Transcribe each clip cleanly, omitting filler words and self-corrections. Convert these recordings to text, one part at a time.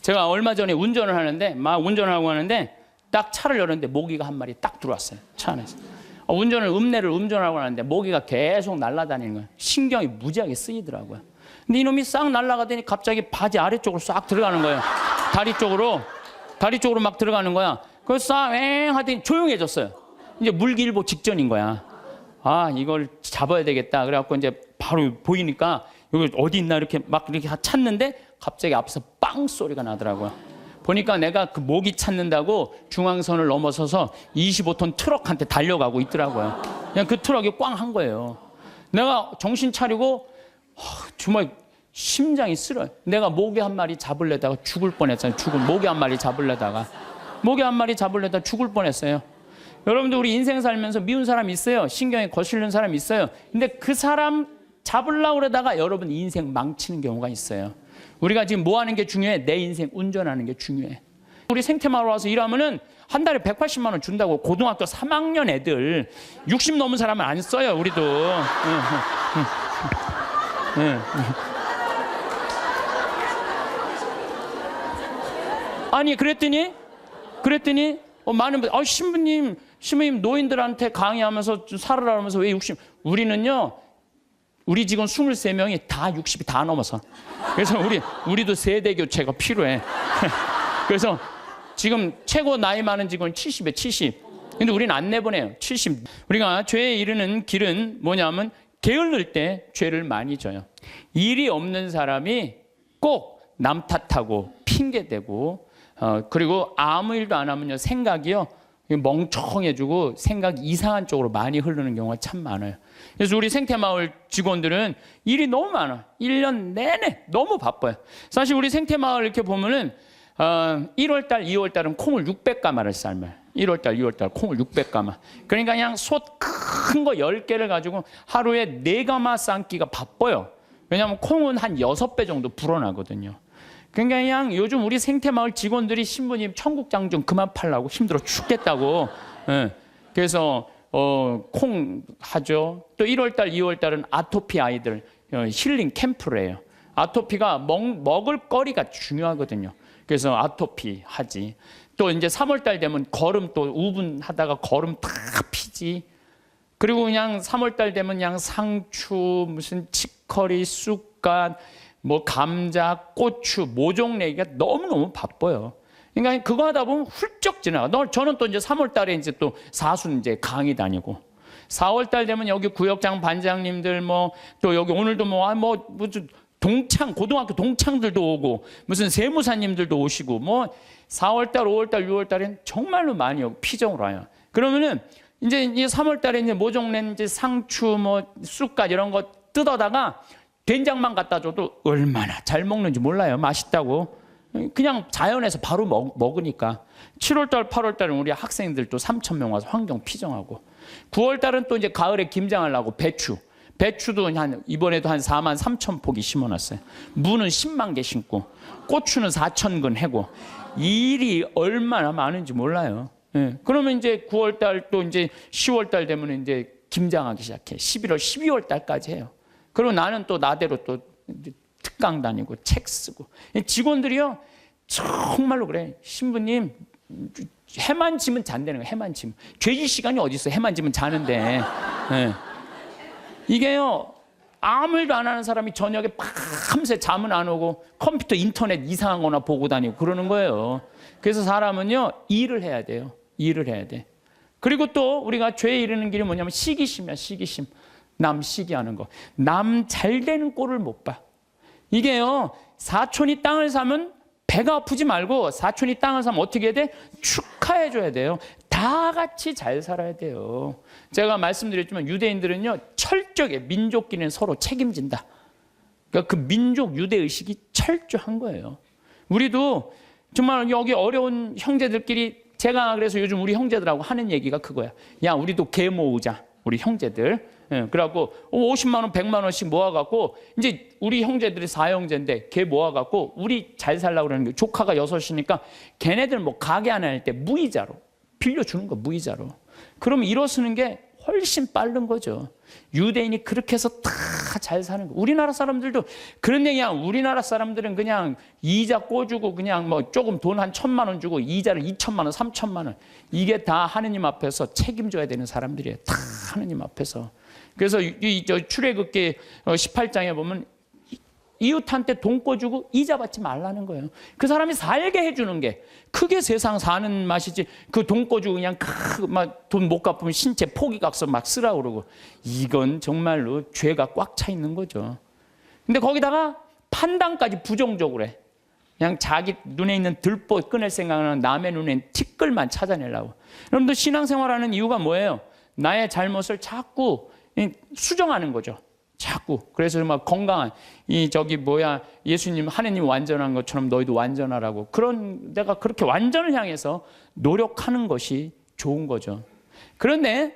제가 얼마 전에 운전을 하는데 막 운전하고 하는데 딱 차를 열었는데 모기가 한 마리 딱 들어왔어요. 차 안에서. 음내를 운전하고 하는데 모기가 계속 날아다니는 거예요. 신경이 무지하게 쓰이더라고요. 근데 이놈이 싹 날아가더니 갑자기 바지 아래쪽으로 싹 들어가는 거예요. 다리 쪽으로 막 들어가는 거야. 그래서 싹 하더니 조용해졌어요. 이제 물기일보 직전인 거야. 아, 이걸 잡아야 되겠다. 그래갖고 이제 바로 보이니까 여기 어디 있나 이렇게 막 이렇게 찾는데 갑자기 앞에서 빵 소리가 나더라고요. 보니까 내가 그 모기 찾는다고 중앙선을 넘어서서 25톤 트럭한테 달려가고 있더라고요. 그냥 그 트럭이 꽝 한 거예요. 내가 정신 차리고 정말 심장이 쓰러요. 내가 모기 한 마리 잡으려다가 죽을 뻔했어요. 모기 한 마리 잡으려다가 죽을 뻔했어요. 여러분들 우리 인생 살면서 미운 사람 있어요. 신경에 거슬리는 사람 있어요. 근데 그 사람 잡으려고 그러다가 여러분 인생 망치는 경우가 있어요. 우리가 지금 뭐 하는 게 중요해? 내 인생 운전하는 게 중요해. 우리 생태마을 와서 일하면은 한 달에 180만 원 준다고. 고등학교 3학년 애들 60 넘은 사람은 안 써요. 우리도. 아니 그랬더니 많은 분들 신부님 노인들한테 강의하면서 살으라면서 왜 60? 우리 직원 23명이 다 60이 다 넘어서. 그래서 우리도 세대 교체가 필요해. 그래서 지금 최고 나이 많은 직원이 70에 70. 근데 우리는 안 내보내요. 70. 우리가 죄에 이르는 길은 뭐냐면 게을를 때 죄를 많이 져요. 일이 없는 사람이 꼭 남 탓하고 핑계대고 그리고 아무 일도 안 하면요 생각이요 멍청해지고 생각이 이상한 쪽으로 많이 흐르는 경우가 참 많아요. 그래서 우리 생태마을 직원들은 일이 너무 많아. 1년 내내 너무 바빠요. 사실 우리 생태마을 이렇게 보면은 1월달, 2월달은 콩을 600가마를 삶아요. 1월달, 2월달 콩을 600가마. 그러니까 그냥 솥 큰 거 10개를 가지고 하루에 4가마 삶기가 바빠요. 왜냐하면 콩은 한 6배 정도 불어나거든요. 그러니까 그냥 요즘 우리 생태마을 직원들이 신부님 청국장 좀 그만 팔라고 힘들어 죽겠다고. 그래서 콩 하죠. 또 1월달, 2월달은 아토피 아이들 힐링 캠프를 해요. 아토피가 먹을 거리가 중요하거든요. 그래서 아토피 하지. 또 이제 3월달 되면 거름 또 우분하다가 거름 다 피지. 그리고 그냥 3월달 되면 그냥 상추, 무슨 치커리, 쑥갓, 뭐 감자, 고추, 모종 내기가 너무너무 바빠요. 그러니까 그거 하다 보면 훌쩍 지나가. 저는 또 이제 3월달에 이제 또 사순 이제 강의 다니고, 4월달 되면 여기 구역장 반장님들 또 여기 오늘도 무슨 고등학교 동창들도 오고 무슨 세무사님들도 오시고 4월달, 5월달, 6월달엔 정말로 많이 피정으로 와요. 그러면은 이제 3월달에 이제 모종낸 이제 상추, 쑥갓 이런 거 뜯어다가 된장만 갖다 줘도 얼마나 잘 먹는지 몰라요. 맛있다고. 그냥 자연에서 바로 먹으니까. 7월달, 8월달은 우리 학생들도 3,000명 와서 환경 피정하고. 9월달은 또 이제 가을에 김장하려고 배추도 이번에도 한 4만 3천 포기 심어놨어요. 무는 10만 개 심고, 고추는 4,000근 해고. 일이 얼마나 많은지 몰라요. 그러면 이제 9월달 또 이제 10월달 되면 이제 김장하기 시작해. 11월, 12월달까지 해요. 그리고 나는 또 나대로 또 특강 다니고 책 쓰고. 직원들이요 정말로 그래. 신부님 해만 지면 잔다는 거예요. 해만 지면. 죄질 시간이 어디 있어. 해만 지면 자는데. 이게요 아무 일도 안 하는 사람이 저녁에 밤새 잠은 안 오고 컴퓨터 인터넷 이상한 거나 보고 다니고 그러는 거예요. 그래서 사람은요 일을 해야 돼요. 일을 해야 돼. 그리고 또 우리가 죄에 이르는 길이 뭐냐면 시기심이야. 시기심. 남 시기하는 거. 남 잘 되는 꼴을 못 봐. 이게요 사촌이 땅을 사면 배가 아프지 말고 사촌이 땅을 사면 어떻게 해야 돼? 축하해 줘야 돼요. 다 같이 잘 살아야 돼요. 제가 말씀드렸지만 유대인들은요 철저하게 민족끼리는 서로 책임진다. 그러니까 그 민족 유대의식이 철저한 거예요. 우리도 정말 여기 어려운 형제들끼리 제가 그래서 요즘 우리 형제들하고 하는 얘기가 그거야. 야 우리도 개 모으자. 우리 형제들. 그래갖고 50만 원, 100만 원씩 모아갖고 이제 우리 형제들이 4형제인데 걔 모아갖고 우리 잘 살라고 그러는 게 조카가 6이니까 걔네들 가게 하나 할 때 무이자로 빌려주는 거 무이자로. 그러면 일어 쓰는 게 훨씬 빠른 거죠. 유대인이 그렇게 해서 다 잘 사는 거. 우리나라 사람들도 그런 얘기야. 우리나라 사람들은 그냥 이자 꿔주고 그냥 뭐 조금 돈 한 1,000만 원 주고 이자를 2,000만 원, 3,000만 원. 이게 다 하느님 앞에서 책임져야 되는 사람들이에요. 다 하느님 앞에서. 그래서 저 출애굽기 18장에 보면 이웃한테 돈 꿔주고 이자 받지 말라는 거예요. 그 사람이 살게 해주는 게 크게 세상 사는 맛이지. 그 돈 꿔주고 그냥 막 돈 못 갚으면 신체 포기각서 막 쓰라고 그러고, 이건 정말로 죄가 꽉 차 있는 거죠. 근데 거기다가 판단까지 부정적으로 해. 그냥 자기 눈에 있는 들보 꺼낼 생각은 남의 눈엔 티끌만 찾아내려고. 여러분들 신앙생활하는 이유가 뭐예요? 나의 잘못을 자꾸 수정하는 거죠. 자꾸. 그래서 막 건강한 예수님 하느님 완전한 것처럼 너희도 완전하라고, 그런 내가 그렇게 완전을 향해서 노력하는 것이 좋은 거죠. 그런데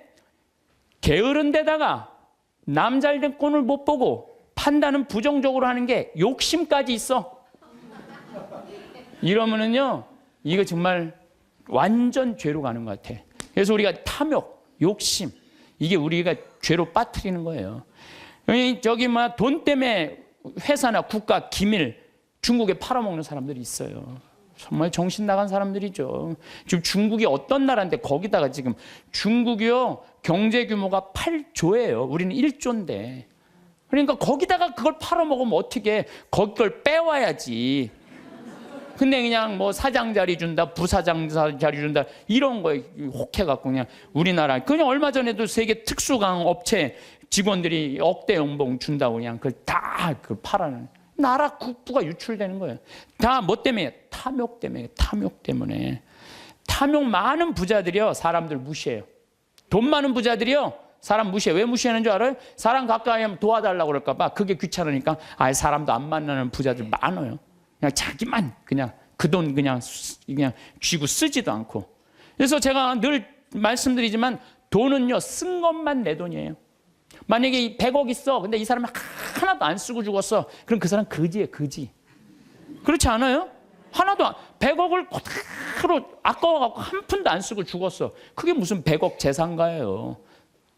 게으른 데다가 남 잘된 꼴을 못 보고 판단은 부정적으로 하는 게 욕심까지 있어. 이러면은요, 이거 정말 완전 죄로 가는 것 같아. 그래서 우리가 탐욕, 욕심, 이게 우리가 죄로 빠뜨리는 거예요. 저기 돈 때문에 회사나 국가 기밀 중국에 팔아먹는 사람들이 있어요. 정말 정신 나간 사람들이죠. 지금 중국이 어떤 나라인데 거기다가 지금 중국이요 경제 규모가 8조예요. 우리는 1조인데. 그러니까 거기다가 그걸 팔아먹으면 어떻게, 거기 걸 빼와야지. 근데 그냥 뭐 사장 자리 준다, 부사장 자리 준다, 이런 거에 혹해갖고 그냥 우리나라, 그냥 얼마 전에도 세계 특수강 업체 직원들이 억대 연봉 준다고 그냥 그걸 다 팔아는, 나라 국부가 유출되는 거예요. 다 뭐 때문에? 탐욕 때문에. 탐욕 때문에. 탐욕 많은 부자들이요 사람들 무시해요. 돈 많은 부자들이요 사람 무시해. 왜 무시하는 줄 알아요? 사람 가까이 하면 도와달라고 그럴까 봐. 그게 귀찮으니까 아예 사람도 안 만나는 부자들 많아요. 그냥 자기만 그냥 그 돈 그냥 쥐고 쓰지도 않고. 그래서 제가 늘 말씀드리지만 돈은요 쓴 것만 내 돈이에요. 만약에 100억 있어. 근데 이 사람이 하나도 안 쓰고 죽었어. 그럼 그 사람 거지예요, 거지. 그렇지 않아요? 하나도 100억을 그대로 아까워갖고 한 푼도 안 쓰고 죽었어. 그게 무슨 100억 재산가예요.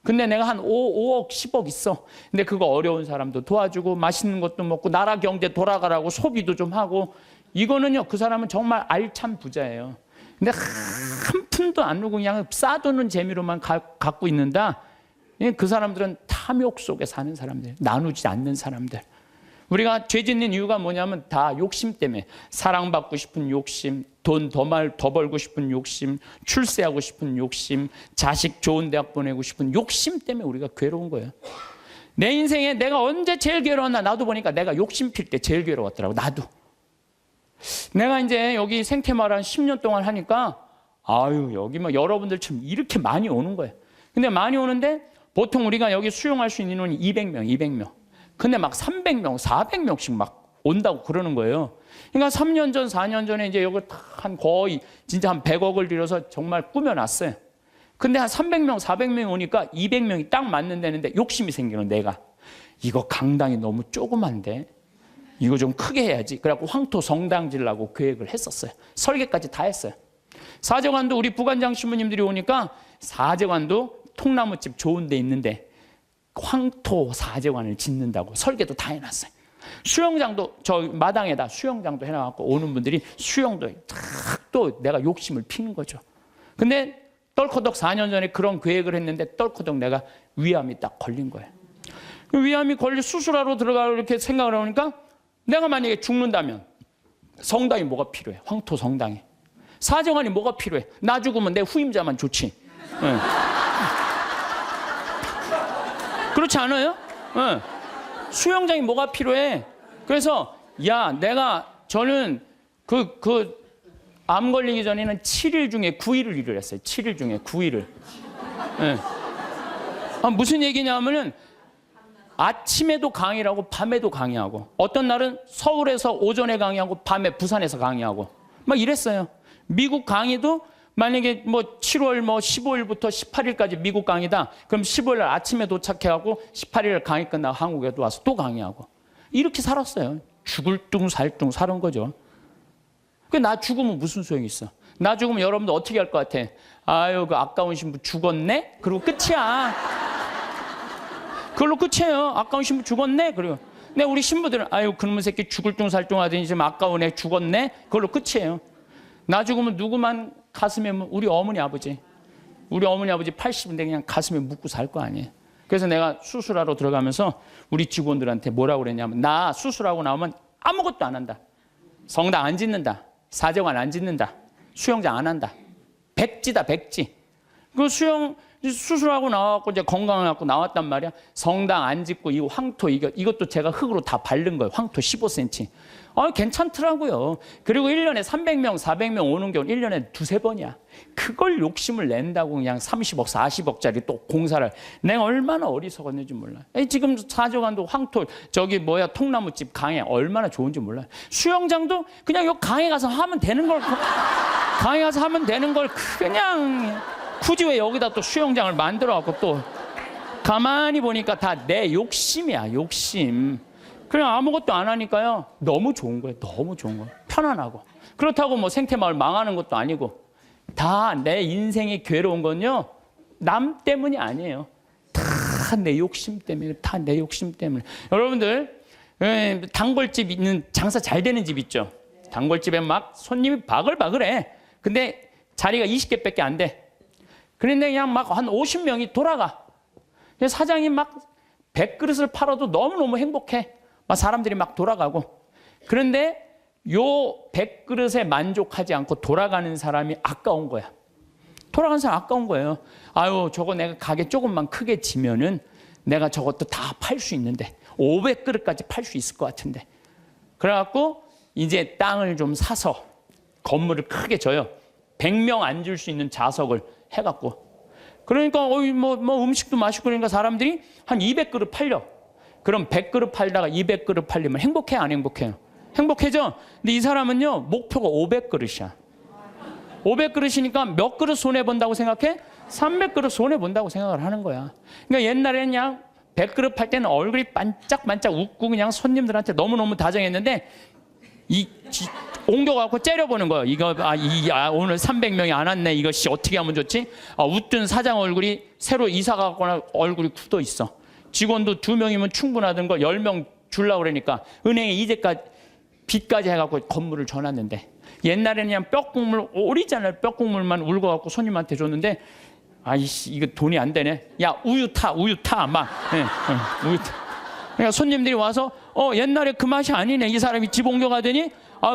근데 내가 한 5억, 10억 있어. 근데 그거 어려운 사람도 도와주고 맛있는 것도 먹고 나라 경제 돌아가라고 소비도 좀 하고, 이거는요 그 사람은 정말 알찬 부자예요. 근데 한 푼도 안 누고 그냥 싸두는 재미로만 갖고 있는다. 그 사람들은 탐욕 속에 사는 사람들, 나누지 않는 사람들. 우리가 죄 짓는 이유가 뭐냐면 다 욕심 때문에. 사랑받고 싶은 욕심, 돈 더 벌고 싶은 욕심, 출세하고 싶은 욕심, 자식 좋은 대학 보내고 싶은 욕심 때문에 우리가 괴로운 거예요. 내 인생에 내가 언제 제일 괴로웠나, 나도 보니까 내가 욕심 필 때 제일 괴로웠더라고. 나도. 내가 이제 여기 생태마을 한 10년 동안 하니까 여기 여러분들처럼 이렇게 많이 오는 거예요. 근데 많이 오는데 보통 우리가 여기 수용할 수 있는 인원이 200명. 근데 막 300명, 400명씩 막 온다고 그러는 거예요. 그러니까 3년 전, 4년 전에 이제 여기 한 거의 진짜 한 100억을 들여서 정말 꾸며놨어요. 근데 한 300명, 400명이 오니까 200명이 딱 맞는다는데 욕심이 생기는, 내가. 이거 강당이 너무 조그만데 이거 좀 크게 해야지. 그래갖고 황토 성당 지으려고 계획을 했었어요. 설계까지 다 했어요. 사제관도 우리 부관장 신부님들이 오니까 사제관도 통나무집 좋은 데 있는데 황토 사제관을 짓는다고 설계도 다 해놨어요. 수영장도 저 마당에다 수영장도 해놔갖고 오는 분들이 수영도 또 내가 욕심을 피는 거죠. 근데 떨커덕 4년 전에 그런 계획을 했는데 떨커덕 내가 위암이 딱 걸린 거예요. 위암이 걸려 수술하러 들어가고 이렇게 생각을 하니까 내가 만약에 죽는다면 성당이 뭐가 필요해? 황토 성당에. 사제관이 뭐가 필요해? 나 죽으면 내 후임자만 좋지. 네. 그렇지 않아요? 네. 수영장이 뭐가 필요해? 그래서 저는 암 걸리기 전에는 7일 중에 9일을 일을 했어요. 7일 중에 9일을. 네. 무슨 얘기냐면은 아침에도 강의하고 밤에도 강의하고, 어떤 날은 서울에서 오전에 강의하고 밤에 부산에서 강의하고 막 이랬어요. 미국 강의도 만약에 7월 15일부터 18일까지 미국 강의다. 그럼 15일 날 아침에 도착해가고 18일 강의 끝나고 한국에도 와서 또 강의하고, 이렇게 살았어요. 죽을 둥 살 둥 사는 거죠. 그 나 죽으면 무슨 소용이 있어? 나 죽으면 여러분들 어떻게 할 것 같아? 아유, 그 아까운 신부 죽었네? 그리고 끝이야. 그걸로 끝이에요. 아까운 신부 죽었네? 그리고. 근데 우리 신부들은 아유, 그놈의 새끼 죽을 둥 살 둥 하더니 지금 아까운 애 죽었네? 그걸로 끝이에요. 나 죽으면 누구만 가슴에, 우리 어머니 아버지. 우리 어머니 아버지 80인데 그냥 가슴에 묻고 살 거 아니에요. 그래서 내가 수술하러 들어가면서 우리 직원들한테 뭐라고 그랬냐면, 나 수술하고 나오면 아무것도 안 한다. 성당 안 짓는다. 사정관 안 짓는다. 수영장 안 한다. 백지다, 백지. 그 수술하고 나와갖고 이제 건강해갖고 나왔단 말이야. 성당 안 짓고 이 황토 이것도 제가 흙으로 다 바른 거예요. 황토 15cm. 괜찮더라고요. 그리고 1년에 300명, 400명 오는 경우 1년에 두세 번이야. 그걸 욕심을 낸다고 그냥 30억, 40억짜리 또 공사를. 내가 얼마나 어리석었는지 몰라. 지금 사정관도 황토, 통나무집 강에 얼마나 좋은지 몰라. 수영장도 그냥 요 강에 가서 하면 되는 걸, 강에 가서 하면 되는 걸 그냥 굳이 왜 여기다 또 수영장을 만들어갖고 또 가만히 보니까 다 내 욕심이야, 욕심. 그냥 아무것도 안 하니까요. 너무 좋은 거예요. 너무 좋은 거예요. 편안하고. 그렇다고 뭐 생태마을 망하는 것도 아니고 다 내 인생이 괴로운 건요. 남 때문이 아니에요. 다 내 욕심 때문에. 다 내 욕심 때문에. 여러분들 단골집 있는 장사 잘 되는 집 있죠. 단골집에 막 손님이 바글바글해. 근데 자리가 20개밖에 안 돼. 그런데 그냥 막 한 50명이 돌아가. 사장이 막 100그릇을 팔아도 너무너무 행복해. 막 사람들이 막 돌아가고. 그런데 요 100그릇에 만족하지 않고 돌아가는 사람이 아까운 거야. 돌아가는 사람 아까운 거예요. 아유, 저거 내가 가게 조금만 크게 지면은 내가 저것도 다 팔 수 있는데 500그릇까지 팔 수 있을 것 같은데. 그래갖고 이제 땅을 좀 사서 건물을 크게 져요. 100명 앉을 수 있는 좌석을 해갖고. 그러니까 음식도 맛있고 그러니까 사람들이 한 200그릇 팔려. 그럼 100그릇 팔다가 200그릇 팔리면 행복해, 안 행복해요? 행복해져. 근데 이 사람은요, 목표가 500그릇이야. 500그릇이니까 몇 그릇 손해본다고 생각해? 300그릇 손해본다고 생각을 하는 거야. 그러니까 옛날에는 그냥 100그릇 팔 때는 얼굴이 반짝반짝 웃고 그냥 손님들한테 너무너무 다정했는데 옮겨갖고 째려보는 거예요. 오늘 300명이 안 왔네. 이것이 어떻게 하면 좋지? 웃던 사장 얼굴이 새로 이사가거나 얼굴이 굳어 있어. 직원도 2명이면 충분하던 걸 10명 주려고 그러니까 은행에 이제까지 빚까지 해갖고 건물을 줘놨는데, 옛날에는 그냥 뼈국물, 오리지널 뼈국물만 울고갖고 손님한테 줬는데, 아이씨, 이거 돈이 안 되네. 야, 우유 타. 우유 타. 우유 타. 그러니까 손님들이 와서, 옛날에 그 맛이 아니네. 이 사람이 집 옮겨가더니,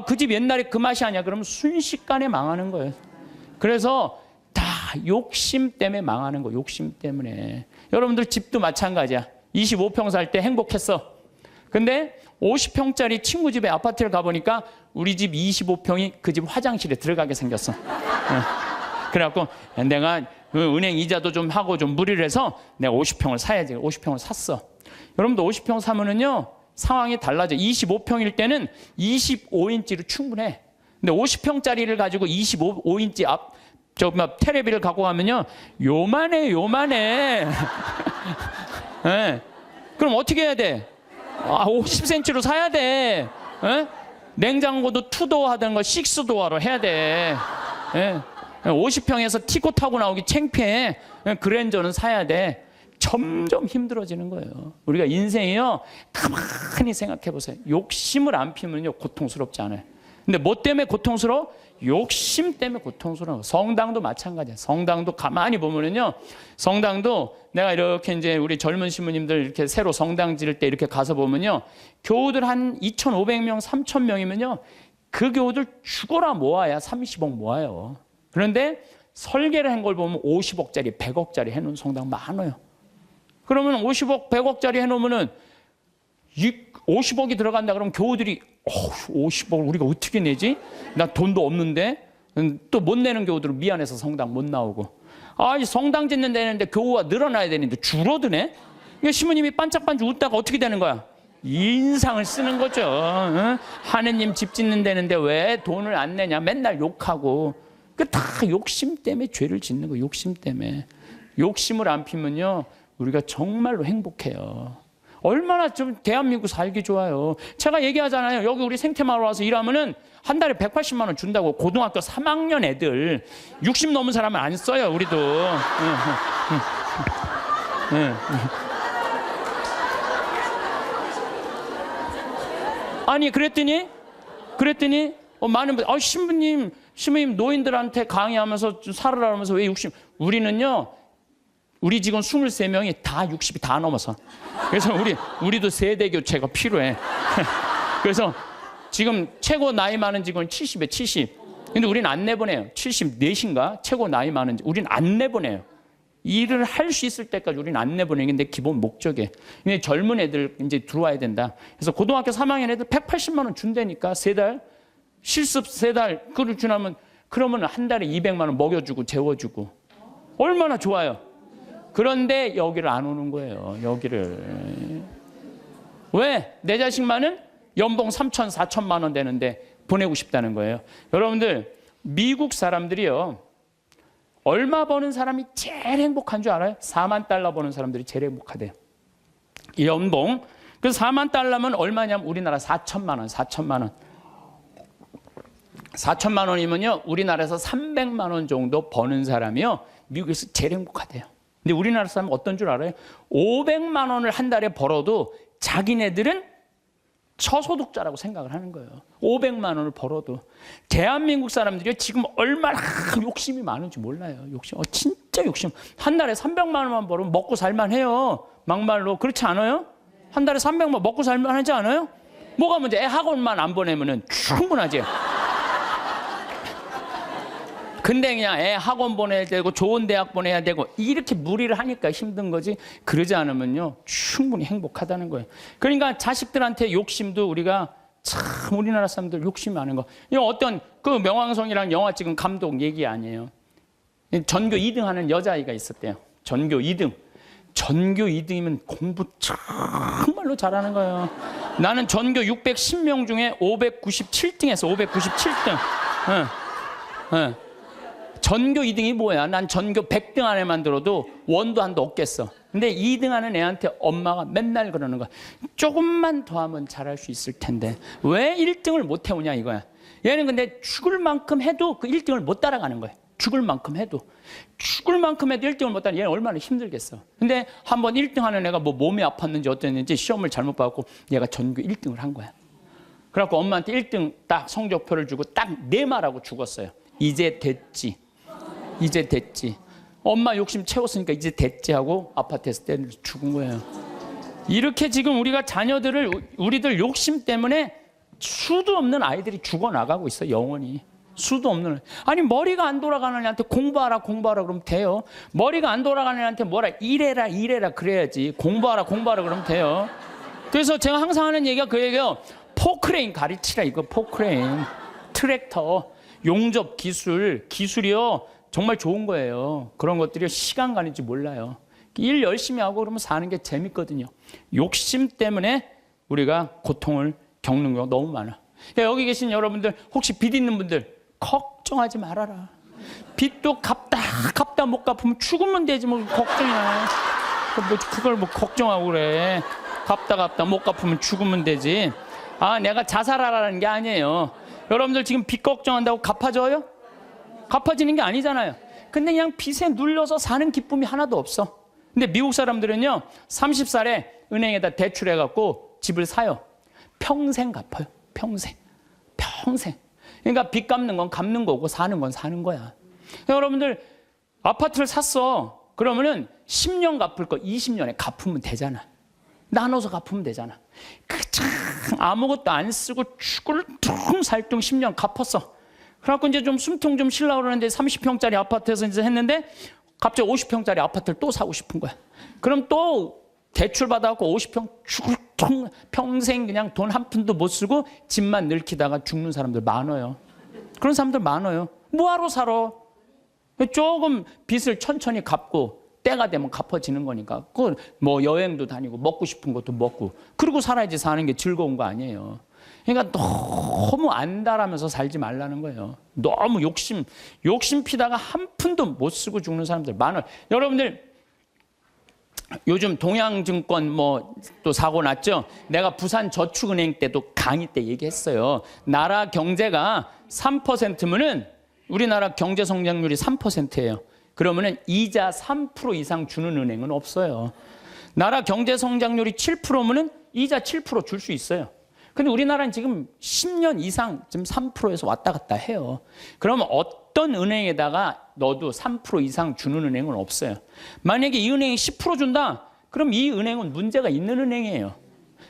그 집 옛날에 그 맛이 아니야. 그러면 순식간에 망하는 거예요. 그래서 다 욕심 때문에 망하는 거, 욕심 때문에. 여러분들 집도 마찬가지야. 25평 살 때 행복했어. 근데 50평짜리 친구 집에 아파트를 가보니까 우리 집 25평이 그 집 화장실에 들어가게 생겼어. 그래갖고 내가 은행 이자도 좀 하고 좀 무리를 해서 내가 50평을 사야지. 50평을 샀어. 여러분도 50평 사면은요, 상황이 달라져. 25평일 때는 25인치로 충분해. 근데 50평짜리를 가지고 25인치 테레비를 갖고 가면요, 요만해. 네. 그럼 어떻게 해야 돼? 50cm로 사야 돼. 네? 냉장고도 2도어 하던 걸 6도어로 해야 돼. 네. 50평에서 티코 타고 나오기 창피해. 그랜저는 사야 돼. 점점 힘들어지는 거예요. 우리가 인생이요, 가만히 생각해 보세요. 욕심을 안 피면요, 고통스럽지 않아요. 근데 뭐 때문에 고통스러워? 욕심 때문에 고통스러워. 성당도 마찬가지야. 성당도 가만히 보면은요, 성당도 내가 이렇게 이제 우리 젊은 신부님들 이렇게 새로 성당 지을 때 이렇게 가서 보면요, 교우들 한 2,500명, 3,000명이면요, 그 교우들 죽어라 모아야 30억 모아요. 그런데 설계를 한 걸 보면 50억짜리, 100억짜리 해놓은 성당 많아요. 그러면 50억, 100억짜리 해놓으면은 50억이 들어간다 그러면 교우들이 50억을 우리가 어떻게 내지? 나 돈도 없는데. 또 못 내는 교우들은 미안해서 성당 못 나오고. 성당 짓는 데는데 교우가 늘어나야 되는데 줄어드네? 그러니까 신부님이 반짝반짝 웃다가 어떻게 되는 거야? 인상을 쓰는 거죠. 하느님 집 짓는 데는데 왜 돈을 안 내냐? 맨날 욕하고. 그 다 욕심 때문에 죄를 짓는 거예요. 욕심 때문에. 욕심을 안 피면요, 우리가 정말로 행복해요. 얼마나 좀 대한민국 살기 좋아요. 제가 얘기하잖아요. 여기 우리 생태마을 와서 일하면은 한 달에 180만 원 준다고 고등학교 3학년 애들 60 넘은 사람은 안 써요. 우리도. 아니 그랬더니 많은 분들 신부님 노인들한테 강의하면서 살으라 하면서 왜 60? 우리는요. 우리 직원 23명이 다 60이 다 넘어서. 그래서 우리도 세대 교체가 필요해. 그래서 지금 최고 나이 많은 직원이 70에 70. 근데 우리는 안 내보내요. 74인가? 최고 나이 많은 우리는 안 내보내요. 일을 할 수 있을 때까지 우리는 안 내보내는 게 기본 목적이에요. 근데 젊은 애들 이제 들어와야 된다. 그래서 고등학교 3학년 애들 180만 원 준다니까 세 달. 실습 3달 그걸 주나면 그러면 한 달에 200만 원 먹여주고 재워주고 얼마나 좋아요. 그런데 여기를 안 오는 거예요. 여기를. 왜? 내 자식만은 연봉 3천 4천만 원 되는데 보내고 싶다는 거예요. 여러분들 미국 사람들이요. 얼마 버는 사람이 제일 행복한 줄 알아요? 4만 달러 버는 사람들이 제일 행복하대요. 연봉. 그래서 4만 달러면 얼마냐면 우리나라 4천만 원, 4천만 원. 4천만 원이면요. 우리나라에서 300만 원 정도 버는 사람이요. 미국에서 제일 행복하대요. 근데 우리나라 사람은 어떤 줄 알아요? 500만 원을 한 달에 벌어도 자기네들은 저소득자라고 생각을 하는 거예요. 500만 원을 벌어도. 대한민국 사람들이 지금 얼마나 욕심이 많은지 몰라요. 욕심. 진짜 욕심. 한 달에 300만 원만 벌으면 먹고 살만 해요. 막말로. 그렇지 않아요? 한 달에 300만 먹고 살만 하지 않아요? 뭐가 문제? 애 학원만 안 보내면 충분하지. 근데 그냥 애 학원 보내야 되고 좋은 대학 보내야 되고 이렇게 무리를 하니까 힘든 거지. 그러지 않으면요 충분히 행복하다는 거예요. 그러니까 자식들한테 욕심도 우리가 참 우리나라 사람들 욕심이 많은 거. 이거 어떤 그 명왕성이라는 영화 찍은 감독 얘기 아니에요. 전교 2등 하는 여자아이가 있었대요. 전교 2등. 전교 2등이면 공부 정말로 잘하는 거예요. 나는 전교 610명 중에 597등에서 597등. 전교 2등이 뭐야? 난 전교 100등 안에만 들어도 원도 한도 없겠어. 근데 2등 하는 애한테 엄마가 맨날 그러는 거야. 조금만 더 하면 잘할 수 있을 텐데 왜 1등을 못 해오냐 이거야. 얘는 근데 죽을 만큼 해도 그 1등을 못 따라가는 거야. 죽을 만큼 해도 1등을 못 따라. 얘는 얼마나 힘들겠어. 근데 한번 1등 하는 애가 뭐 몸이 아팠는지 어땠는지 시험을 잘못 봐갖고 얘가 전교 1등을 한 거야. 그래갖고 엄마한테 1등 딱 성적표를 주고 딱 네 말하고 죽었어요. 이제 됐지. 이제 됐지. 엄마 욕심 채웠으니까 이제 됐지 하고 아파트에서 때려 죽은 거예요. 이렇게 지금 우리가 자녀들을 우리들 욕심 때문에 수도 없는 아이들이 죽어나가고 있어. 영원히. 수도 없는. 아니 머리가 안 돌아가는 애한테 공부하라 그러면 돼요. 머리가 안 돌아가는 애한테 뭐라 이래라 그래야지. 공부하라 그러면 돼요. 그래서 제가 항상 하는 얘기가 그 얘기예요. 포크레인 가르치라 이거. 포크레인. 트랙터. 용접 기술이요. 정말 좋은 거예요. 그런 것들이 시간 가는지 몰라요. 일 열심히 하고 그러면 사는 게 재밌거든요. 욕심 때문에 우리가 고통을 겪는 경우가 너무 많아. 그러니까 여기 계신 여러분들 혹시 빚 있는 분들 걱정하지 말아라. 빚도 갚다 못 갚으면 죽으면 되지 뭐 걱정이야. 그걸 뭐 걱정하고 그래. 갚다 못 갚으면 죽으면 되지. 내가 자살하라는 게 아니에요. 여러분들 지금 빚 걱정한다고 갚아져요? 갚아지는 게 아니잖아요. 근데 그냥 빚에 눌려서 사는 기쁨이 하나도 없어. 근데 미국 사람들은요 30살에 은행에다 대출해갖고 집을 사요. 평생 갚아요. 평생. 그러니까 빚 갚는 건 갚는 거고 사는 건 사는 거야. 여러분들 아파트를 샀어. 그러면은 10년 갚을 거 20년에 갚으면 되잖아. 나눠서 갚으면 되잖아. 아무것도 안 쓰고 죽을 둥살둥 10년 갚았어. 그래갖고 이제 좀 숨통 좀 쉬려고 그러는데 30평짜리 아파트에서 이제 했는데 갑자기 50평짜리 아파트를 또 사고 싶은 거야. 그럼 또 대출 받아갖고 50평 죽을 평생 그냥 돈 한 푼도 못 쓰고 집만 늙히다가 죽는 사람들 많아요. 그런 사람들 많아요. 뭐하러 살아? 조금 빚을 천천히 갚고 때가 되면 갚아지는 거니까. 그 뭐 여행도 다니고 먹고 싶은 것도 먹고 그러고 살아야지 사는 게 즐거운 거 아니에요. 그러니까 너무 안달하면서 살지 말라는 거예요. 너무 욕심 피다가 한 푼도 못 쓰고 죽는 사람들 많아요. 여러분들 요즘 동양증권 뭐 또 사고 났죠. 내가 부산저축은행 때도 강의 때 얘기했어요. 나라 경제가 3%면은 우리나라 경제 성장률이 3%예요. 그러면은 이자 3% 이상 주는 은행은 없어요. 나라 경제 성장률이 7%면은 이자 7% 줄 수 있어요. 근데 우리나라는 지금 10년 이상 지금 3%에서 왔다 갔다 해요. 그러면 어떤 은행에다가 넣어도 3% 이상 주는 은행은 없어요. 만약에 이 은행이 10% 준다? 그럼 이 은행은 문제가 있는 은행이에요.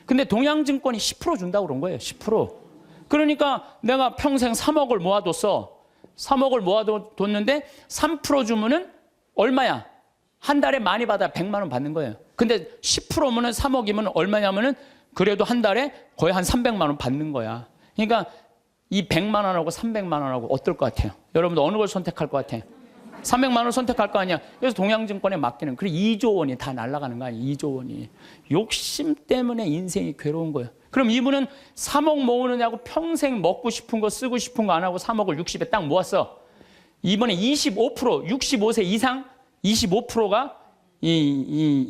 근데 동양증권이 10% 준다고 그런 거예요. 10%. 그러니까 내가 평생 3억을 모아뒀어. 3억을 모아뒀는데 3% 주면은 얼마야? 한 달에 많이 받아 100만 원 받는 거예요. 근데 10%면은 3억이면 얼마냐면은 그래도 한 달에 거의 한 300만 원 받는 거야. 그러니까 이 100만 원하고 300만 원하고 어떨 것 같아요? 여러분들 어느 걸 선택할 것 같아요? 300만 원 선택할 거 아니야. 그래서 동양증권에 맡기는. 그래 2조 원이 다 날아가는 거 아니에요. 2조 원이. 욕심 때문에 인생이 괴로운 거예요. 그럼 이분은 3억 모으느냐고 평생 먹고 싶은 거 쓰고 싶은 거 안 하고 3억을 60에 딱 모았어. 이번에 25%, 65세 이상 25%가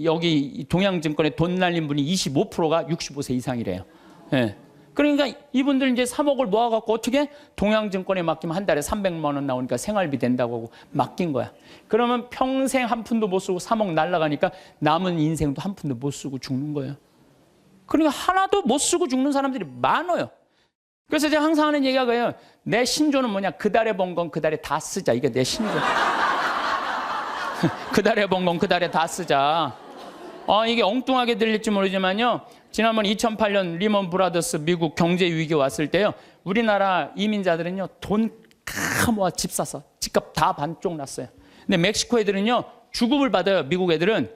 여기 동양증권에 돈 날린 분이 25%가 65세 이상이래요. 예. 그러니까 이분들 이제 3억을 모아갖고 어떻게 동양증권에 맡기면 한 달에 300만 원 나오니까 생활비 된다고 하고 맡긴 거야. 그러면 평생 한 푼도 못 쓰고 3억 날라가니까 남은 인생도 한 푼도 못 쓰고 죽는 거예요. 그러니까 하나도 못 쓰고 죽는 사람들이 많아요. 그래서 제가 항상 하는 얘기가 그래요. 내 신조는 뭐냐? 그 달에 번 건 그 달에 다 쓰자. 이게 내 신조. 그 달에 번 건 그 달에 다 쓰자. 이게 엉뚱하게 들릴지 모르지만요. 지난번 2008년 리먼 브라더스 미국 경제 위기 왔을 때요. 우리나라 이민자들은요. 돈 다 모아 집 샀어. 집값 다 반쪽 났어요. 근데 멕시코 애들은요. 주급을 받아요. 미국 애들은.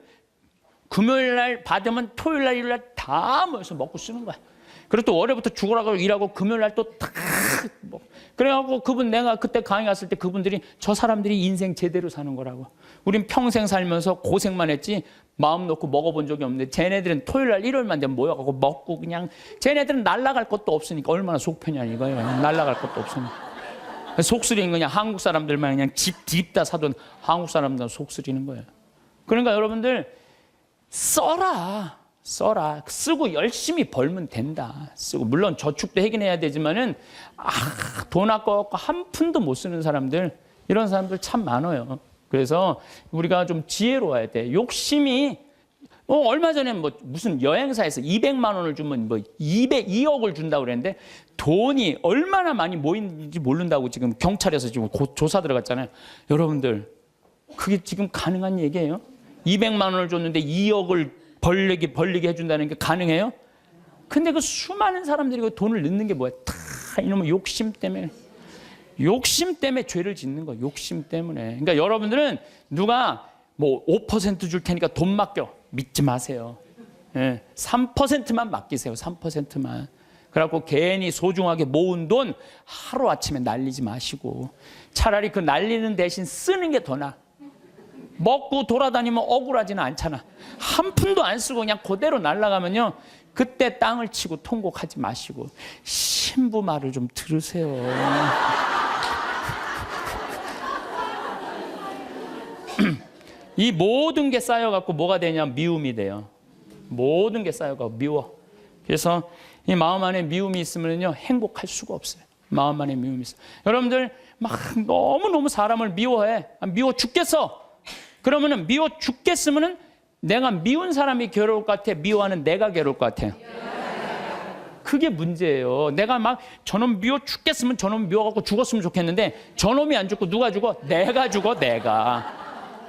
금요일 날 받으면 토요일 날 일요일 날 다 모여서 먹고 쓰는 거야. 그리고 또 월요일부터 죽으라고 일하고 금요일 날 또 다 뭐. 그래갖고 내가 그때 강의 갔을 때 그분들이 저 사람들이 인생 제대로 사는 거라고. 우린 평생 살면서 고생만 했지 마음 놓고 먹어본 적이 없는데 쟤네들은 토요일 날 일요일만 되면 모여갖고 먹고 그냥 쟤네들은 날아갈 것도 없으니까 얼마나 속 편이야 이거예요. 날아갈 것도 없으니까. 속쓰리는 그냥 한국 사람들만 그냥 집 다 사돈 한국 사람들 속쓰리는 거예요. 그러니까 여러분들 써라. 쓰고 열심히 벌면 된다. 쓰고 물론 저축도 하긴 해야 되지만은 돈 아까워갖고 한 푼도 못 쓰는 사람들 이런 사람들 참 많아요. 그래서 우리가 좀 지혜로워야 돼. 욕심이 얼마 전에 무슨 여행사에서 200만 원을 주면 2억을 준다고 그랬는데 돈이 얼마나 많이 모이는지 모른다고 지금 경찰에서 지금 조사 들어갔잖아요. 여러분들 그게 지금 가능한 얘기예요? 200만 원을 줬는데 2억을 벌리게 해준다는 게 가능해요? 근데 그 수많은 사람들이 그 돈을 넣는 게 뭐야? 다 이놈의 욕심 때문에 죄를 짓는 거야. 욕심 때문에. 그러니까 여러분들은 누가 5% 줄 테니까 돈 맡겨. 믿지 마세요. 3%만 맡기세요. 3%만. 그래갖고 괜히 소중하게 모은 돈 하루아침에 날리지 마시고 차라리 그 날리는 대신 쓰는 게 더 나아. 먹고 돌아다니면 억울하지는 않잖아. 한 푼도 안 쓰고 그냥 그대로 날아가면요. 그때 땅을 치고 통곡하지 마시고 신부 말을 좀 들으세요. 이 모든 게 쌓여갖고 뭐가 되냐면 미움이 돼요. 모든 게 쌓여갖고 미워. 그래서 이 마음 안에 미움이 있으면요 행복할 수가 없어요. 마음 안에 미움이 있어요. 여러분들 막 너무너무 사람을 미워해. 미워 죽겠어. 그러면은 미워 죽겠으면은 내가 미운 사람이 괴로울 것 같아? 미워하는 내가 괴로울 것 같아요? 그게 문제예요. 내가 막 저놈 미워 죽겠으면 저놈 미워갖고 죽었으면 좋겠는데 저놈이 안 죽고 누가 죽어? 내가 죽어, 내가.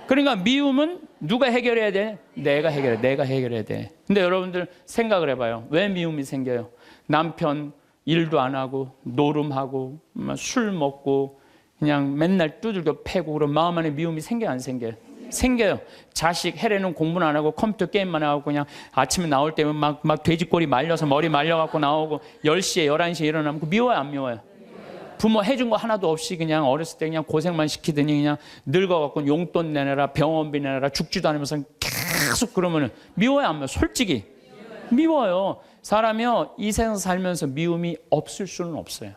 그러니까 미움은 누가 해결해야 돼? 내가 해결해야 돼. 근데 여러분들 생각을 해봐요. 왜 미움이 생겨요? 남편 일도 안 하고 노름하고 술 먹고 그냥 맨날 두들겨 패고 그런 마음 안에 미움이 생겨요, 안 생겨요? 생겨요. 자식 해례는 공부는 안 하고 컴퓨터 게임만 하고 그냥 아침에 나올 때면 막 돼지꼬리 말려서 머리 말려갖고 나오고 10시에 11시에 일어나면 그 미워요, 안 미워요? 부모 해준 거 하나도 없이 그냥 어렸을 때 그냥 고생만 시키더니 그냥 늙어갖고 용돈 내놔라 병원비 내놔라 죽지도 않으면서 계속 그러면은 미워요, 안 미워요? 솔직히 미워요. 사람이요 이 세상 살면서 미움이 없을 수는 없어요.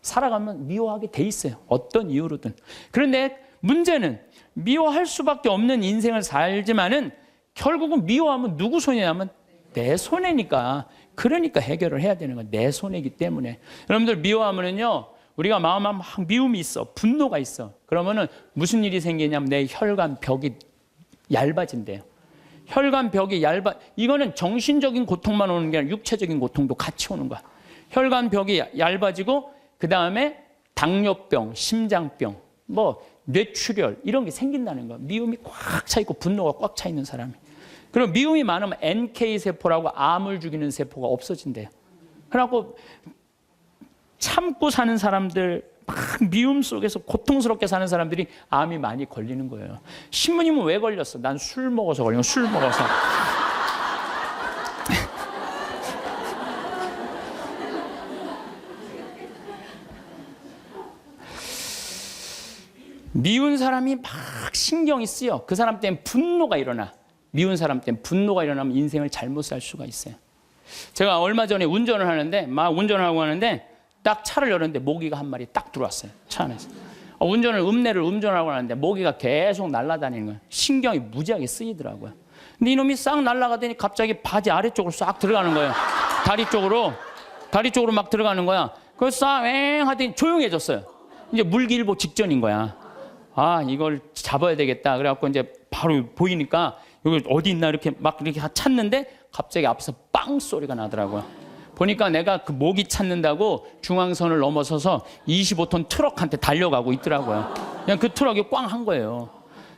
살아가면 미워하게 돼 있어요. 어떤 이유로든. 그런데 문제는 미워할 수밖에 없는 인생을 살지만은 결국은 미워하면 누구 손해냐면 내 손해니까. 그러니까 해결을 해야 되는 거야. 내 손해이기 때문에. 여러분들 미워하면은요, 우리가 마음에 막 미움이 있어, 분노가 있어. 그러면은 무슨 일이 생기냐면 내 혈관 벽이 얇아진대요. 혈관 벽이 이거는 정신적인 고통만 오는 게 아니라 육체적인 고통도 같이 오는 거야. 혈관 벽이 얇아지고 그 다음에 당뇨병, 심장병, 뭐 뇌출혈 이런 게 생긴다는 거야. 미움이 꽉 차 있고 분노가 꽉 차 있는 사람이. 그리고 미움이 많으면 NK 세포라고 암을 죽이는 세포가 없어진대요. 그래갖고 참고 사는 사람들, 막 미움 속에서 고통스럽게 사는 사람들이 암이 많이 걸리는 거예요. 신부님은 왜 걸렸어? 난 술 먹어서 걸린 거야. 술 먹어서. 미운 사람이 막 신경이 쓰여. 그 사람 때문에 분노가 일어나. 미운 사람 때문에 분노가 일어나면 인생을 잘못 살 수가 있어요. 제가 얼마 전에 운전을 하는데, 막 운전을 하고 하는데 딱 차를 열었는데 모기가 한 마리 딱 들어왔어요. 차 안에서. 음내를 운전하고 하는데 모기가 계속 날아다니는 거예요. 신경이 무지하게 쓰이더라고요. 근데 이놈이 싹 날아가더니 갑자기 바지 아래쪽으로 싹 들어가는 거예요. 다리 쪽으로 막 들어가는 거야. 그래서 싹 엥 하더니 조용해졌어요. 이제 물기일보 직전인 거야. 아, 이걸 잡아야 되겠다. 그래갖고 이제 바로 보이니까 여기 어디 있나 이렇게 찾는데 갑자기 앞에서 빵 소리가 나더라고요. 보니까 내가 그 모기 찾는다고 중앙선을 넘어서서 25톤 트럭한테 달려가고 있더라고요. 그냥 그 트럭이 꽝 한 거예요.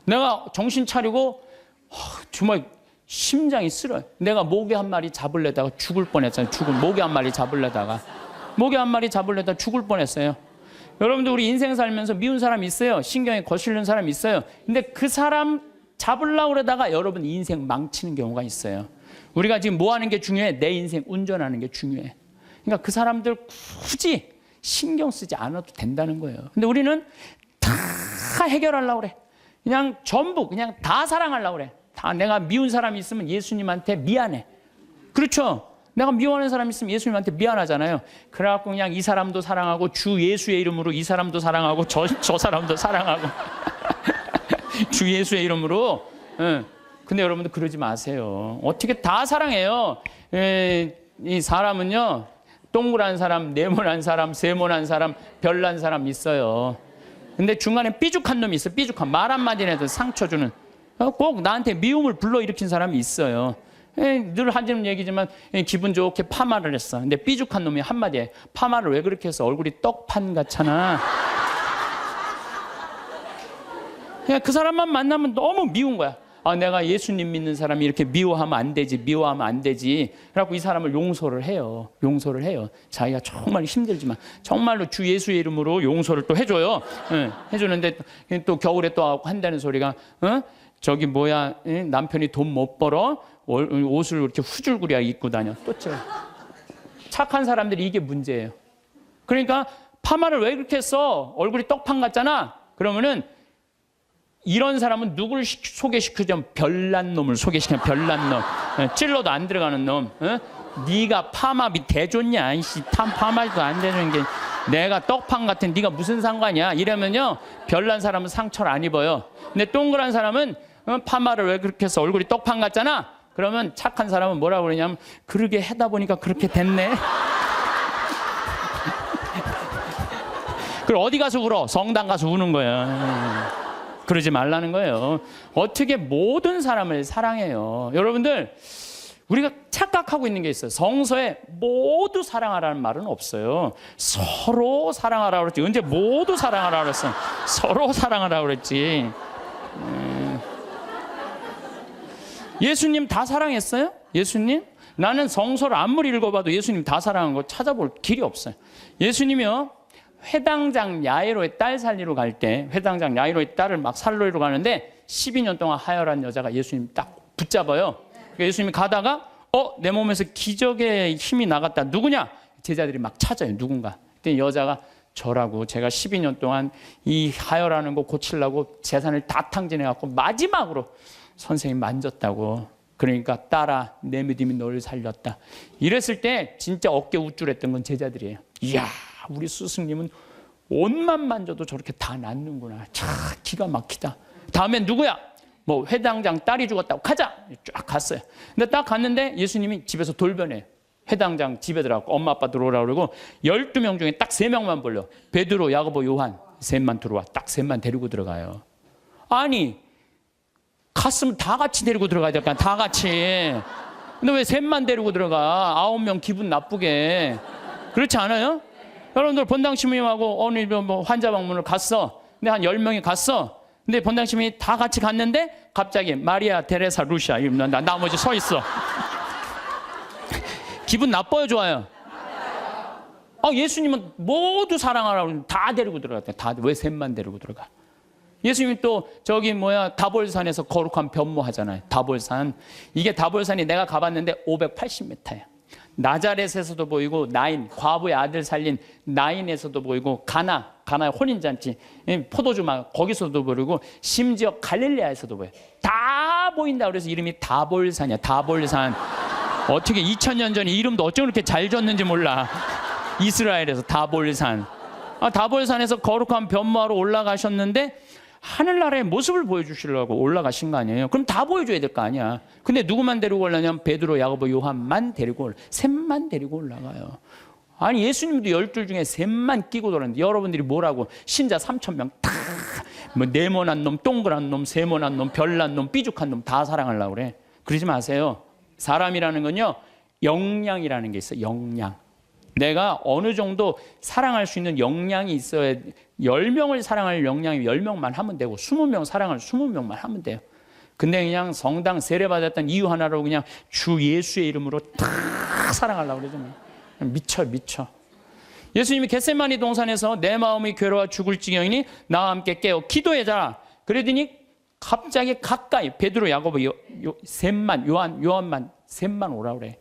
내가 정신 차리고 정말 심장이 쓰러요. 내가 모기 한 마리 잡으려다가 죽을 뻔했어요. 모기 한 마리 잡으려다가 죽을 뻔했어요. 여러분들 우리 인생 살면서 미운 사람 있어요. 신경이 거슬리는 사람 있어요. 근데 그 사람 잡으려고 그러다가 여러분 인생 망치는 경우가 있어요. 우리가 지금 뭐 하는 게 중요해? 내 인생 운전하는 게 중요해. 그러니까 그 사람들 굳이 신경 쓰지 않아도 된다는 거예요. 근데 우리는 다 해결하려고 그래. 그냥 전부 그냥 다 사랑하려고 그래. 다 내가 미운 사람이 있으면 예수님한테 미안해. 그렇죠? 내가 미워하는 사람이 있으면 예수님한테 미안하잖아요. 그래갖고 그냥 이 사람도 사랑하고 주 예수의 이름으로 이 사람도 사랑하고 저 사람도 사랑하고 주 예수의 이름으로. 근데 여러분들 그러지 마세요. 어떻게 다 사랑해요. 이 사람은요, 동그란 사람, 네모난 사람, 세모난 사람, 별난 사람 있어요. 근데 중간에 삐죽한 놈이 있어. 삐죽한 말 한마디 해도 상처 주는, 꼭 나한테 미움을 불러일으킨 사람이 있어요. 늘 하는 얘기지만 기분 좋게 파마를 했어. 근데 삐죽한 놈이 한마디에 파마를 왜 그렇게 했어? 얼굴이 떡판 같잖아. 그냥 그 사람만 만나면 너무 미운 거야. 아, 내가 예수님 믿는 사람이 이렇게 미워하면 안 되지. 그래갖고 이 사람을 용서를 해요. 자기가 정말 힘들지만 정말로 주 예수의 이름으로 용서를 또 해줘요. 해주는데 또 겨울에 또 한다는 소리가, 저기 뭐야, 남편이 돈 못 벌어? 옷을 이렇게 후줄구리하게 입고 다녀. 또 착한 사람들이 이게 문제예요. 그러니까 파마를 왜 그렇게 했어? 얼굴이 떡판 같잖아. 그러면은 이런 사람은 누구를 소개시키자면 별난 놈을 소개시키면 별난 놈. 찔러도 안 들어가는 놈. 네가 파마비 대줬냐? 이씨, 파마도 안 되는 게 내가 떡판 같은 네가 무슨 상관이야? 이러면요, 별난 사람은 상처를 안 입어요. 근데 동그란 사람은 파마를 왜 그렇게 해서 얼굴이 떡판 같잖아. 그러면 착한 사람은 뭐라고 그러냐면, 그러게 하다 보니까 그렇게 됐네. 그리고 어디 가서 울어? 성당 가서 우는 거야. 그러지 말라는 거예요. 어떻게 모든 사람을 사랑해요. 여러분들, 우리가 착각하고 있는 게 있어요. 성서에 모두 사랑하라는 말은 없어요. 서로 사랑하라고 그랬지. 언제 모두 사랑하라고 그랬어? 서로 사랑하라고 그랬지. 예수님 다 사랑했어요? 예수님? 나는 성서를 아무리 읽어봐도 예수님 다 사랑한 거 찾아볼 길이 없어요. 예수님이요, 회당장 야이로의 딸 살리러 갈 때, 회당장 야이로의 딸을 막 살리러 가는데 12년 동안 하혈한 여자가 예수님 딱 붙잡아요. 그러니까 예수님이 가다가 내 몸에서 기적의 힘이 나갔다. 누구냐? 제자들이 막 찾아요. 누군가. 그때 여자가 저라고, 제가 12년 동안 이 하혈하는 거 고치려고 재산을 다 탕진해 갖고 마지막으로 선생님 만졌다고. 그러니까 딸아, 내 믿음이 너를 살렸다. 이랬을 때 진짜 어깨 우쭐했던 건 제자들이에요. 이야, 우리 스승님은 옷만 만져도 저렇게 다 낫는구나. 참 기가 막히다. 다음엔 누구야? 뭐 회당장 딸이 죽었다고 가자 쫙 갔어요. 근데 딱 갔는데 예수님이 집에서 돌변해요. 회당장 집에 들어가고 엄마 아빠 들어오라 그러고 12명 중에 딱 3명만 불러. 베드로, 야고보, 요한 셋만 들어와. 딱 셋만 데리고 들어가요. 아니 갔으면 다 같이 데리고 들어가야 될까? 다 같이. 근데 왜 셋만 데리고 들어가? 9명 기분 나쁘게. 그렇지 않아요? 여러분들 본당 시민님하고 오늘 뭐 환자 방문을 갔어. 근데 한 10명이 갔어. 근데 본당 시민이 다 같이 갔는데 갑자기 마리아 테레사 루시아 이러면 나머지 서 있어. 기분 나빠요, 좋아요? 예수님은 모두 사랑하라고 다 데리고 들어갔대. 다 왜 셋만 데리고 들어가? 예수님이 또 저기 다볼산에서 거룩한 변모하잖아요. 다볼산. 이게 다볼산이 내가 가봤는데 580m예요. 나자렛에서도 보이고 나인, 과부의 아들 살린 나인에서도 보이고 가나의 혼인잔치, 포도주막 거기서도 보이고 심지어 갈릴레아에서도 보여요. 다 보인다 그래서 이름이 다볼산이야. 다볼산. 어떻게 2000년 전에 이름도 어쩜 그렇게 잘 졌는지 몰라. 이스라엘에서 다볼산. 다볼산에서 거룩한 변모하러 올라가셨는데 하늘나라의 모습을 보여주시려고 올라가신 거 아니에요? 그럼 다 보여줘야 될 거 아니야. 근데 누구만 데리고 올라냐면 베드로, 야고보, 요한만 데리고 셋만 데리고 올라가요. 아니 예수님도 12 중에 셋만 끼고 돌았는데 여러분들이 뭐라고 신자 3000명 다 뭐 네모난 놈, 동그란 놈, 세모난 놈, 별난 놈, 삐죽한 놈 다 사랑하려고 그래. 그러지 마세요. 사람이라는 건요 역량이라는 게 있어요. 역량. 내가 어느 정도 사랑할 수 있는 역량이 있어야 10명을 사랑할 역량이 10명만 하면 되고 20명 사랑할 20명만 하면 돼요. 근데 그냥 성당 세례받았던 이유 하나로 그냥 주 예수의 이름으로 다 사랑하려고 그러잖아요. 미쳐. 예수님이 겟세마니 동산에서 내 마음이 괴로워 죽을 지경이니 나와 함께 깨어 기도해라. 그러더니 갑자기 가까이 베드로, 야고보, 셋만 요한만 셋만 오라 그래.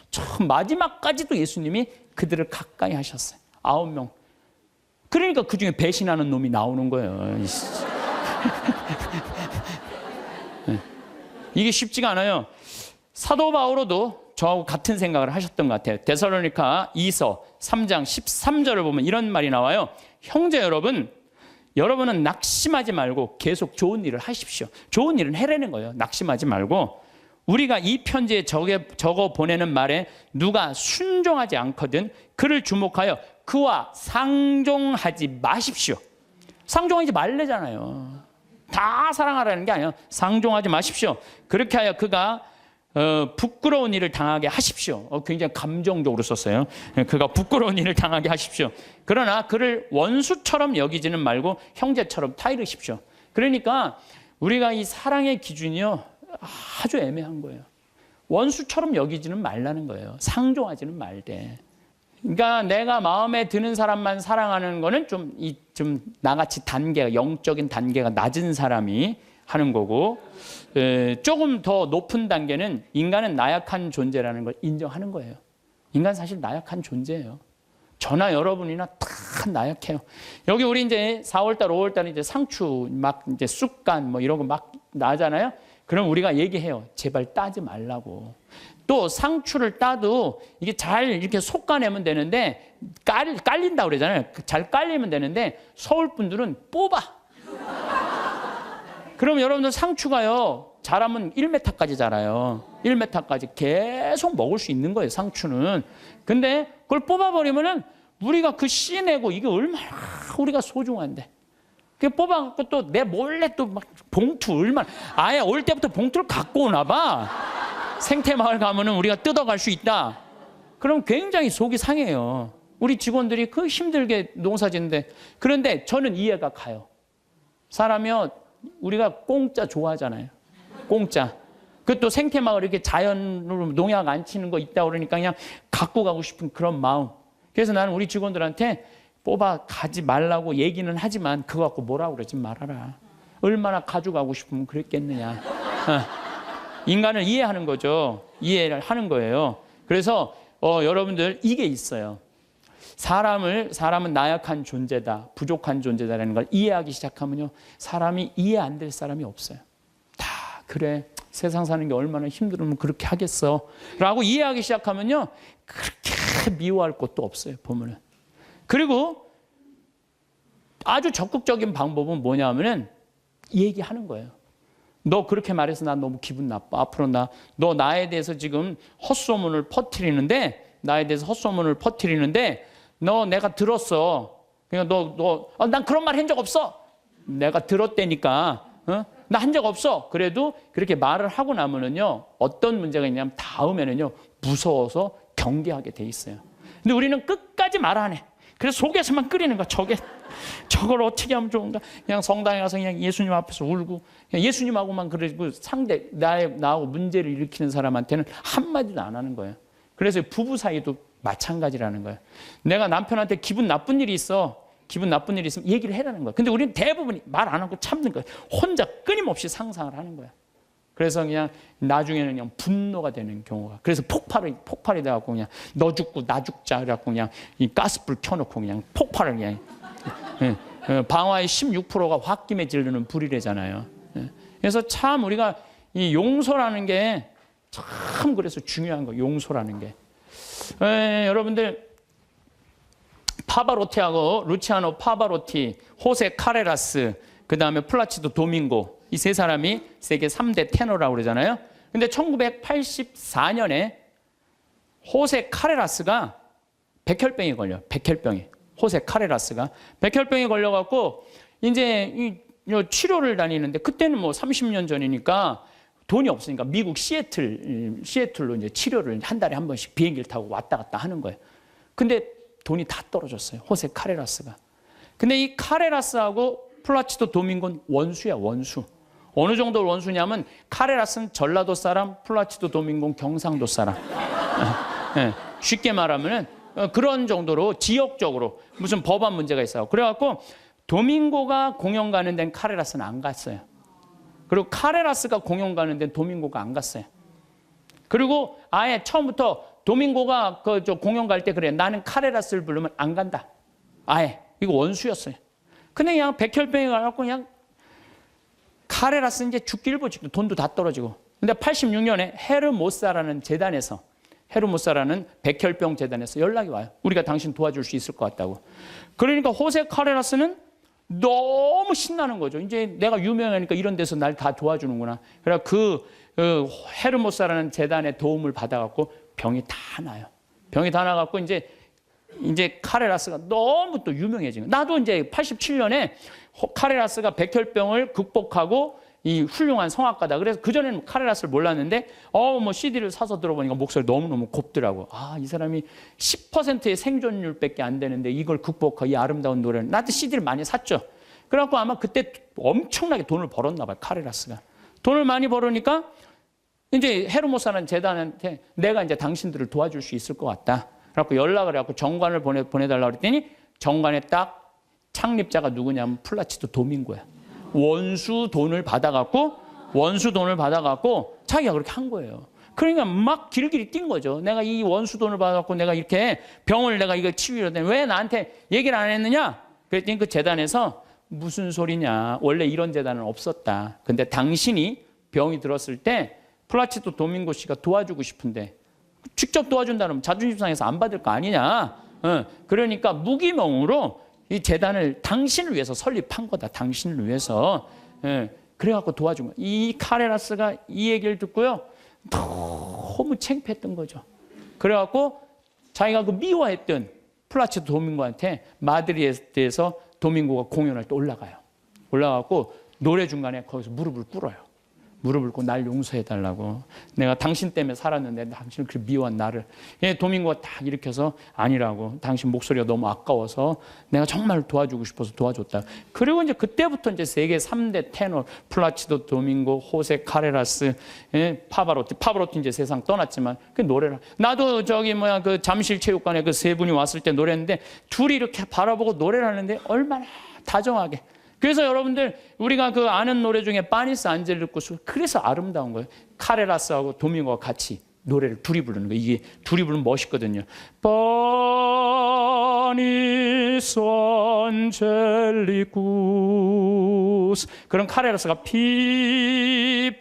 참 마지막까지도 예수님이 그들을 가까이 하셨어요. 9명. 그러니까 그중에 배신하는 놈이 나오는 거예요. 이게 쉽지가 않아요. 사도 바오로도 저하고 같은 생각을 하셨던 것 같아요. 데살로니가 2서 3장 13절을 보면 이런 말이 나와요. 형제 여러분, 여러분은 낙심하지 말고 계속 좋은 일을 하십시오. 좋은 일은 해내는 거예요. 낙심하지 말고. 우리가 이 편지에 적어 보내는 말에 누가 순종하지 않거든 그를 주목하여 그와 상종하지 마십시오. 상종하지 말래잖아요. 다 사랑하라는 게 아니에요. 상종하지 마십시오. 그렇게 하여 그가 부끄러운 일을 당하게 하십시오. 굉장히 감정적으로 썼어요. 그가 부끄러운 일을 당하게 하십시오. 그러나 그를 원수처럼 여기지는 말고 형제처럼 타이르십시오. 그러니까 우리가 이 사랑의 기준이요 아주 애매한 거예요. 원수처럼 여기지는 말라는 거예요. 상종하지는 말되. 그러니까 내가 마음에 드는 사람만 사랑하는 거는 좀 나같이 영적인 단계가 낮은 사람이 하는 거고, 조금 더 높은 단계는 인간은 나약한 존재라는 걸 인정하는 거예요. 인간 사실 나약한 존재예요. 저나 여러분이나 다 나약해요. 여기 우리 이제 4월달, 5월달 이제 상추 막 이제 쑥간 뭐 이런 거 막 나잖아요. 그럼 우리가 얘기해요. 제발 따지 말라고. 또 상추를 따도 이게 잘 이렇게 솎아내면 되는데 깔린다고 그러잖아요. 잘 깔리면 되는데 서울 분들은 뽑아. 그럼 여러분들 상추가요. 자라면 1m까지 자라요. 1m까지 계속 먹을 수 있는 거예요. 상추는. 근데 그걸 뽑아버리면은 우리가 그 씨 내고 이게 얼마나 우리가 소중한데. 그 뽑아갖고 또 내 몰래 또 막 봉투 얼마나 아예 올 때부터 봉투를 갖고 오나 봐. 생태마을 가면은 우리가 뜯어갈 수 있다. 그럼 굉장히 속이 상해요. 우리 직원들이 그 힘들게 농사 짓는데. 그런데 저는 이해가 가요. 사람이요 우리가 공짜 좋아하잖아요. 공짜. 그것도 생태마을 이렇게 자연으로 농약 안 치는 거 있다 그러니까 그냥 갖고 가고 싶은 그런 마음. 그래서 나는 우리 직원들한테 뽑아 가지 말라고 얘기는 하지만 그거 갖고 뭐라고 그러지 말아라. 얼마나 가져가고 싶으면 그랬겠느냐. 인간을 이해하는 거죠. 이해를 하는 거예요. 그래서 여러분들 이게 있어요. 사람은 나약한 존재다, 부족한 존재다라는 걸 이해하기 시작하면요. 사람이 이해 안 될 사람이 없어요. 다 그래. 세상 사는 게 얼마나 힘들으면 그렇게 하겠어. 라고 이해하기 시작하면요. 그렇게 미워할 것도 없어요. 보면은. 그리고 아주 적극적인 방법은 뭐냐면은 얘기하는 거예요. 너 그렇게 말해서 나 너무 기분 나빠. 앞으로 너 나에 대해서 지금 헛소문을 퍼뜨리는데, 너 내가 들었어. 그러니까 난 그런 말 한 적 없어. 내가 들었다니까. 나 한 적 없어. 그래도 그렇게 말을 하고 나면은요, 어떤 문제가 있냐면 다음에는요, 무서워서 경계하게 돼 있어요. 근데 우리는 끝까지 말 안 해. 그래서 속에서만 끓이는 거야. 저걸 어떻게 하면 좋은가? 그냥 성당에 가서 그냥 예수님 앞에서 울고, 그냥 예수님하고만 그러고 나하고 문제를 일으키는 사람한테는 한마디도 안 하는 거예요. 그래서 부부 사이도 마찬가지라는 거예요. 내가 남편한테 기분 나쁜 일이 있으면 얘기를 해라는 거예요. 근데 우리는 대부분이 말 안 하고 참는 거예요. 혼자 끊임없이 상상을 하는 거예요. 그래서 그냥 나중에는 그냥 분노가 되는 경우가. 그래서 폭발이 돼갖고 그냥 너 죽고 나 죽자. 그래갖고 그냥 이 가스불 켜놓고 그냥 폭발을 그냥. 방화의 16%가 홧김에 지르는 불이래잖아요. 그래서 참 우리가 이 용서라는 게 참 그래서 중요한 거예요. 용서라는 게. 여러분들 파바로티하고 루치아노 파바로티, 호세 카레라스, 그 다음에 플라치도 도밍고, 이 세 사람이 세계 3대 테너라고 그러잖아요. 근데 1984년에 호세 카레라스가 백혈병에 걸려요. 호세 카레라스가 백혈병에 걸려갖고 이제 치료를 다니는데, 그때는 뭐 30년 전이니까 돈이 없으니까 미국 시애틀로 이제 치료를 한 달에 한 번씩 비행기를 타고 왔다 갔다 하는 거예요. 근데 돈이 다 떨어졌어요. 호세 카레라스가. 근데 이 카레라스하고 플라치도 도밍고는 원수야, 원수. 어느 정도 원수냐면 카레라스는 전라도 사람, 플라치도 도밍고는 경상도 사람. 쉽게 말하면은 그런 정도로 지역적으로 무슨 법안 문제가 있어요. 그래갖고 도밍고가 공연 가는 데는 카레라스는 안 갔어요. 그리고 카레라스가 공연 가는 데는 도밍고가 안 갔어요. 그리고 아예 처음부터 도밍고가 공연 갈 때 그래, 나는 카레라스를 부르면 안 간다. 아예 이거 원수였어요. 근데 그냥 백혈병에 가갖고 그냥 카레라스 이제 죽기 일보 직전, 돈도 다 떨어지고. 근데 86년에 헤르모사라는 백혈병 재단에서 연락이 와요. 우리가 당신 도와줄 수 있을 것 같다고. 그러니까 호세 카레라스는 너무 신나는 거죠. 이제 내가 유명하니까 이런 데서 날 다 도와주는구나. 그래서 그 헤르모사라는 재단의 도움을 받아갖고 병이 다 나요. 병이 다 나갖고 이제 카레라스가 너무 또 유명해지는. 나도 이제 87년에 카레라스가 백혈병을 극복하고 이 훌륭한 성악가다. 그래서 그전에는 카레라스를 몰랐는데 뭐 CD를 사서 들어보니까 목소리 너무너무 곱더라고. 이 사람이 10%의 생존율밖에 안 되는데 이걸 극복하고 이 아름다운 노래를. 나도 CD를 많이 샀죠. 그래갖고 아마 그때 엄청나게 돈을 벌었나 봐요. 카레라스가. 돈을 많이 벌으니까 이제 헤르모사라는 재단한테 내가 이제 당신들을 도와줄 수 있을 것 같다. 그래갖고 연락을 해갖고 정관을 보내달라고 그랬더니 정관에 딱 창립자가 누구냐면 플라치도 도밍고야. 원수 돈을 받아갖고 자기가 그렇게 한 거예요. 그러니까 막 길길이 뛴 거죠. 내가 이 원수 돈을 받아갖고 내가 이렇게 병을 내가 이거 치유하려더니 왜 나한테 얘기를 안 했느냐? 그랬더니 그 재단에서 무슨 소리냐. 원래 이런 재단은 없었다. 근데 당신이 병이 들었을 때 플라치도 도밍고 씨가 도와주고 싶은데 직접 도와준다면 자존심 상해서 안 받을 거 아니냐. 그러니까 무기명으로 이 재단을 당신을 위해서 설립한 거다. 당신을 위해서. 그래갖고 도와준 거야. 이 카레라스가 이 얘기를 듣고요. 너무 창피했던 거죠. 그래갖고 자기가 그 미워했던 플라치도 도밍고한테 마드리드에서 도밍고가 공연할 때 올라가고 노래 중간에 거기서 무릎을 꿇어요. 무릎을 꿇고 날 용서해달라고. 내가 당신 때문에 살았는데 당신을 그렇게 미워한 나를. 도밍고가 딱 일으켜서 아니라고. 당신 목소리가 너무 아까워서 내가 정말 도와주고 싶어서 도와줬다. 그리고 이제 그때부터 이제 세계 3대 테너 플라치도 도밍고, 호세 카레라스, 파바로티 이제 세상 떠났지만 그 노래를. 나도 그 잠실체육관에 그 세 분이 왔을 때 노래했는데 둘이 이렇게 바라보고 노래를 하는데 얼마나 다정하게. 그래서 여러분들 우리가 그 아는 노래 중에 파니스 안젤리쿠스, 그래서 아름다운 거예요. 카레라스하고 도밍고가 같이 노래를 둘이 부르는 거예요. 이게 둘이 부르면 멋있거든요. 파니스 안젤리쿠스. 그런 카레라스가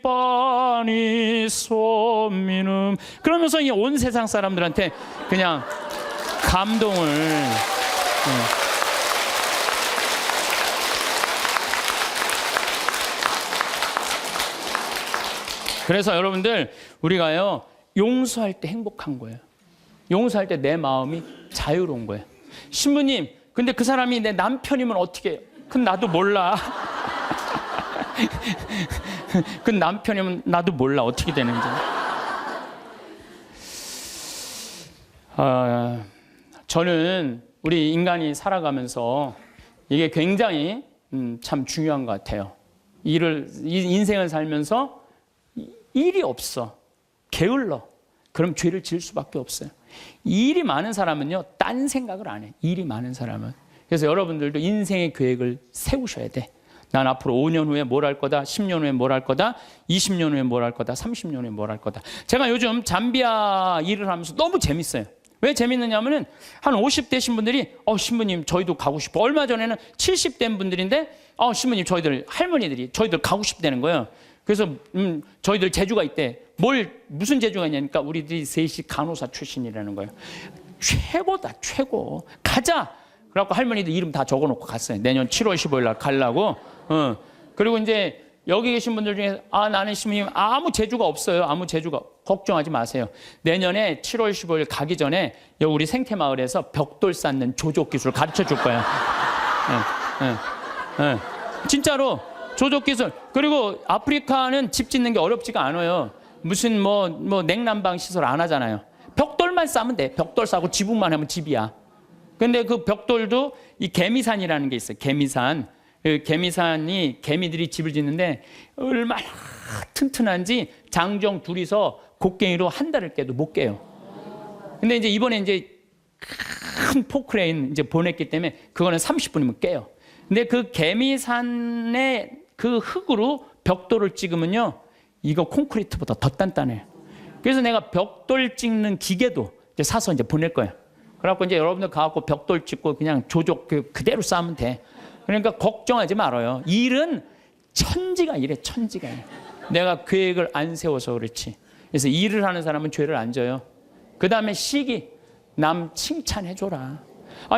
파니스 미눔. 그러면서 이 온 세상 사람들한테 그냥 감동을. 그래서 여러분들 우리가요 용서할 때 행복한 거예요. 용서할 때 내 마음이 자유로운 거예요. 신부님, 근데 그 사람이 내 남편이면 어떻게 해요? 그건 나도 몰라. 그 남편이면 나도 몰라 어떻게 되는지. 저는 우리 인간이 살아가면서 이게 굉장히 참 중요한 것 같아요. 인생을 살면서 일이 없어, 게을러. 그럼 죄를 지을 수밖에 없어요. 일이 많은 사람은요, 딴 생각을 안 해. 일이 많은 사람은. 그래서 여러분들도 인생의 계획을 세우셔야 돼. 난 앞으로 5년 후에 뭘 할 거다, 10년 후에 뭘 할 거다, 20년 후에 뭘 할 거다, 30년 후에 뭘 할 거다. 제가 요즘 잠비아 일을 하면서 너무 재밌어요. 왜 재밌느냐면은 한 50 되신 분들이 신부님 저희도 가고 싶어. 얼마 전에는 70 된 분들인데 신부님 저희들 할머니들이 저희들 가고 싶다는 거예요. 그래서 저희들 재주가 있대. 무슨 재주가 있냐니까 우리들이 셋이 간호사 출신이라는 거예요. 최고다, 최고. 가자. 그래갖고 할머니들 이름 다 적어놓고 갔어요. 내년 7월 15일 날 가려고. 그리고 이제 여기 계신 분들 중에 나는 신부님 아무 재주가 없어요. 아무 재주가. 걱정하지 마세요. 내년에 7월 15일 가기 전에 여기 우리 생태마을에서 벽돌 쌓는 조족 기술 가르쳐 줄 거야. 진짜로 조족 기술. 그리고 아프리카는 집 짓는 게 어렵지가 않아요. 무슨 뭐 냉난방 시설 안 하잖아요. 벽돌만 쌓으면 돼. 벽돌 쌓고 지붕만 하면 집이야. 근데 그 벽돌도 이 개미산이라는 게 있어요. 개미산. 그 개미산이 개미들이 집을 짓는데 얼마나 튼튼한지 장정 둘이서 곡괭이로 한 달을 깨도 못 깨요. 근데 이제 이번에 이제 큰 포크레인 이제 보냈기 때문에 그거는 30분이면 깨요. 근데 그 개미산의 그 흙으로 벽돌을 찍으면요, 이거 콘크리트보다 더 단단해요. 그래서 내가 벽돌 찍는 기계도 이제 사서 이제 보낼 거예요. 그래갖고 이제 여러분들 가갖고 벽돌 찍고 그냥 조족 그대로 쌓으면 돼. 그러니까 걱정하지 말아요. 일은 천지가 이래, 천지가 이래. 내가 계획을 안 세워서 그렇지. 그래서 일을 하는 사람은 죄를 안 져요. 그 다음에 시기, 남 칭찬해줘라.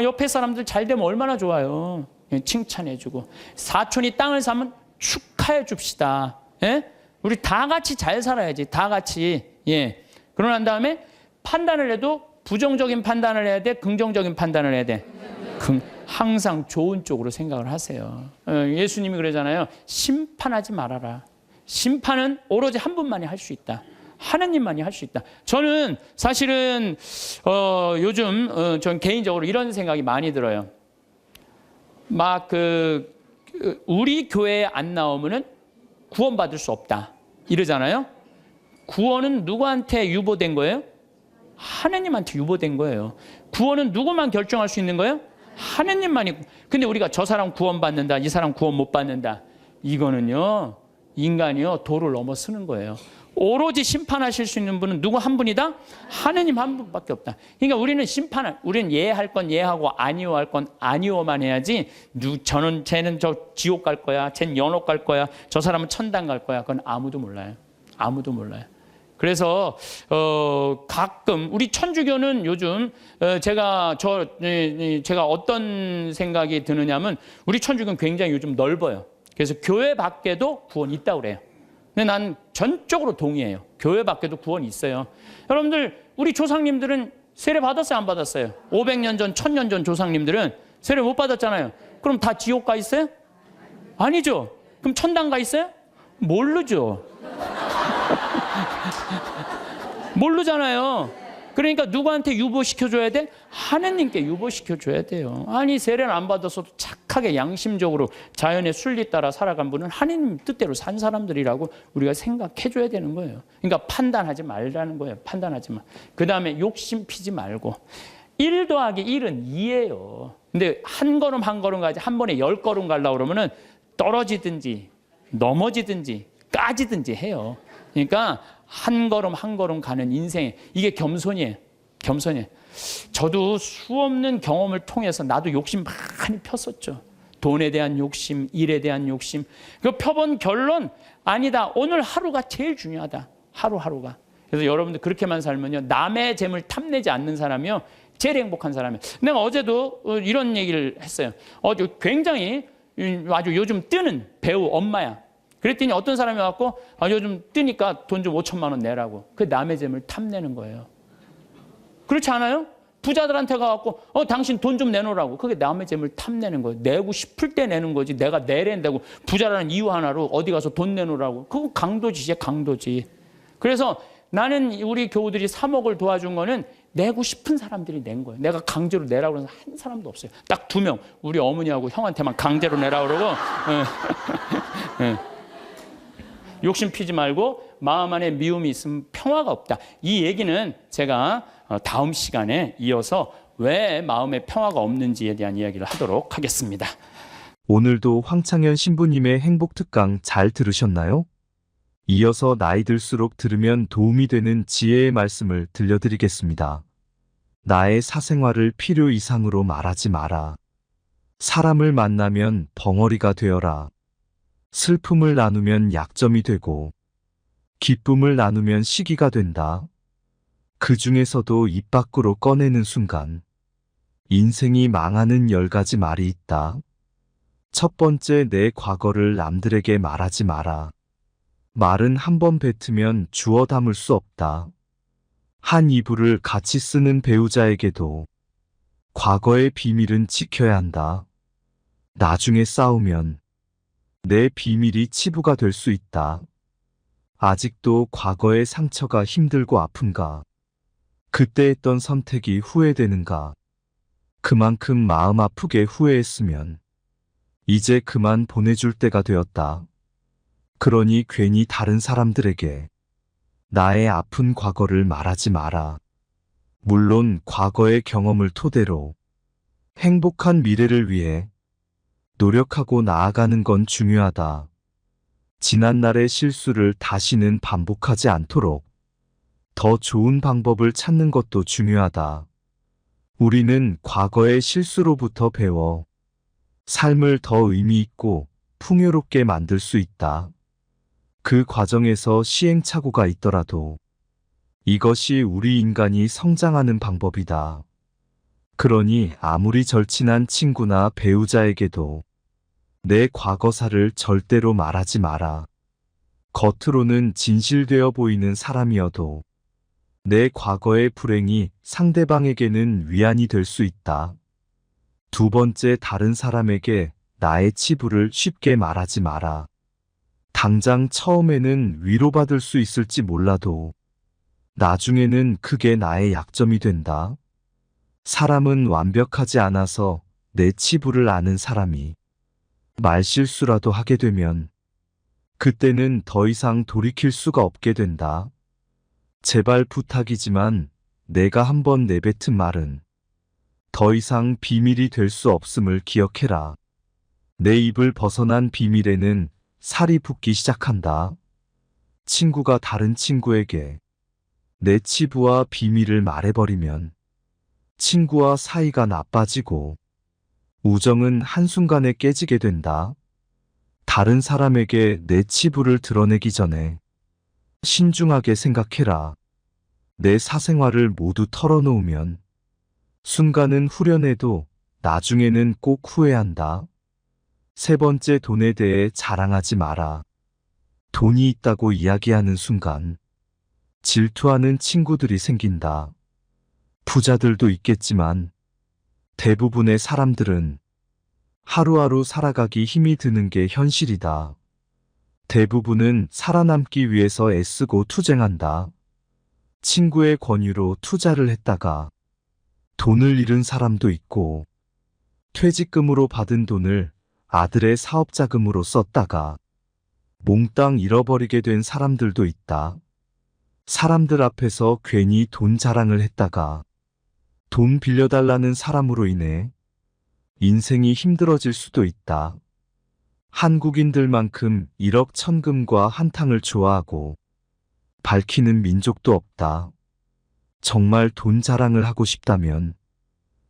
옆에 사람들 잘 되면 얼마나 좋아요. 칭찬해주고. 사촌이 땅을 사면 축하해 줍시다. 예? 우리 다 같이 잘 살아야지. 다 같이. 예. 그러고 난 다음에 판단을 해도 부정적인 판단을 해야 돼? 긍정적인 판단을 해야 돼? 항상 좋은 쪽으로 생각을 하세요. 예수님이 그러잖아요. 심판하지 말아라. 심판은 오로지 한 분만이 할 수 있다. 하나님만이 할 수 있다. 저는 사실은 요즘 전 개인적으로 이런 생각이 많이 들어요. 막 우리 교회에 안 나오면은 구원받을 수 없다 이러잖아요. 구원은 누구한테 유보된 거예요? 하나님한테 유보된 거예요. 구원은 누구만 결정할 수 있는 거예요? 하나님만이. 근데 우리가 저 사람 구원받는다, 이 사람 구원 못 받는다, 이거는요 인간이요 도를 넘어서는 거예요. 오로지 심판하실 수 있는 분은 누구 한 분이다? 하나님 한 분밖에 없다. 그러니까 우리는 예할 건 예하고 아니오할 건 아니오만 해야지. 쟤는 저 지옥 갈 거야, 쟤는 연옥 갈 거야, 저 사람은 천당 갈 거야, 그건 아무도 몰라요. 아무도 몰라요. 그래서 가끔 우리 천주교는 요즘 제가 어떤 생각이 드느냐면 우리 천주교는 굉장히 요즘 넓어요. 그래서 교회 밖에도 구원이 있다고 그래요. 근데 난 전적으로 동의해요. 교회 밖에도 구원이 있어요. 여러분들 우리 조상님들은 세례 받았어요, 안 받았어요? 500년 전, 1000년 전 조상님들은 세례 못 받았잖아요. 그럼 다 지옥 가 있어요? 아니죠. 그럼 천당 가 있어요? 모르죠. 모르잖아요. 그러니까 누구한테 유보시켜줘야 돼? 하느님께 유보시켜줘야 돼요. 아니 세례를 안 받았어도 착하게 양심적으로 자연의 순리 따라 살아간 분은 하느님 뜻대로 산 사람들이라고 우리가 생각해줘야 되는 거예요. 그러니까 판단하지 말라는 거예요. 판단하지 마. 그 다음에 욕심 피지 말고. 1 더하기 1은 2예요. 근데 한 걸음 한 걸음 가지 한 번에 10걸음 가려고 그러면은 떨어지든지 넘어지든지 까지든지 해요. 그러니까 한 걸음 한 걸음 가는 인생에 이게 겸손이에요. 겸손이에요. 저도 수없는 경험을 통해서 나도 욕심 많이 폈었죠. 돈에 대한 욕심, 일에 대한 욕심. 그 펴본 결론, 아니다. 오늘 하루가 제일 중요하다. 하루하루가. 그래서 여러분들 그렇게만 살면요, 남의 재물 탐내지 않는 사람이요, 제일 행복한 사람이에요. 내가 어제도 이런 얘기를 했어요. 굉장히 아주 요즘 뜨는 배우 엄마야. 그랬더니 어떤 사람이 와갖고 요즘 뜨니까 돈 좀 5천만 원 내라고. 그 남의 재물 탐내는 거예요. 그렇지 않아요? 부자들한테 가갖고 당신 돈 좀 내놓으라고. 그게 남의 재물 탐내는 거예요. 내고 싶을 때 내는 거지. 내가 내랜다고 부자라는 이유 하나로 어디 가서 돈 내놓으라고. 그거 강도지, 강도지. 그래서 나는 우리 교우들이 3억을 도와준 거는 내고 싶은 사람들이 낸 거예요. 내가 강제로 내라고 그래서 한 사람도 없어요. 딱 2명. 우리 어머니하고 형한테만 강제로 내라고 그러고. 욕심 피지 말고 마음 안에 미움이 있으면 평화가 없다. 이 얘기는 제가 다음 시간에 이어서 왜 마음에 평화가 없는지에 대한 이야기를 하도록 하겠습니다. 오늘도 황창현 신부님의 행복특강 잘 들으셨나요? 이어서 나이 들수록 들으면 도움이 되는 지혜의 말씀을 들려드리겠습니다. 나의 사생활을 필요 이상으로 말하지 마라. 사람을 만나면 벙어리가 되어라. 슬픔을 나누면 약점이 되고 기쁨을 나누면 시기가 된다. 그 중에서도 입 밖으로 꺼내는 순간 인생이 망하는 10가지 말이 있다. 첫 번째, 내 과거를 남들에게 말하지 마라. 말은 한 번 뱉으면 주워 담을 수 없다. 한 이불을 같이 쓰는 배우자에게도 과거의 비밀은 지켜야 한다. 나중에 싸우면 내 비밀이 치부가 될 수 있다. 아직도 과거의 상처가 힘들고 아픈가? 그때 했던 선택이 후회되는가? 그만큼 마음 아프게 후회했으면 이제 그만 보내줄 때가 되었다. 그러니 괜히 다른 사람들에게 나의 아픈 과거를 말하지 마라. 물론 과거의 경험을 토대로 행복한 미래를 위해 노력하고 나아가는 건 중요하다. 지난날의 실수를 다시는 반복하지 않도록 더 좋은 방법을 찾는 것도 중요하다. 우리는 과거의 실수로부터 배워 삶을 더 의미 있고 풍요롭게 만들 수 있다. 그 과정에서 시행착오가 있더라도 이것이 우리 인간이 성장하는 방법이다. 그러니 아무리 절친한 친구나 배우자에게도 내 과거사를 절대로 말하지 마라. 겉으로는 진실되어 보이는 사람이어도 내 과거의 불행이 상대방에게는 위안이 될 수 있다. 두 번째, 다른 사람에게 나의 치부를 쉽게 말하지 마라. 당장 처음에는 위로받을 수 있을지 몰라도 나중에는 그게 나의 약점이 된다. 사람은 완벽하지 않아서 내 치부를 아는 사람이 말실수라도 하게 되면 그때는 더 이상 돌이킬 수가 없게 된다. 제발 부탁이지만 내가 한번 내뱉은 말은 더 이상 비밀이 될 수 없음을 기억해라. 내 입을 벗어난 비밀에는 살이 붙기 시작한다. 친구가 다른 친구에게 내 치부와 비밀을 말해버리면 친구와 사이가 나빠지고 우정은 한순간에 깨지게 된다. 다른 사람에게 내 치부를 드러내기 전에 신중하게 생각해라. 내 사생활을 모두 털어놓으면 순간은 후련해도 나중에는 꼭 후회한다. 세 번째, 돈에 대해 자랑하지 마라. 돈이 있다고 이야기하는 순간 질투하는 친구들이 생긴다. 부자들도 있겠지만 대부분의 사람들은 하루하루 살아가기 힘이 드는 게 현실이다. 대부분은 살아남기 위해서 애쓰고 투쟁한다. 친구의 권유로 투자를 했다가 돈을 잃은 사람도 있고, 퇴직금으로 받은 돈을 아들의 사업자금으로 썼다가 몽땅 잃어버리게 된 사람들도 있다. 사람들 앞에서 괜히 돈 자랑을 했다가 돈 빌려달라는 사람으로 인해 인생이 힘들어질 수도 있다. 한국인들만큼 1억 천금과 한탕을 좋아하고 밝히는 민족도 없다. 정말 돈 자랑을 하고 싶다면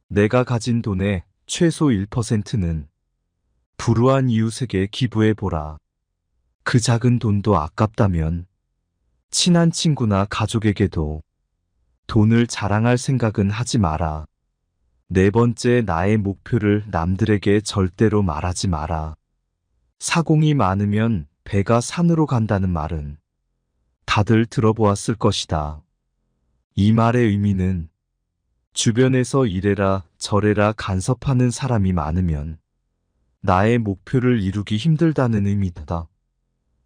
내가 가진 돈의 최소 1%는 불우한 이웃에게 기부해보라. 그 작은 돈도 아깝다면 친한 친구나 가족에게도 돈을 자랑할 생각은 하지 마라. 네 번째, 나의 목표를 남들에게 절대로 말하지 마라. 사공이 많으면 배가 산으로 간다는 말은 다들 들어보았을 것이다. 이 말의 의미는 주변에서 이래라 저래라 간섭하는 사람이 많으면 나의 목표를 이루기 힘들다는 의미다.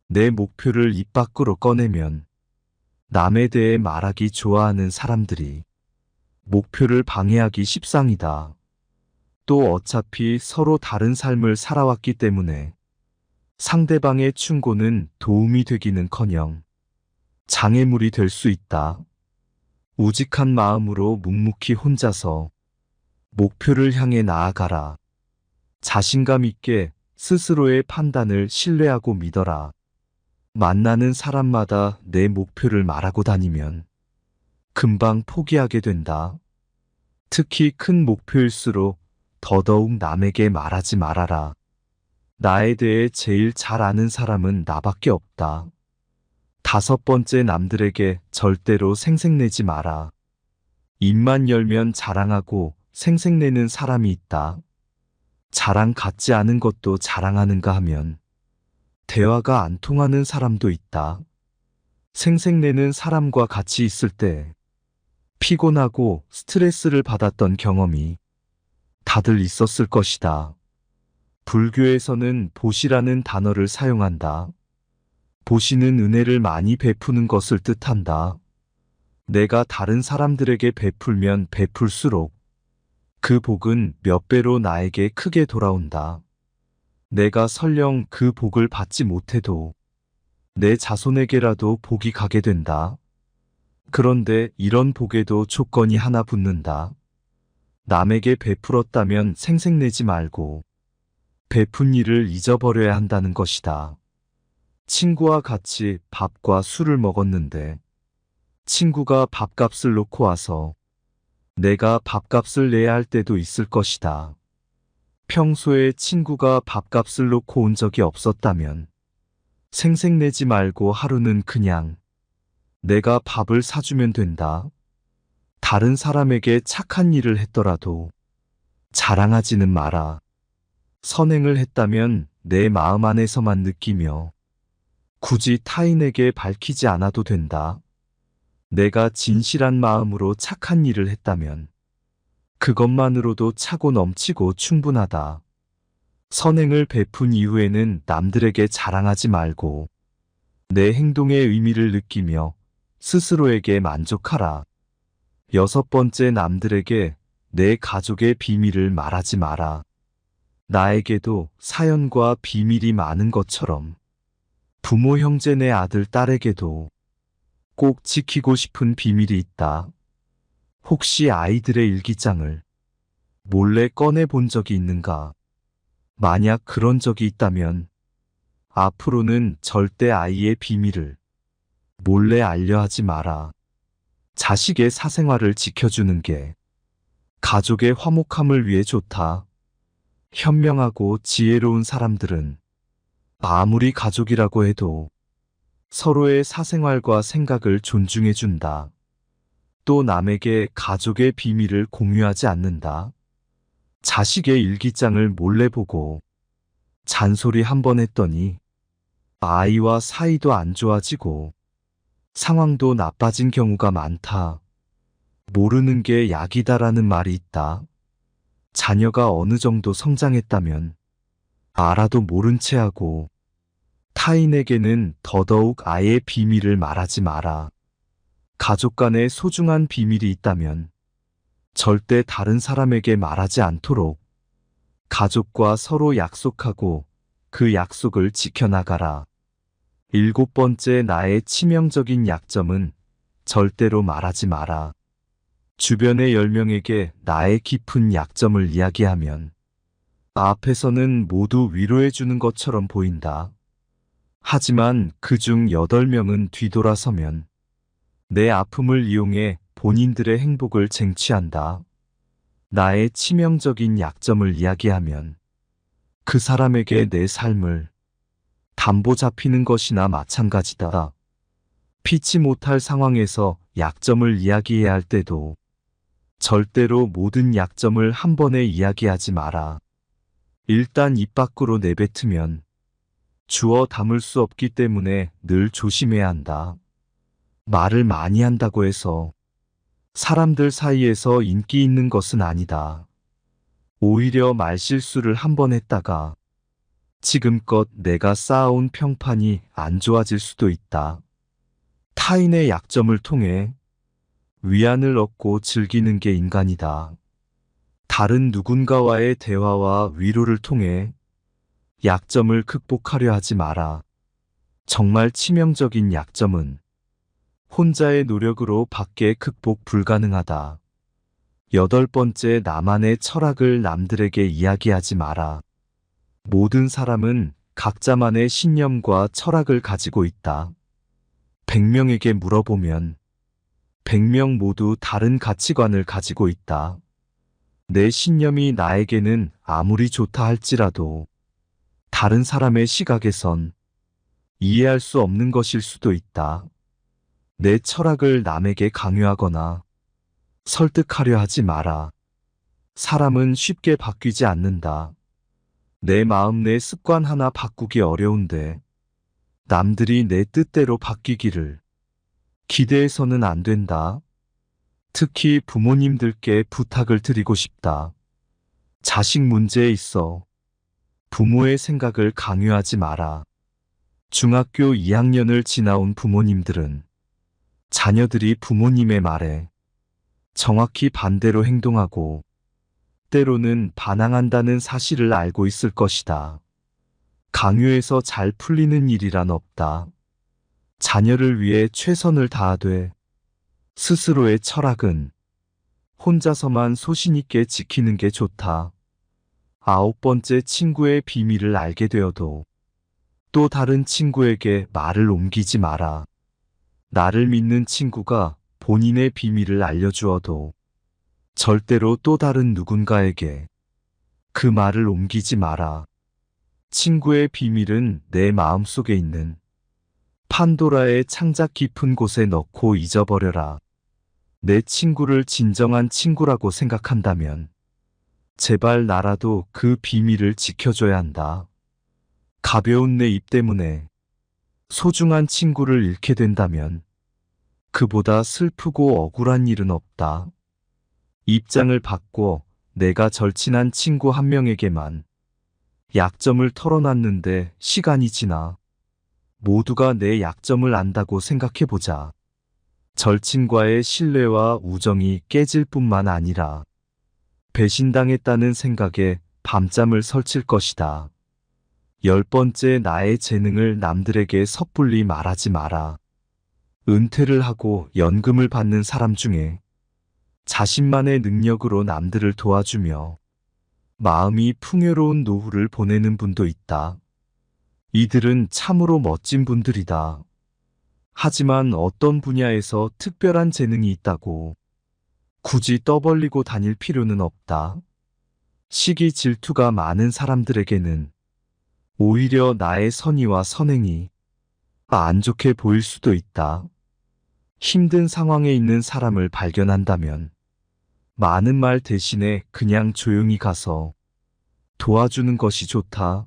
내 목표를 입 밖으로 꺼내면 남에 대해 말하기 좋아하는 사람들이 목표를 방해하기 십상이다. 또 어차피 서로 다른 삶을 살아왔기 때문에 상대방의 충고는 도움이 되기는커녕 장애물이 될 수 있다. 우직한 마음으로 묵묵히 혼자서 목표를 향해 나아가라. 자신감 있게 스스로의 판단을 신뢰하고 믿어라. 만나는 사람마다 내 목표를 말하고 다니면 금방 포기하게 된다. 특히 큰 목표일수록 더더욱 남에게 말하지 말아라. 나에 대해 제일 잘 아는 사람은 나밖에 없다. 5번째, 남들에게 절대로 생색내지 마라. 입만 열면 자랑하고 생색내는 사람이 있다. 자랑 같지 않은 것도 자랑하는가 하면 대화가 안 통하는 사람도 있다. 생색내는 사람과 같이 있을 때 피곤하고 스트레스를 받았던 경험이 다들 있었을 것이다. 불교에서는 보시라는 단어를 사용한다. 보시는 은혜를 많이 베푸는 것을 뜻한다. 내가 다른 사람들에게 베풀면 베풀수록 그 복은 몇 배로 나에게 크게 돌아온다. 내가 설령 그 복을 받지 못해도 내 자손에게라도 복이 가게 된다. 그런데 이런 복에도 조건이 하나 붙는다. 남에게 베풀었다면 생색내지 말고 베푼 일을 잊어버려야 한다는 것이다. 친구와 같이 밥과 술을 먹었는데 친구가 밥값을 놓고 와서 내가 밥값을 내야 할 때도 있을 것이다. 평소에 친구가 밥값을 놓고 온 적이 없었다면 생색내지 말고 하루는 그냥 내가 밥을 사주면 된다. 다른 사람에게 착한 일을 했더라도 자랑하지는 마라. 선행을 했다면 내 마음 안에서만 느끼며 굳이 타인에게 밝히지 않아도 된다. 내가 진실한 마음으로 착한 일을 했다면 그것만으로도 차고 넘치고 충분하다. 선행을 베푼 이후에는 남들에게 자랑하지 말고 내 행동의 의미를 느끼며 스스로에게 만족하라. 6번째, 남들에게 내 가족의 비밀을 말하지 마라. 나에게도 사연과 비밀이 많은 것처럼 부모, 형제, 내 아들, 딸에게도 꼭 지키고 싶은 비밀이 있다. 혹시 아이들의 일기장을 몰래 꺼내 본 적이 있는가? 만약 그런 적이 있다면 앞으로는 절대 아이의 비밀을 몰래 알려하지 마라. 자식의 사생활을 지켜주는 게 가족의 화목함을 위해 좋다. 현명하고 지혜로운 사람들은 아무리 가족이라고 해도 서로의 사생활과 생각을 존중해준다. 또 남에게 가족의 비밀을 공유하지 않는다. 자식의 일기장을 몰래 보고 잔소리 한 번 했더니 아이와 사이도 안 좋아지고 상황도 나빠진 경우가 많다. 모르는 게 약이다라는 말이 있다. 자녀가 어느 정도 성장했다면 알아도 모른 채 하고 타인에게는 더더욱 아이의 비밀을 말하지 마라. 가족 간에 소중한 비밀이 있다면 절대 다른 사람에게 말하지 않도록 가족과 서로 약속하고 그 약속을 지켜나가라. 7번째, 나의 치명적인 약점은 절대로 말하지 마라. 주변의 10명에게 나의 깊은 약점을 이야기하면 앞에서는 모두 위로해주는 것처럼 보인다. 하지만 그중 8명은 뒤돌아서면 내 아픔을 이용해 본인들의 행복을 쟁취한다. 나의 치명적인 약점을 이야기하면 그 사람에게 내 삶을 담보 잡히는 것이나 마찬가지다. 피치 못할 상황에서 약점을 이야기해야 할 때도 절대로 모든 약점을 한 번에 이야기하지 마라. 일단 입 밖으로 내뱉으면 주워 담을 수 없기 때문에 늘 조심해야 한다. 말을 많이 한다고 해서 사람들 사이에서 인기 있는 것은 아니다. 오히려 말실수를 한 번 했다가 지금껏 내가 쌓아온 평판이 안 좋아질 수도 있다. 타인의 약점을 통해 위안을 얻고 즐기는 게 인간이다. 다른 누군가와의 대화와 위로를 통해 약점을 극복하려 하지 마라. 정말 치명적인 약점은 혼자의 노력으로 밖에 극복 불가능하다. 8번째, 나만의 철학을 남들에게 이야기하지 마라. 모든 사람은 각자만의 신념과 철학을 가지고 있다. 100명에게 물어보면 100명 모두 다른 가치관을 가지고 있다. 내 신념이 나에게는 아무리 좋다 할지라도 다른 사람의 시각에선 이해할 수 없는 것일 수도 있다. 내 철학을 남에게 강요하거나 설득하려 하지 마라. 사람은 쉽게 바뀌지 않는다. 내 마음, 내 습관 하나 바꾸기 어려운데 남들이 내 뜻대로 바뀌기를 기대해서는 안 된다. 특히 부모님들께 부탁을 드리고 싶다. 자식 문제에 있어 부모의 생각을 강요하지 마라. 중학교 2학년을 지나온 부모님들은 자녀들이 부모님의 말에 정확히 반대로 행동하고 때로는 반항한다는 사실을 알고 있을 것이다. 강요해서 잘 풀리는 일이란 없다. 자녀를 위해 최선을 다하되 스스로의 철학은 혼자서만 소신 있게 지키는 게 좋다. 9번째, 친구의 비밀을 알게 되어도 또 다른 친구에게 말을 옮기지 마라. 나를 믿는 친구가 본인의 비밀을 알려주어도 절대로 또 다른 누군가에게 그 말을 옮기지 마라. 친구의 비밀은 내 마음속에 있는 판도라의 창작 깊은 곳에 넣고 잊어버려라. 내 친구를 진정한 친구라고 생각한다면 제발 나라도 그 비밀을 지켜줘야 한다. 가벼운 내 입 때문에 소중한 친구를 잃게 된다면 그보다 슬프고 억울한 일은 없다. 입장을 바꿔 내가 절친한 친구 한 명에게만 약점을 털어놨는데 시간이 지나 모두가 내 약점을 안다고 생각해보자. 절친과의 신뢰와 우정이 깨질 뿐만 아니라 배신당했다는 생각에 밤잠을 설칠 것이다. 10번째, 나의 재능을 남들에게 섣불리 말하지 마라. 은퇴를 하고 연금을 받는 사람 중에 자신만의 능력으로 남들을 도와주며 마음이 풍요로운 노후를 보내는 분도 있다. 이들은 참으로 멋진 분들이다. 하지만 어떤 분야에서 특별한 재능이 있다고 굳이 떠벌리고 다닐 필요는 없다. 시기 질투가 많은 사람들에게는 오히려 나의 선의와 선행이 안 좋게 보일 수도 있다. 힘든 상황에 있는 사람을 발견한다면 많은 말 대신에 그냥 조용히 가서 도와주는 것이 좋다.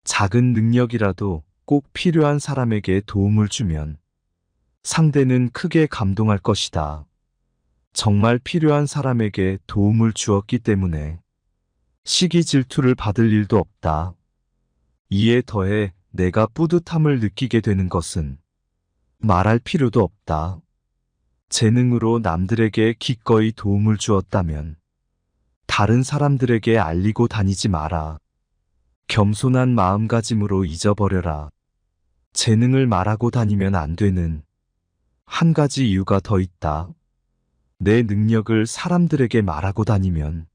작은 능력이라도 꼭 필요한 사람에게 도움을 주면 상대는 크게 감동할 것이다. 정말 필요한 사람에게 도움을 주었기 때문에 시기 질투를 받을 일도 없다. 이에 더해 내가 뿌듯함을 느끼게 되는 것은 말할 필요도 없다. 재능으로 남들에게 기꺼이 도움을 주었다면 다른 사람들에게 알리고 다니지 마라. 겸손한 마음가짐으로 잊어버려라. 재능을 말하고 다니면 안 되는 한 가지 이유가 더 있다. 내 능력을 사람들에게 말하고 다니면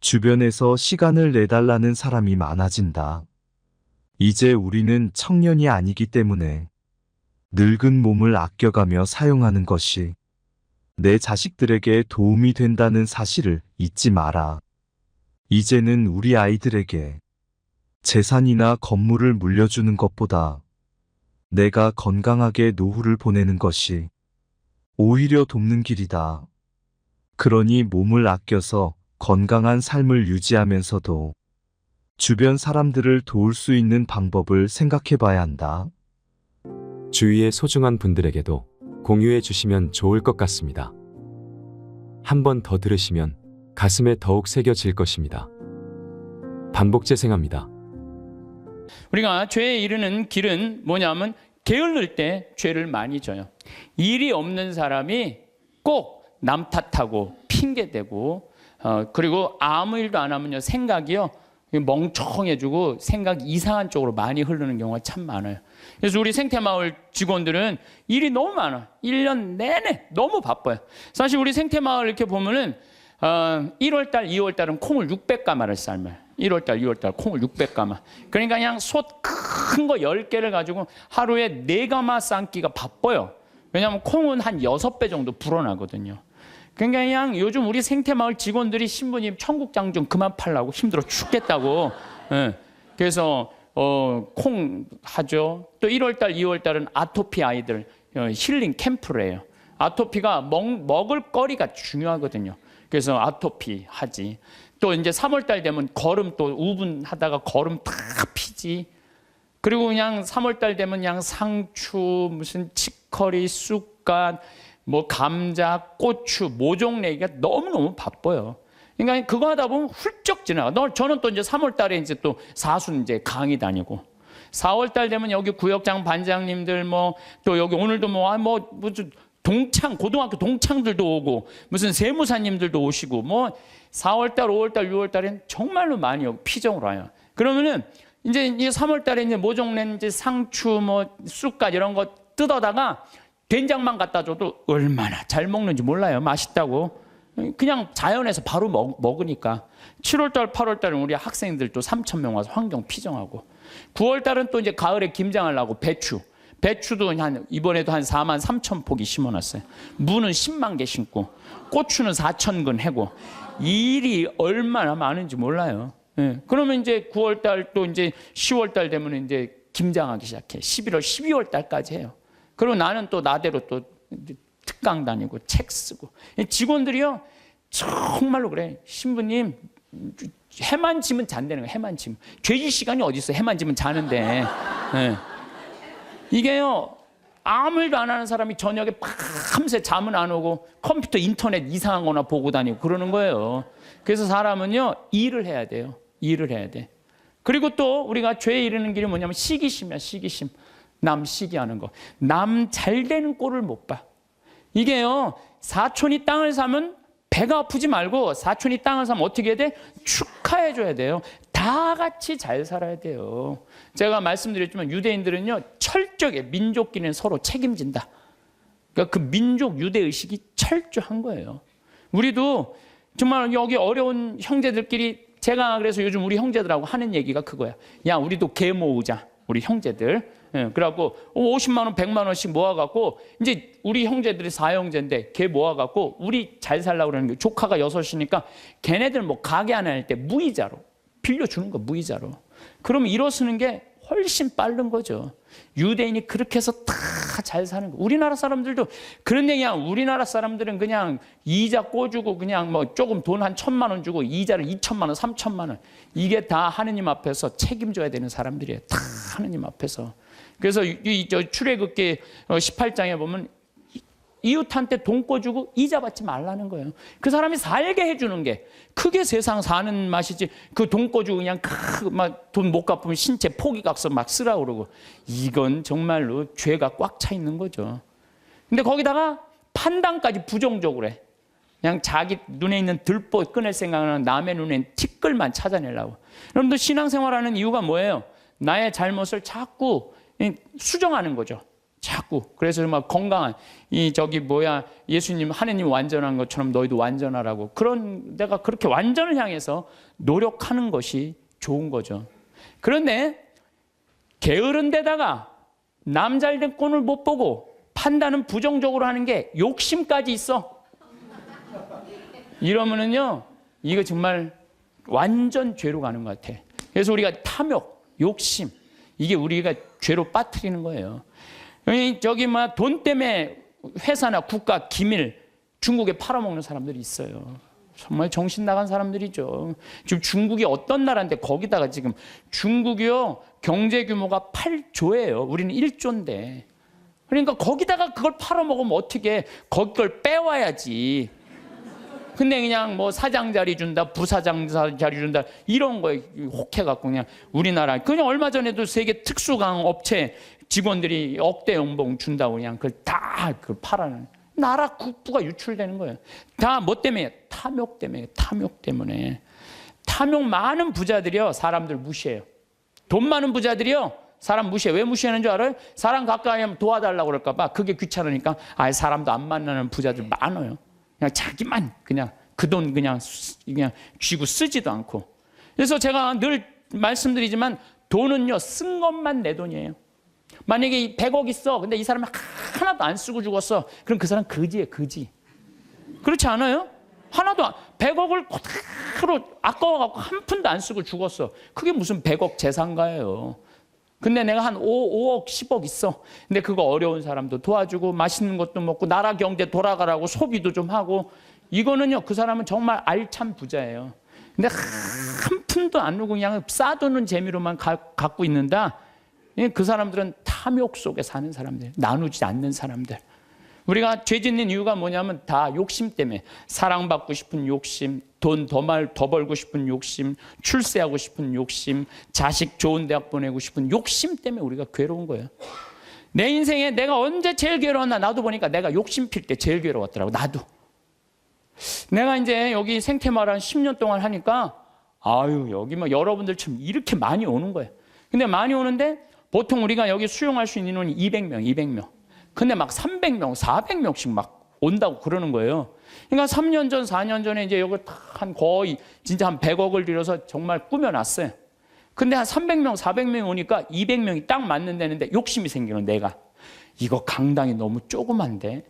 주변에서 시간을 내달라는 사람이 많아진다. 이제 우리는 청년이 아니기 때문에 늙은 몸을 아껴가며 사용하는 것이 내 자식들에게 도움이 된다는 사실을 잊지 마라. 이제는 우리 아이들에게 재산이나 건물을 물려주는 것보다 내가 건강하게 노후를 보내는 것이 오히려 돕는 길이다. 그러니 몸을 아껴서 건강한 삶을 유지하면서도 주변 사람들을 도울 수 있는 방법을 생각해 봐야 한다. 주위의 소중한 분들에게도 공유해 주시면 좋을 것 같습니다. 한 번 더 들으시면 가슴에 더욱 새겨질 것입니다. 반복 재생합니다. 우리가 죄에 이르는 길은 뭐냐면 게을를 때 죄를 많이 져요. 일이 없는 사람이 꼭 남 탓하고 핑계대고 그리고 아무 일도 안 하면요 생각이요 멍청해지고 생각이 이상한 쪽으로 많이 흐르는 경우가 참 많아요. 그래서 우리 생태마을 직원들은 일이 너무 많아. 1년 내내 너무 바빠요. 사실 우리 생태마을 이렇게 보면은 1월달, 2월달은 콩을 600가마를 삶아요. 1월달, 2월달 콩을 600가마. 그러니까 그냥 솥 큰 거 10개를 가지고 하루에 4가마 삶기가 바빠요. 왜냐하면 콩은 한 6배 정도 불어나거든요. 그러니까 그냥 요즘 우리 생태마을 직원들이 신부님 청국장 좀 그만 팔라고 힘들어 죽겠다고. 그래서 콩 하죠. 또 1월달, 2월달은 아토피 아이들 힐링 캠프를 해요. 아토피가 먹을 거리가 중요하거든요. 그래서 아토피 하지. 또 이제 3월달 되면 거름 또 우분하다가 거름 다 피지. 그리고 그냥 3월달 되면 그냥 상추, 무슨 치커리, 쑥갓, 뭐 감자, 고추, 모종 내기가 너무너무 바빠요. 그러니까 그거 하다 보면 훌쩍 지나가. 저는 또 이제 3월달에 이제 또 사순 이제 강의 다니고 4월달 되면 여기 구역장 반장님들 뭐 또 여기 오늘도 무슨 고등학교 동창들도 오고 무슨 세무사님들도 오시고 뭐 4월달, 5월달, 6월달엔 정말로 많이 오고 피정으로 와요. 그러면은 이제 3월달에 이제 모종낸 이제 상추 뭐 쑥갓 이런 거 뜯어다가 된장만 갖다 줘도 얼마나 잘 먹는지 몰라요. 맛있다고. 그냥 자연에서 바로 먹으니까. 7월달, 8월달은 우리 학생들 또 3,000명 와서 환경 피정하고. 9월달은 또 이제 가을에 김장하려고 배추도 이번에도 한 4만 3천 포기 심어놨어요. 무는 10만 개 심고 고추는 4,000근 해고. 일이 얼마나 많은지 몰라요. 그러면 이제 9월달 또 이제 10월달 되면 이제 김장하기 시작해. 11월, 12월달까지 해요. 그리고 나는 또 나대로 또 특강 다니고 책 쓰고. 직원들이요 정말로 그래. 신부님 해만 지면 잔다는 거야. 해만 지면. 죄질 시간이 어디 있어. 해만 지면 자는데. 이게요 아무 일도 안 하는 사람이 저녁에 밤새 잠은 안 오고 컴퓨터 인터넷 이상한 거나 보고 다니고 그러는 거예요. 그래서 사람은요 일을 해야 돼요. 일을 해야 돼. 그리고 또 우리가 죄에 이르는 길이 뭐냐면 시기심이야. 시기심. 남 시기하는 거. 남 잘 되는 꼴을 못 봐. 이게요 사촌이 땅을 사면 배가 아프지 말고 사촌이 땅을 사면 어떻게 해야 돼? 축하해 줘야 돼요. 다 같이 잘 살아야 돼요. 제가 말씀드렸지만 유대인들은요 철저하게 민족끼리는 서로 책임진다. 그러니까 그 민족 유대의식이 철저한 거예요. 우리도 정말 여기 어려운 형제들끼리 제가 그래서 요즘 우리 형제들하고 하는 얘기가 그거야. 야 우리도 개 모으자. 우리 형제들. 그래갖고 50만 원, 100만 원씩 모아갖고 이제 우리 형제들이 4형제인데 걔 모아갖고 우리 잘 살라고 그러는 게 조카가 6이니까 걔네들 뭐 가게 하나 할 때 무이자로 빌려주는 거 무이자로. 그러면 일어서는 게 훨씬 빠른 거죠. 유대인이 그렇게 해서 다 잘 사는 거. 우리나라 사람들도 그런 얘기야. 우리나라 사람들은 그냥 이자 꿔주고 그냥 뭐 조금 돈 한 1,000만 원 주고 이자를 2,000만 원, 3,000만 원. 이게 다 하느님 앞에서 책임져야 되는 사람들이에요. 다 하느님 앞에서. 그래서 저 출애굽기 18장에 보면 이웃한테 돈 꿔주고 이자 받지 말라는 거예요. 그 사람이 살게 해주는 게 크게 세상 사는 맛이지. 그 돈 꿔주고 그냥 막 돈 못 갚으면 신체 포기각서 막 쓰라 그러고 이건 정말로 죄가 꽉 차 있는 거죠. 근데 거기다가 판단까지 부정적으로 해. 그냥 자기 눈에 있는 들보 끊을 생각은 남의 눈엔 티끌만 찾아내려고. 여러분들 신앙생활하는 이유가 뭐예요? 나의 잘못을 자꾸 수정하는 거죠. 자꾸. 그래서 막 건강한 예수님 하느님 완전한 것처럼 너희도 완전하라고. 그런 내가 그렇게 완전을 향해서 노력하는 것이 좋은 거죠. 그런데 게으른 데다가 남 잘된 꼴을 못 보고 판단은 부정적으로 하는 게 욕심까지 있어. 이러면은요 이거 정말 완전 죄로 가는 것 같아. 그래서 우리가 탐욕, 욕심 이게 우리가 죄로 빠뜨리는 거예요. 돈 때문에 회사나 국가 기밀 중국에 팔아먹는 사람들이 있어요. 정말 정신 나간 사람들이죠. 지금 중국이 어떤 나라인데 거기다가 지금 중국이요 경제 규모가 8조예요. 우리는 1조인데. 그러니까 거기다가 그걸 팔아먹으면 어떻게 거기 걸 빼와야지. 근데 그냥 뭐 사장 자리 준다, 부사장 자리 준다 이런 거에 혹해갖고 그냥 우리나라 그냥 얼마 전에도 세계 특수강 업체 직원들이 억대 연봉 준다고 그냥 그걸 다 그 팔아는 나라 국부가 유출되는 거예요. 다 뭐 때문에? 탐욕 때문에. 탐욕 때문에. 탐욕 많은 부자들이요 사람들 무시해요. 돈 많은 부자들이요 사람 무시해. 왜 무시하는 줄 알아요? 사람 가까이 하면 도와달라고 그럴까 봐. 그게 귀찮으니까 아예 사람도 안 만나는 부자들 많아요. 그냥 자기만 그냥 그 돈 그냥 쥐고 쓰지도 않고. 그래서 제가 늘 말씀드리지만 돈은요 쓴 것만 내 돈이에요. 만약에 100억 있어. 근데 이 사람이 하나도 안 쓰고 죽었어. 그럼 그 사람 거지예요, 거지. 그렇지 않아요? 하나도 100억을 그대로 아까워갖고 한 푼도 안 쓰고 죽었어. 그게 무슨 100억 재산가예요. 근데 내가 한 5억, 10억 있어. 근데 그거 어려운 사람도 도와주고 맛있는 것도 먹고 나라 경제 돌아가라고 소비도 좀 하고 이거는요 그 사람은 정말 알찬 부자예요. 근데 한 푼도 안 누고 그냥 싸두는 재미로만 갖고 있는다. 그 사람들은 탐욕 속에 사는 사람들, 나누지 않는 사람들. 우리가 죄 짓는 이유가 뭐냐면 다 욕심 때문에. 사랑받고 싶은 욕심, 돈 더 벌고 싶은 욕심, 출세하고 싶은 욕심, 자식 좋은 대학 보내고 싶은 욕심 때문에 우리가 괴로운 거예요. 내 인생에 내가 언제 제일 괴로웠나 나도 보니까 내가 욕심 필 때 제일 괴로웠더라고. 나도. 내가 이제 여기 생태마을 한 10년 동안 하니까 아유 여기 뭐 여러분들처럼 이렇게 많이 오는 거예요. 근데 많이 오는데 보통 우리가 여기 수용할 수 있는 인원이 200명. 근데 막 300명, 400명씩 막 온다고 그러는 거예요. 그러니까 3년 전, 4년 전에 이제 여기 한 거의 진짜 한 100억을 들여서 정말 꾸며놨어요. 근데 한 300명, 400명이 오니까 200명이 딱 맞는 데는데 욕심이 생기는 내가. 이거 강당이 너무 조그만데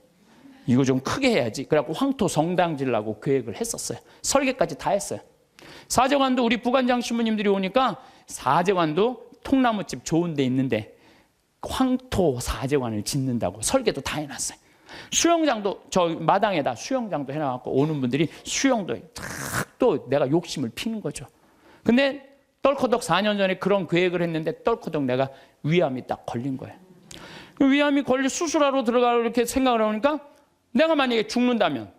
이거 좀 크게 해야지. 그래갖고 황토 성당 지으려고 계획을 했었어요. 설계까지 다 했어요. 사제관도 우리 부관장 신부님들이 오니까 사제관도 통나무집 좋은 데 있는데 황토 사제관을 짓는다고 설계도 다 해놨어요. 수영장도 저 마당에다 수영장도 해놔갖고 오는 분들이 수영도 또 내가 욕심을 피는 거죠. 근데 떨커덕 4년 전에 그런 계획을 했는데 떨커덕 내가 위암이 딱 걸린 거예요. 위암이 걸려 수술하러 들어가려고 이렇게 생각을 하니까 내가 만약에 죽는다면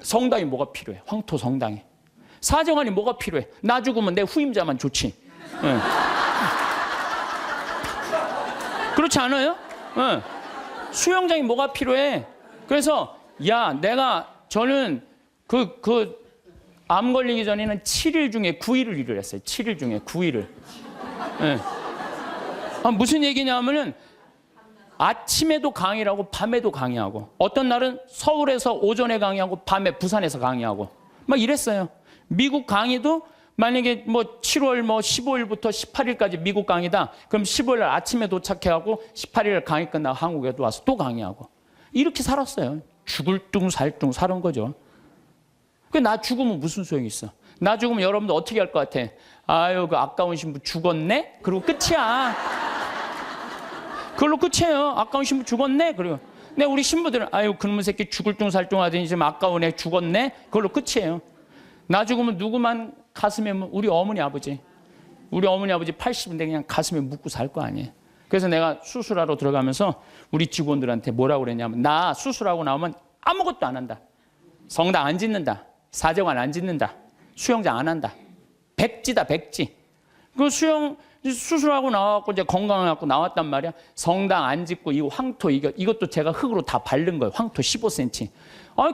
성당이 뭐가 필요해? 황토 성당에. 사제관이 뭐가 필요해? 나 죽으면 내 후임자만 좋지. 네. 그렇지 않아요? 네. 수영장이 뭐가 필요해? 그래서 야 저는 암 걸리기 전에는 7일 중에 9일을 일을 했어요. 7일 중에 9일을. 네. 무슨 얘기냐면은 아침에도 강의하고 밤에도 강의하고 어떤 날은 서울에서 오전에 강의하고 밤에 부산에서 강의하고 막 이랬어요. 미국 강의도 만약에 뭐 7월 15일부터 18일까지 미국 강의다. 그럼 15일 아침에 도착해가고 18일 강의 끝나고 한국에도 와서 또 강의하고 이렇게 살았어요. 죽을 둥 살 둥 사는 거죠. 나 죽으면 무슨 소용이 있어? 나 죽으면 여러분들 어떻게 할 것 같아? 아유 그 아까운 신부 죽었네? 그리고 끝이야. 그걸로 끝이에요. 아까운 신부 죽었네? 그리고 근데 우리 신부들은 아유 그놈의 새끼 죽을 둥 살 둥 하더니 지금 아까운 애 죽었네? 그걸로 끝이에요. 나 죽으면 누구만 가슴에 우리 어머니 아버지 80인데 그냥 가슴에 묻고 살 거 아니에요. 그래서 내가 수술하러 들어가면서 우리 직원들한테 뭐라고 그랬냐면 나 수술하고 나오면 아무것도 안 한다. 성당 안 짓는다. 사제관 안 짓는다. 수영장 안 한다. 백지다 백지. 그 수술하고 나와갖고 이제 건강해갖고 나왔단 말이야. 성당 안 짓고 이 황토 이것도 제가 흙으로 다 바른 거예요. 황토 15cm.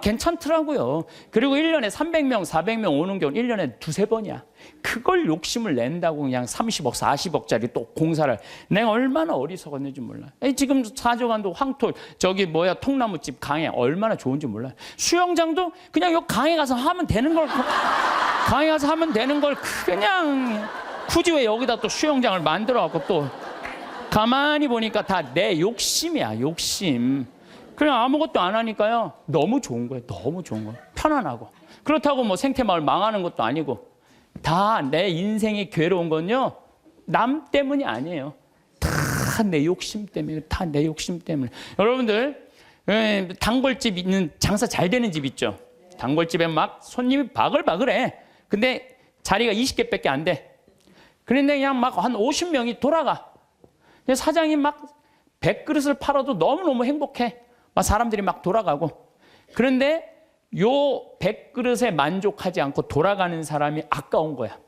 괜찮더라고요. 그리고 1년에 300명, 400명 오는 경우 1년에 두세 번이야. 그걸 욕심을 낸다고 그냥 30억, 40억짜리 또 공사를. 내가 얼마나 어리석었는지 몰라. 지금 사제관도 황토, 통나무집 강에 얼마나 좋은지 몰라요. 수영장도 그냥 여기 강에 가서 하면 되는 걸, 그냥 굳이 왜 여기다 또 수영장을 만들어갖고 또 가만히 보니까 다 내 욕심이야, 욕심. 그냥 아무것도 안 하니까요. 너무 좋은 거예요. 너무 좋은 거예요. 편안하고. 그렇다고 뭐 생태마을 망하는 것도 아니고 다 내 인생이 괴로운 건요. 남 때문이 아니에요. 다 내 욕심 때문에. 다 내 욕심 때문에. 여러분들 단골집 있는 장사 잘 되는 집 있죠. 단골집에 막 손님이 바글바글해. 근데 자리가 20개밖에 안 돼. 그런데 그냥 막 한 50명이 돌아가. 근데 사장이 막 100그릇을 팔아도 너무너무 행복해. 막 사람들이 막 돌아가고. 그런데 요 100그릇에 만족하지 않고 돌아가는 사람이 아까운 거야.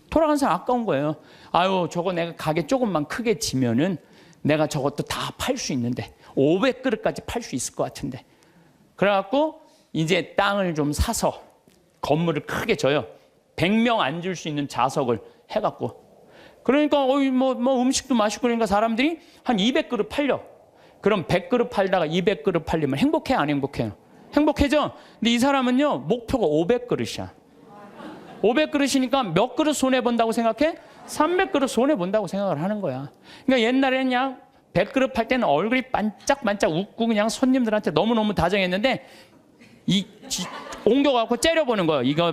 돌아가는 사람 아까운 거예요. 아유, 저거 내가 가게 조금만 크게 지면은 내가 저것도 다 팔 수 있는데 500그릇까지 팔 수 있을 것 같은데. 그래갖고 이제 땅을 좀 사서 건물을 크게 져요. 100명 앉을 수 있는 좌석을 해갖고. 그러니까 뭐 음식도 맛있고 그러니까 사람들이 한 200그릇 팔려. 그럼 100그릇 팔다가 200그릇 팔리면 행복해 안 행복해요? 행복해져. 근데 이 사람은요 목표가 500그릇이야. 500그릇이니까 몇 그릇 손해 본다고 생각해? 300그릇 손해 본다고 생각을 하는 거야. 그러니까 옛날에는 그냥 100그릇 팔 때는 얼굴이 반짝반짝 웃고 그냥 손님들한테 너무너무 다정했는데 옮겨갖고 째려보는 거예요. 이거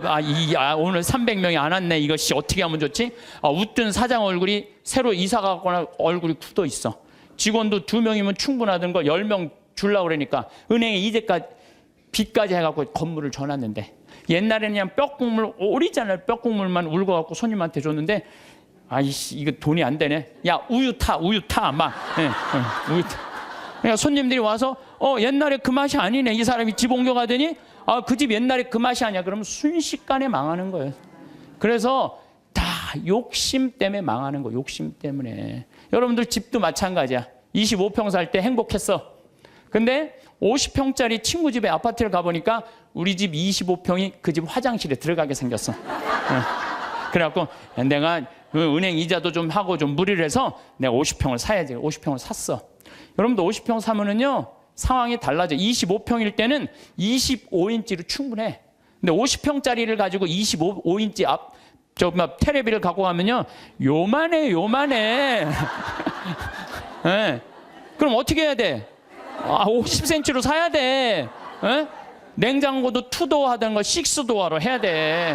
오늘 300명이 안 왔네. 이것이 어떻게 하면 좋지? 웃던 사장 얼굴이 새로 이사 가거나 얼굴이 굳어 있어. 직원도 2명이면 충분하던 거 10명 주려고 그러니까 은행에 이제까지 빚까지 해갖고 건물을 줘놨는데 옛날에는 그냥 뼈국물 오리지널 뼈국물만 울고갖고 손님한테 줬는데 아이씨 이거 돈이 안 되네. 야 우유 타 막 우유 타. 그러니까 손님들이 와서 옛날에 그 맛이 아니네. 이 사람이 집 옮겨가더니 그 집 옛날에 그 맛이 아니야. 그러면 순식간에 망하는 거예요. 그래서 다 욕심 때문에 망하는 거. 욕심 때문에. 여러분들 집도 마찬가지야. 25평 살 때 행복했어. 근데 50평짜리 친구 집에 아파트를 가보니까 우리 집 25평이 그 집 화장실에 들어가게 생겼어. 그래갖고 내가 은행 이자도 좀 하고 좀 무리를 해서 내가 50평을 사야지. 50평을 샀어. 여러분도 50평 사면은요 상황이 달라져. 25평일 때는 25인치로 충분해. 근데 50평짜리를 가지고 25인치 테레비를 갖고 가면요 요만해. 네. 그럼 어떻게 해야 돼? 50cm로 사야 돼. 네? 냉장고도 2도어 하던 거 6도어로 해야 돼.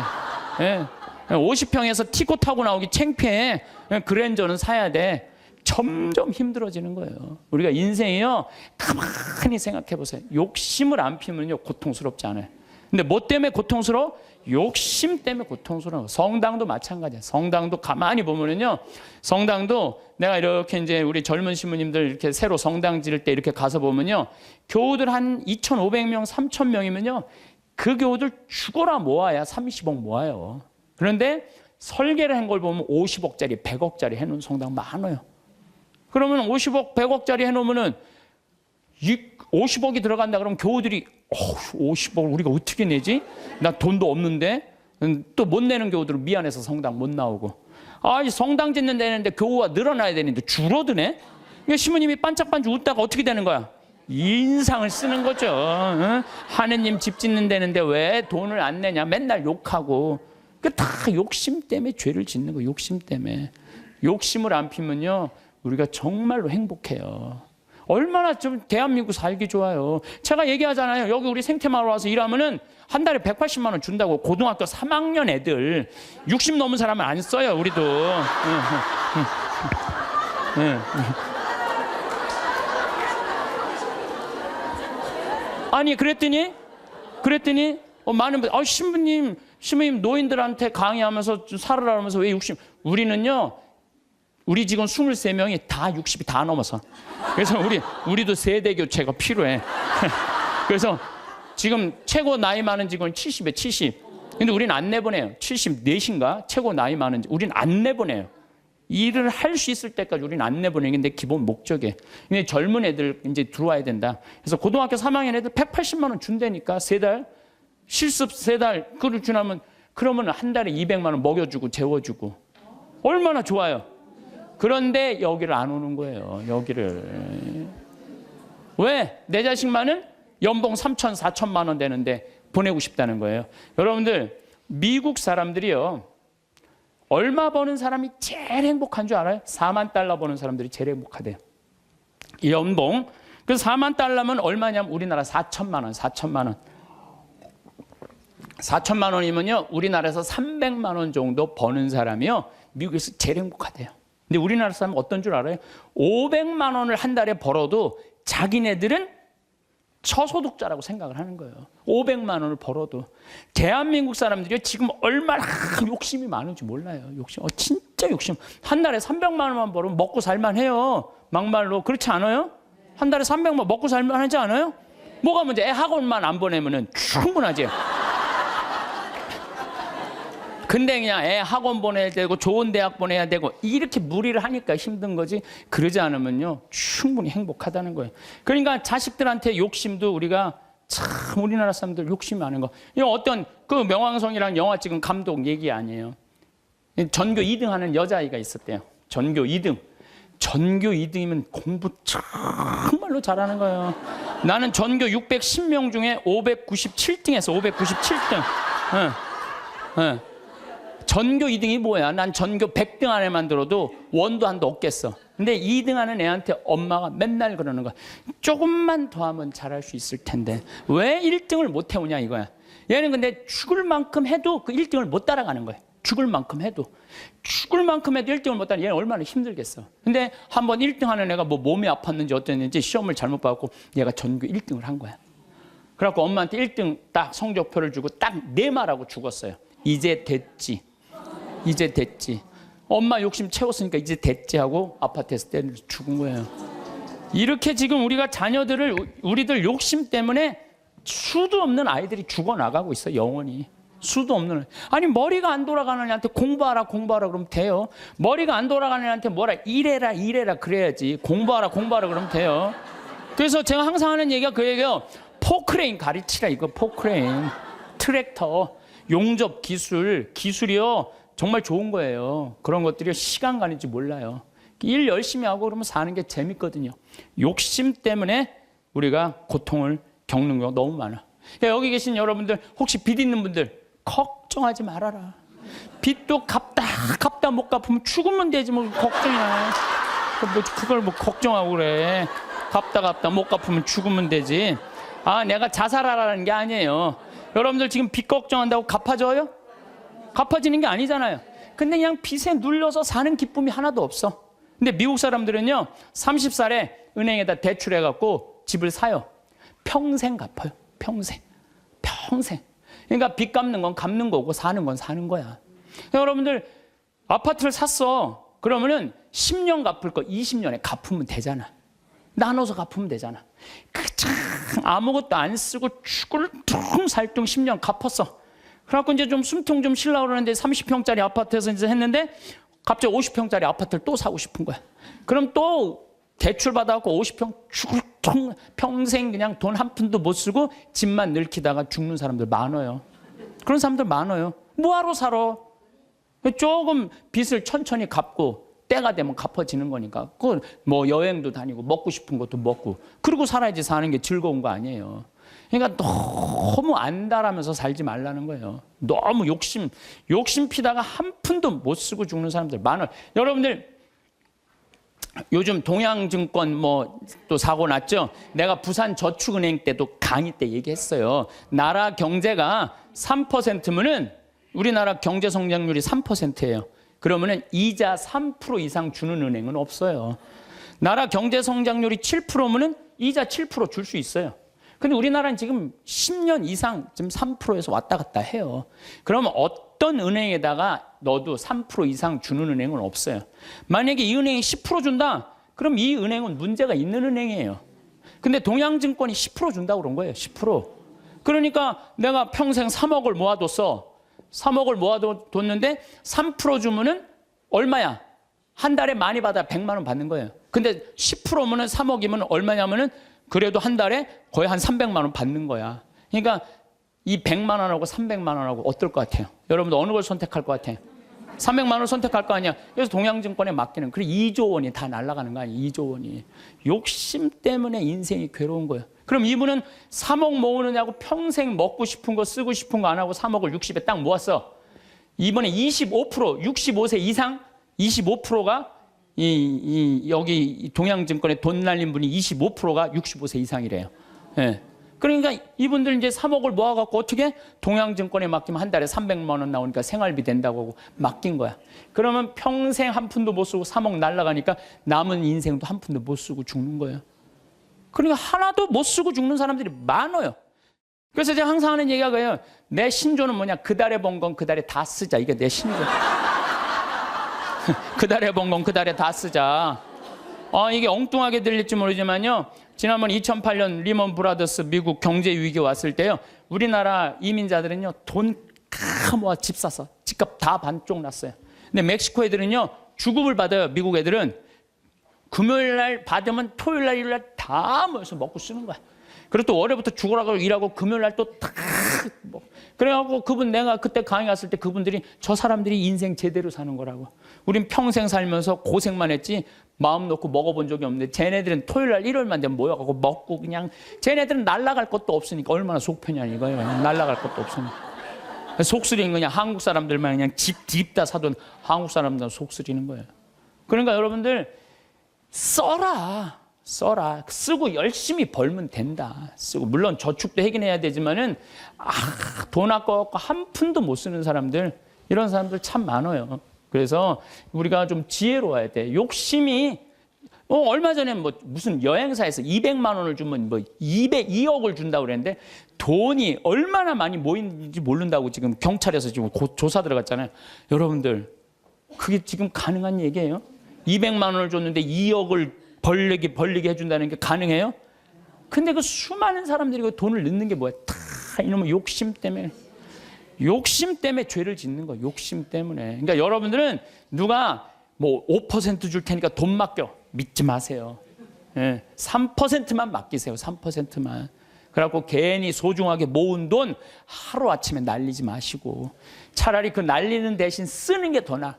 네. 50평에서 티코 타고 나오기 창피해. 그랜저는 사야 돼. 점점 힘들어지는 거예요. 우리가 인생이요 가만히 생각해 보세요. 욕심을 안 피면요 고통스럽지 않아요. 근데 뭐 때문에 고통스러워? 욕심 때문에 고통스러워. 성당도 마찬가지야. 성당도 가만히 보면은요 성당도 내가 이렇게 이제 우리 젊은 신부님들 이렇게 새로 성당 지을 때 이렇게 가서 보면요 교우들 한 2,500명 3,000명이면요 그 교우들 죽어라 모아야 30억 모아요. 그런데 설계를 한 걸 보면 50억짜리 100억짜리 해놓은 성당 많아요. 그러면 50억 100억짜리 해놓으면은 50억이 들어간다 그러면 교우들이 50억 우리가 어떻게 내지? 나 돈도 없는데. 또 못 내는 교우들은 미안해서 성당 못 나오고. 성당 짓는 데는데 교우가 늘어나야 되는데 줄어드네. 그러니까 시모님이 반짝반짝 웃다가 어떻게 되는 거야? 인상을 쓰는 거죠. 하느님 집 짓는 데는데 왜 돈을 안 내냐? 맨날 욕하고. 그 다 욕심 때문에 죄를 짓는 거예요. 욕심 때문에. 욕심을 안 피면요 우리가 정말로 행복해요. 얼마나 좀 대한민국 살기 좋아요. 제가 얘기하잖아요. 여기 우리 생태마을 와서 일하면은 한 달에 180만 원 준다고. 고등학교 3학년 애들 60 넘은 사람은 안 써요. 우리도. 아니 그랬더니 많은 분들 신부님 노인들한테 강의하면서 살으라 하면서 왜 60? 우리 직원 23명이 다 60이 다 넘어서. 그래서 우리도 세대 교체가 필요해. 그래서 지금 최고 나이 많은 직원이 70에 70. 근데 우리는 안 내보내요. 74인가? 최고 나이 많은 우리는 안 내보내요. 일을 할 수 있을 때까지 우리는 안 내보내는 게 기본 목적이에요. 근데 젊은 애들 이제 들어와야 된다. 그래서 고등학교 3학년 애들 180만 원 준다니까 3달. 실습 3달 그걸 지나면 그러면 한 달에 200만 원 먹여주고 재워주고 얼마나 좋아요. 그런데 여기를 안 오는 거예요. 여기를. 왜? 내 자식만은 연봉 3천 4천만 원 되는데 보내고 싶다는 거예요. 여러분들 미국 사람들이요. 얼마 버는 사람이 제일 행복한 줄 알아요? 4만 달러 버는 사람들이 제일 행복하대요. 연봉. 그래서 4만 달러면 얼마냐면 우리나라 4천만 원. 4천만 원이면요. 우리나라에서 300만 원 정도 버는 사람이요. 미국에서 제일 행복하대요. 근데 우리나라 사람은 어떤 줄 알아요? 500만 원을 한 달에 벌어도 자기네들은 저소득자라고 생각을 하는 거예요. 500만 원을 벌어도. 대한민국 사람들이 지금 얼마나 욕심이 많은지 몰라요. 욕심. 진짜 욕심. 한 달에 300만 원만 벌으면 먹고 살만 해요. 막말로. 그렇지 않아요? 한 달에 300만 먹고 살만 하지 않아요? 뭐가 문제? 애 학원만 안 보내면 충분하지. 근데 그냥 애 학원 보내야 되고 좋은 대학 보내야 되고 이렇게 무리를 하니까 힘든 거지, 그러지 않으면요 충분히 행복하다는 거예요. 그러니까 자식들한테 욕심도 우리가 참 우리나라 사람들 욕심이 많은 거. 이 어떤 그 명왕성이라는 영화 찍은 감독 얘기 아니에요. 전교 2등 하는 여자아이가 있었대요. 전교 2등. 전교 2등이면 공부 정말로 잘하는 거예요. 나는 전교 610명 중에 597등 했어. 597등. 전교 2등이 뭐야? 난 전교 100등 안에만 들어도 원도 한도 없겠어. 근데 2등 하는 애한테 엄마가 맨날 그러는 거야. 조금만 더 하면 잘할 수 있을 텐데 왜 1등을 못 해오냐 이거야. 얘는 근데 죽을 만큼 해도 그 1등을 못 따라가는 거야. 죽을 만큼 해도 1등을 못 따라. 얘는 얼마나 힘들겠어. 근데 한번 1등 하는 애가 뭐 몸이 아팠는지 어땠는지 시험을 잘못 봐갖고 얘가 전교 1등을 한 거야. 그래갖고 엄마한테 1등 딱 성적표를 주고 딱 네 말하고 죽었어요. 이제 됐지. 이제 됐지. 엄마 욕심 채웠으니까 이제 됐지 하고 아파트에서 때려 죽은 거예요. 이렇게 지금 우리가 자녀들을 우리들 욕심 때문에 수도 없는 아이들이 죽어나가고 있어. 영원히. 수도 없는. 아니 머리가 안 돌아가는 애한테 공부하라 그러면 돼요. 머리가 안 돌아가는 애한테 뭐라 이래라 그래야지. 공부하라 그러면 돼요. 그래서 제가 항상 하는 얘기가 그 얘기예요. 포크레인 가르치라 이거. 포크레인, 트랙터, 용접 기술이요 정말 좋은 거예요. 그런 것들이 시간 가는지 몰라요. 일 열심히 하고 그러면 사는 게 재밌거든요. 욕심 때문에 우리가 고통을 겪는 경우가 너무 많아. 여기 계신 여러분들 혹시 빚 있는 분들 걱정하지 말아라. 빚도 갚다 못 갚으면 죽으면 되지 뭐 걱정이야. 그걸 뭐 걱정하고 그래. 갚다 못 갚으면 죽으면 되지. 내가 자살하라는 게 아니에요. 여러분들 지금 빚 걱정한다고 갚아줘요? 갚아지는 게 아니잖아요. 근데 그냥 빚에 눌려서 사는 기쁨이 하나도 없어. 근데 미국 사람들은요 30살에 은행에다 대출해갖고 집을 사요. 평생 갚아요. 평생. 그러니까 빚 갚는 건 갚는 거고 사는 건 사는 거야. 여러분들 아파트를 샀어. 그러면은 10년 갚을 거 20년에 갚으면 되잖아. 나눠서 갚으면 되잖아. 그참 아무것도 안 쓰고 죽을 둥살둥 10년 갚았어. 그래갖고 이제 좀 숨통 좀 쉬려고 그러는데 30평짜리 아파트에서 이제 했는데 갑자기 50평짜리 아파트를 또 사고 싶은 거야. 그럼 또 대출 받아갖고 50평 죽을 평생 그냥 돈 한 푼도 못 쓰고 집만 늙히다가 죽는 사람들 많아요. 그런 사람들 많아요. 뭐하러 살아? 조금 빚을 천천히 갚고 때가 되면 갚아지는 거니까. 그 뭐 여행도 다니고 먹고 싶은 것도 먹고 그러고 살아야지 사는 게 즐거운 거 아니에요. 그러니까 너무 안달하면서 살지 말라는 거예요. 너무 욕심 피다가 한 푼도 못 쓰고 죽는 사람들 많아요. 여러분들 요즘 동양증권 뭐 또 사고 났죠. 내가 부산저축은행 때도 강의 때 얘기했어요. 나라 경제가 3%면은 우리나라 경제 성장률이 3%예요. 그러면은 이자 3% 이상 주는 은행은 없어요. 나라 경제 성장률이 7%면은 이자 7% 줄 수 있어요. 근데 우리나라는 지금 10년 이상 지금 3%에서 왔다 갔다 해요. 그러면 어떤 은행에다가 넣어도 3% 이상 주는 은행은 없어요. 만약에 이 은행이 10% 준다? 그럼 이 은행은 문제가 있는 은행이에요. 근데 동양증권이 10% 준다고 그런 거예요. 10%. 그러니까 내가 평생 3억을 모아뒀어. 3억을 모아뒀는데 3% 주면은 얼마야? 한 달에 많이 받아 100만 원 받는 거예요. 근데 10%면은 3억이면 얼마냐면은 그래도 한 달에 거의 한 300만 원 받는 거야. 그러니까 이 100만 원하고 300만 원하고 어떨 것 같아요? 여러분들 어느 걸 선택할 것 같아요? 300만 원 선택할 거 아니야. 그래서 동양증권에 맡기는. 그래 2조 원이 다 날아가는 거 아니야. 2조 원이. 욕심 때문에 인생이 괴로운 거예요. 그럼 이분은 3억 모으느냐고 평생 먹고 싶은 거 쓰고 싶은 거 안 하고 3억을 60에 딱 모았어. 이번에 25% 65세 이상 25%가 여기 동양증권에 돈 날린 분이 25%가 65세 이상이래요. 예. 그러니까 이분들 이제 3억을 모아갖고 어떻게 동양증권에 맡기면 한 달에 300만 원 나오니까 생활비 된다고 하고 맡긴 거야. 그러면 평생 한 푼도 못 쓰고 3억 날라가니까 남은 인생도 한 푼도 못 쓰고 죽는 거예요. 그러니까 하나도 못 쓰고 죽는 사람들이 많아요. 그래서 제가 항상 하는 얘기가 그래요. 내 신조는 뭐냐? 그달에 번 건 그달에 다 쓰자. 이게 내 신조. 그달에 번 건 그달에 다 쓰자. 이게 엉뚱하게 들릴지 모르지만요. 지난번 2008년 리먼 브라더스 미국 경제 위기 왔을 때요. 우리나라 이민자들은요. 돈 다 모아 집 사서 집값 다 반쪽 났어요. 근데 멕시코 애들은요. 주급을 받아요. 미국 애들은. 금요일 날 받으면 토요일 날, 일요일 날 다 모여서 먹고 쓰는 거야. 그리고 또 월요일부터 죽으라고 일하고 금요일 날 또 다 뭐. 그래갖고 내가 그때 강의 갔을 때 그분들이 저 사람들이 인생 제대로 사는 거라고. 우린 평생 살면서 고생만 했지 마음 놓고 먹어본 적이 없는데 쟤네들은 토요일 날 일요일만 되면 모여갖고 먹고 그냥 쟤네들은 날라갈 것도 없으니까 얼마나 속 편이야 이거예요. 날라갈 것도 없으니까. 속쓰리는 그냥 한국 사람들만 그냥 집 뒤집다 사돈 한국 사람들은 속쓰리는 거예요. 그러니까 여러분들 써라. 쓰고 열심히 벌면 된다. 쓰고 물론 저축도 하긴 해야 되지만은 돈 아까워서 한 푼도 못 쓰는 사람들 이런 사람들 참 많아요. 그래서 우리가 좀 지혜로워야 돼. 욕심이 얼마 전에 무슨 여행사에서 200만 원을 주면 2억을 준다고 그랬는데 돈이 얼마나 많이 모이는지 모른다고 지금 경찰에서 지금 조사 들어갔잖아요. 여러분들 그게 지금 가능한 얘기예요? 200만 원을 줬는데 2억을 벌리게 해준다는 게 가능해요? 근데 그 수많은 사람들이 그 돈을 넣는 게 뭐야? 다 이놈의 욕심 때문에 죄를 짓는 거야. 욕심 때문에. 그러니까 여러분들은 누가 5% 줄 테니까 돈 맡겨. 믿지 마세요. 3%만 맡기세요. 3%만. 그래갖고 괜히 소중하게 모은 돈 하루아침에 날리지 마시고 차라리 그 날리는 대신 쓰는 게 더 나아.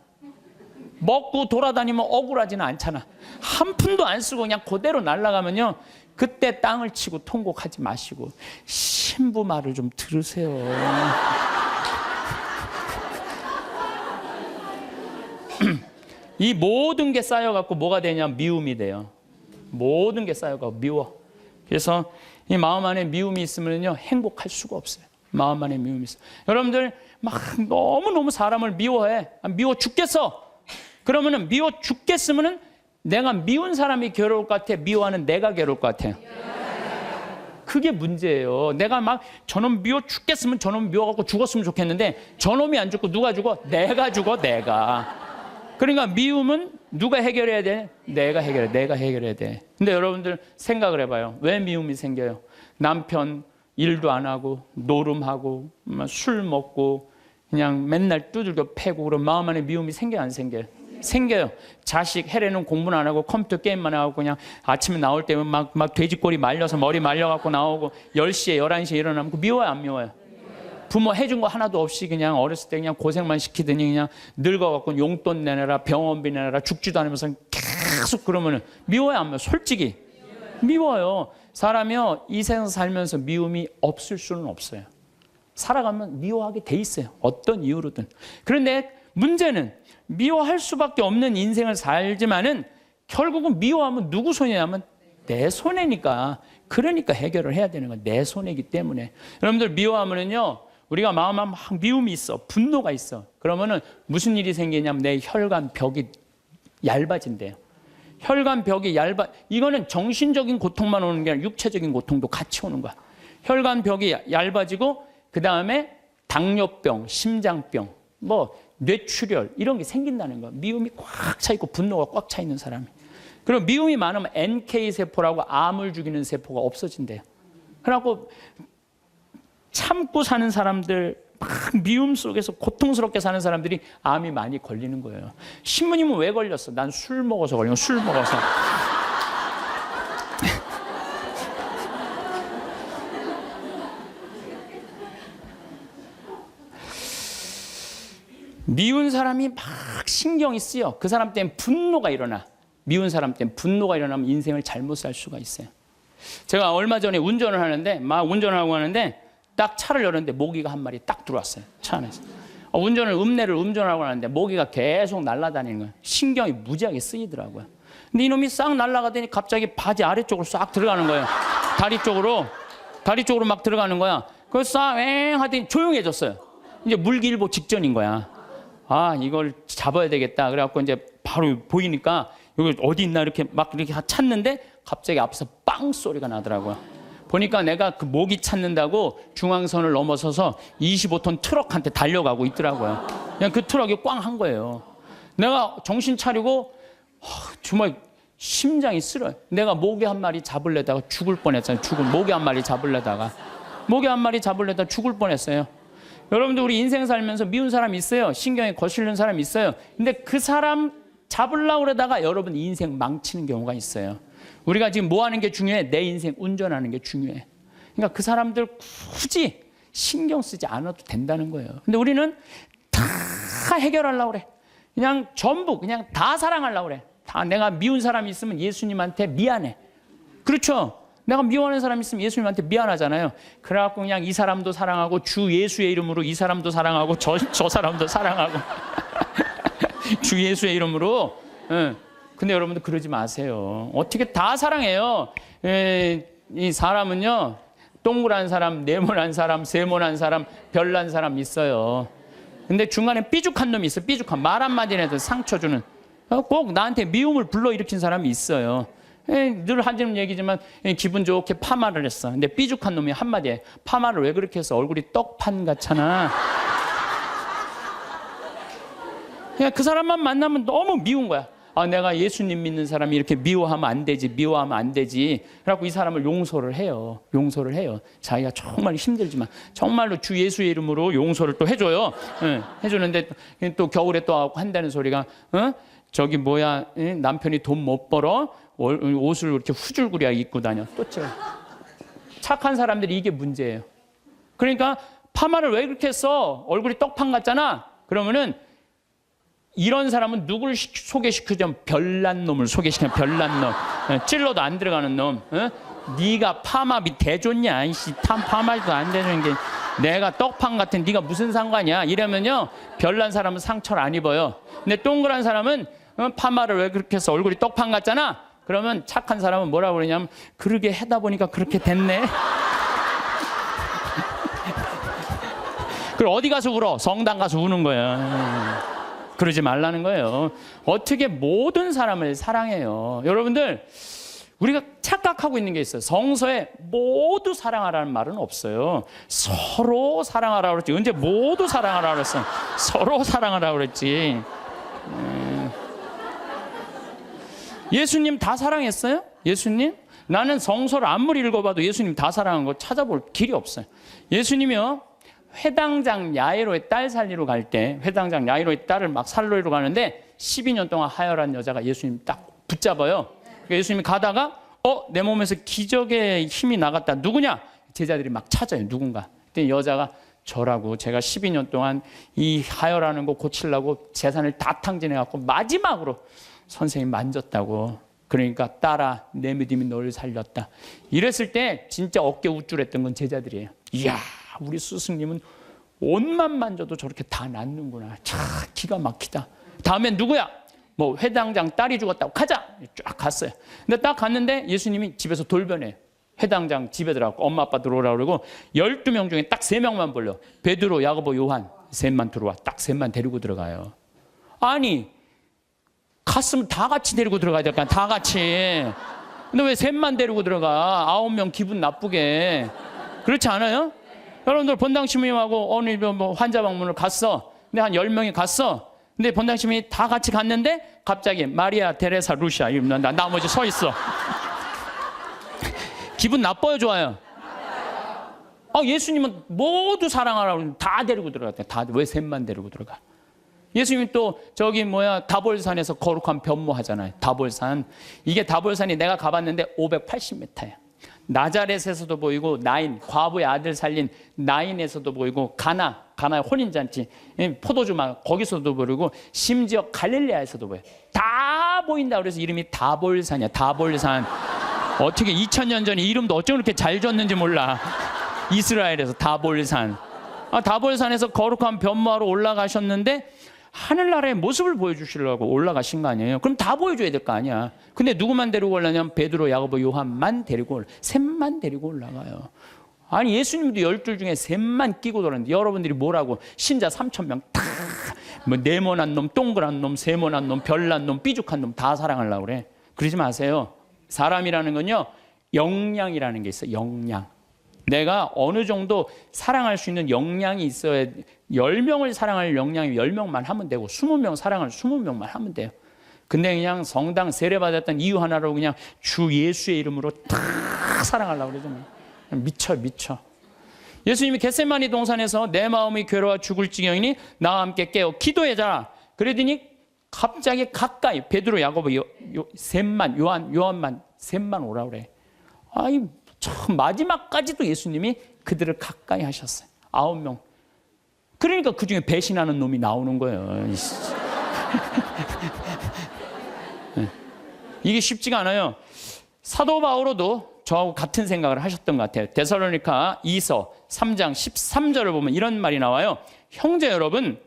먹고 돌아다니면 억울하지는 않잖아. 한 푼도 안 쓰고 그냥 그대로 날아가면요. 그때 땅을 치고 통곡하지 마시고 신부 말을 좀 들으세요. 이 모든 게 쌓여갖고 뭐가 되냐면 미움이 돼요. 모든 게 쌓여갖고 미워. 그래서 이 마음 안에 미움이 있으면요 행복할 수가 없어요. 마음 안에 미움이 있어요. 여러분들 막 너무너무 사람을 미워해. 미워 죽겠어. 그러면은 미워 죽겠으면은 내가 미운 사람이 괴로울 것 같아? 미워하는 내가 괴로울 것 같아요? 그게 문제예요. 내가 막 저놈 미워 죽겠으면 저놈 미워갖고 죽었으면 좋겠는데 저놈이 안 죽고 누가 죽어? 내가 죽어, 내가. 그러니까 미움은 누가 해결해야 돼? 내가 해결해야 돼. 근데 여러분들 생각을 해봐요. 왜 미움이 생겨요? 남편 일도 안 하고 노름하고 술 먹고 그냥 맨날 두들겨 패고 그런 마음 안에 미움이 생겨요, 안 생겨요? 생겨요. 자식 해례는 공부는 안 하고 컴퓨터 게임만 하고 그냥 아침에 나올 때면 막 돼지꼬리 말려서 머리 말려갖고 나오고 10시에 11시에 일어나면 미워요, 안 미워요? 부모 해준 거 하나도 없이 그냥 어렸을 때 그냥 고생만 시키더니 그냥 늙어갖고 용돈 내놔라, 병원비 내놔라, 죽지도 않으면서 계속 그러면은 미워요, 안 미워요? 솔직히 미워요. 사람이요 이 세상 살면서 미움이 없을 수는 없어요. 살아가면 미워하게 돼 있어요. 어떤 이유로든. 그런데 문제는 미워할 수밖에 없는 인생을 살지만은 결국은 미워하면 누구 손이냐면 내 손해니까. 그러니까 해결을 해야 되는 거야. 내 손해이기 때문에. 여러분들 미워하면은요 우리가 마음에 막 미움이 있어, 분노가 있어. 그러면은 무슨 일이 생기냐면 내 혈관 벽이 얇아진대요. 혈관 벽이 이거는 정신적인 고통만 오는 게 아니라 육체적인 고통도 같이 오는 거야. 혈관 벽이 얇아지고 그 다음에 당뇨병, 심장병, 뇌출혈 이런 게 생긴다는 거야. 미움이 꽉 차 있고 분노가 꽉 차 있는 사람이. 그리고 미움이 많으면 NK 세포라고 암을 죽이는 세포가 없어진대요. 그래갖고 참고 사는 사람들, 막 미움 속에서 고통스럽게 사는 사람들이 암이 많이 걸리는 거예요. 신부님은 왜 걸렸어? 난 술 먹어서 걸린 거야. 술 먹어서. 미운 사람이 막 신경이 쓰여. 그 사람 때문에 분노가 일어나. 미운 사람 때문에 분노가 일어나면 인생을 잘못 살 수가 있어요. 제가 얼마 전에 운전을 하는데 막 운전을 하고 하는데 딱 차를 열었는데 모기가 한 마리 딱 들어왔어요. 차 안에서. 음내를 운전하고 하는데 모기가 계속 날아다니는 거예요. 신경이 무지하게 쓰이더라고요. 근데 이놈이 싹 날아가더니 갑자기 바지 아래쪽으로 싹 들어가는 거예요. 다리 쪽으로 막 들어가는 거야. 그래서 싹 하더니 조용해졌어요. 이제 물기일보 직전인 거야. 이걸 잡아야 되겠다. 그래갖고 이제 바로 보이니까 여기 어디 있나 이렇게 막 이렇게 찾는데 갑자기 앞에서 빵 소리가 나더라고요. 보니까 내가 그 모기 찾는다고 중앙선을 넘어서서 25톤 트럭한테 달려가고 있더라고요. 그냥 그 트럭이 꽝 한 거예요. 내가 정신 차리고 정말 심장이 쓰러요. 내가 모기 한 마리 잡으려다가 죽을 뻔했잖아요. 모기 한 마리 잡으려다가 죽을 뻔했어요. 여러분들 우리 인생 살면서 미운 사람 있어요. 신경에 거슬리는 사람 있어요. 근데 그 사람 잡으려고 그러다가 여러분 인생 망치는 경우가 있어요. 우리가 지금 뭐 하는 게 중요해? 내 인생 운전하는 게 중요해. 그러니까 그 사람들 굳이 신경 쓰지 않아도 된다는 거예요. 근데 우리는 다 해결하려고 그래. 그냥 전부 그냥 다 사랑하려고 그래. 다 내가 미운 사람이 있으면 예수님한테 미안해. 그렇죠? 내가 미워하는 사람이 있으면 예수님한테 미안하잖아요. 그래갖고 그냥 이 사람도 사랑하고 주 예수의 이름으로 이 사람도 사랑하고 저 사람도 사랑하고 주 예수의 이름으로. 근데 여러분들 그러지 마세요. 어떻게 다 사랑해요. 이 사람은요, 동그란 사람, 네모난 사람, 세모난 사람, 별난 사람 있어요. 근데 중간에 삐죽한 놈이 있어요. 삐죽한 말 한마디 해도 상처 주는, 꼭 나한테 미움을 불러일으킨 사람이 있어요. 늘 하는 얘기지만 기분 좋게 파마를 했어. 근데 삐죽한 놈이 한마디에 파마를 왜 그렇게 해서 얼굴이 떡판 같잖아. 그냥 그 사람만 만나면 너무 미운 거야. 내가 예수님 믿는 사람이 이렇게 미워하면 안 되지. 그래갖고 이 사람을 용서를 해요. 자기가 정말 힘들지만 정말로 주 예수의 이름으로 용서를 또 해줘요. 해주는데 또 겨울에 또 한다는 소리가, 저기 뭐야, 남편이 돈 못 벌어 옷을 이렇게 후줄구리야 입고 다녀. 또 착한 사람들이 이게 문제예요. 그러니까 파마를 왜 그렇게 했어? 얼굴이 떡판 같잖아. 그러면은 이런 사람은 누굴 소개시키자면 별난 놈을 소개시키는, 별난 놈. 찔러도 안 들어가는 놈. 네가 파마비 대줬냐? 이씨, 파마도 안 되는 게 내가 떡판 같은 네가 무슨 상관이야? 이러면요, 별난 사람은 상처를 안 입어요. 근데 동그란 사람은 파마를 왜 그렇게 해서 얼굴이 떡판 같잖아? 그러면 착한 사람은 뭐라고 그러냐면, 그러게 하다 보니까 그렇게 됐네. 그리고 어디 가서 울어? 성당 가서 우는 거야. 그러지 말라는 거예요. 어떻게 모든 사람을 사랑해요. 여러분들, 우리가 착각하고 있는 게 있어요. 성서에 모두 사랑하라는 말은 없어요. 서로 사랑하라고 그랬지. 언제 모두 사랑하라고 그랬어? 서로 사랑하라고 그랬지. 예수님 다 사랑했어요? 예수님? 나는 성서를 아무리 읽어봐도 예수님 다 사랑한 거 찾아볼 길이 없어요. 예수님이요, 회당장 야이로의 딸 살리러 갈 때, 회당장 야이로의 딸을 막 살리러 가는데 12년 동안 하혈한 여자가 예수님 딱 붙잡아요. 그러니까 예수님이 가다가 내 몸에서 기적의 힘이 나갔다. 누구냐? 제자들이 막 찾아요. 누군가. 그때 여자가 저라고, 제가 12년 동안 이 하혈하는 거 고치려고 재산을 다 탕진해갖고 마지막으로 선생님 만졌다고. 그러니까 딸아, 내 믿음이 너를 살렸다. 이랬을 때 진짜 어깨 우쭐했던 건 제자들이에요. 이야, 우리 스승님은 옷만 만져도 저렇게 다 낫는구나. 참 기가 막히다. 다음엔 누구야? 뭐 회당장 딸이 죽었다고. 가자. 쫙 갔어요. 근데 딱 갔는데 예수님이 집에서 돌변해요. 회당장 집에 들어가고 엄마 아빠 들어오라고 그러고 12명 중에 딱 3명만 불러. 베드로, 야고보, 요한 셋만 들어와. 딱 셋만 데리고 들어가요. 아니, 갔으면 다 같이 데리고 들어가야 될까? 다 같이. 근데 왜 셋만 데리고 들어가? 9명 기분 나쁘게. 그렇지 않아요? 여러분들 본당 시민하고 오늘 뭐 환자 방문을 갔어. 근데 한 10명이 갔어. 근데 본당 시민이 다 같이 갔는데 갑자기 마리아, 테레사, 루시아 이러면 나머지 서 있어. 기분 나빠요, 좋아요? 예수님은 모두 사랑하라고 다 데리고 들어갔대. 다. 왜 셋만 데리고 들어가? 예수님이 또 저기 다볼산에서 거룩한 변모하잖아요. 다볼산. 이게 다볼산이 내가 가봤는데 580m야. 나자렛에서도 보이고 나인, 과부의 아들 살린 나인에서도 보이고 가나의 혼인잔치, 포도주막 거기서도 보이고 심지어 갈릴레아에서도 보여요. 다 보인다. 그래서 이름이 다볼산이야. 다볼산. 어떻게 2000년 전에 이름도 어쩜 그렇게 잘 줬는지 몰라. 이스라엘에서 다볼산. 다볼산에서 거룩한 변모하러 올라가셨는데 하늘나라의 모습을 보여주시려고 올라가신 거 아니에요? 그럼 다 보여줘야 될 거 아니야. 근데 누구만 데리고 올라냐면 베드로, 야고보, 요한만 데리고 셋만 데리고 올라가요. 아니 예수님도 12 중에 셋만 끼고 돌았는데 여러분들이 뭐라고 신자 3,000명 다 뭐 네모난 놈, 동그란 놈, 세모난 놈, 별난 놈, 삐죽한 놈 다 사랑하려고 그래. 그러지 마세요. 사람이라는 건요, 역량이라는 게 있어요. 역량. 내가 어느 정도 사랑할 수 있는 역량이 있어야 10명을 사랑할 역량이 10명만 하면 되고 20명 사랑할 20명만 하면 돼요. 근데 그냥 성당 세례받았던 이유 하나로 그냥 주 예수의 이름으로 다 사랑하려고 그러잖아요. 미쳐. 예수님이 겟세마니 동산에서 내 마음이 괴로워 죽을 지경이니 나와 함께 깨어 기도해라. 그러더니 갑자기 가까이 베드로, 야고보, 셋만, 요한만 셋만 오라 그래. 아이 참 마지막까지도 예수님이 그들을 가까이 하셨어요. 9명. 그러니까 그 중에 배신하는 놈이 나오는 거예요. 이게 쉽지가 않아요. 사도 바오로도 저하고 같은 생각을 하셨던 것 같아요. 데살로니가 2서 3장 13절을 보면 이런 말이 나와요. 형제 여러분,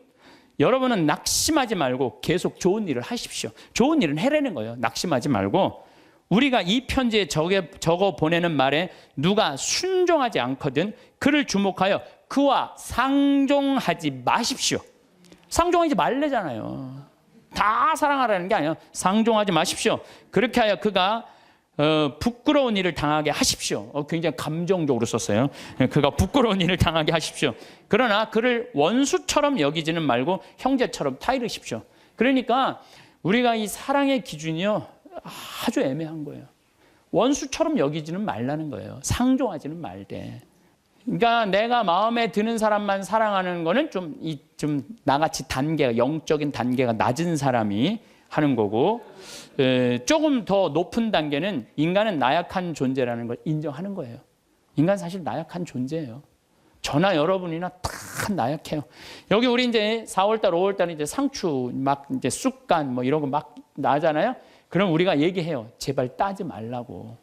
여러분은 낙심하지 말고 계속 좋은 일을 하십시오. 좋은 일은 해내는 거예요. 낙심하지 말고. 우리가 이 편지에 적어 보내는 말에 누가 순종하지 않거든 그를 주목하여 그와 상종하지 마십시오. 상종하지 말래잖아요. 다 사랑하라는 게 아니에요. 상종하지 마십시오. 그렇게 하여 그가 부끄러운 일을 당하게 하십시오. 굉장히 감정적으로 썼어요. 그가 부끄러운 일을 당하게 하십시오. 그러나 그를 원수처럼 여기지는 말고 형제처럼 타이르십시오. 그러니까 우리가 이 사랑의 기준이요, 아주 애매한 거예요. 원수처럼 여기지는 말라는 거예요. 상종하지는 말되. 그러니까 내가 마음에 드는 사람만 사랑하는 거는 좀 나같이 단계가, 영적인 단계가 낮은 사람이 하는 거고, 조금 더 높은 단계는 인간은 나약한 존재라는 걸 인정하는 거예요. 인간 사실 나약한 존재예요. 저나 여러분이나 다 나약해요. 여기 우리 이제 4월달, 5월달 이제 상추 막 이제 쑥간 뭐 이런 거 막 나잖아요. 그럼 우리가 얘기해요. 제발 따지 말라고.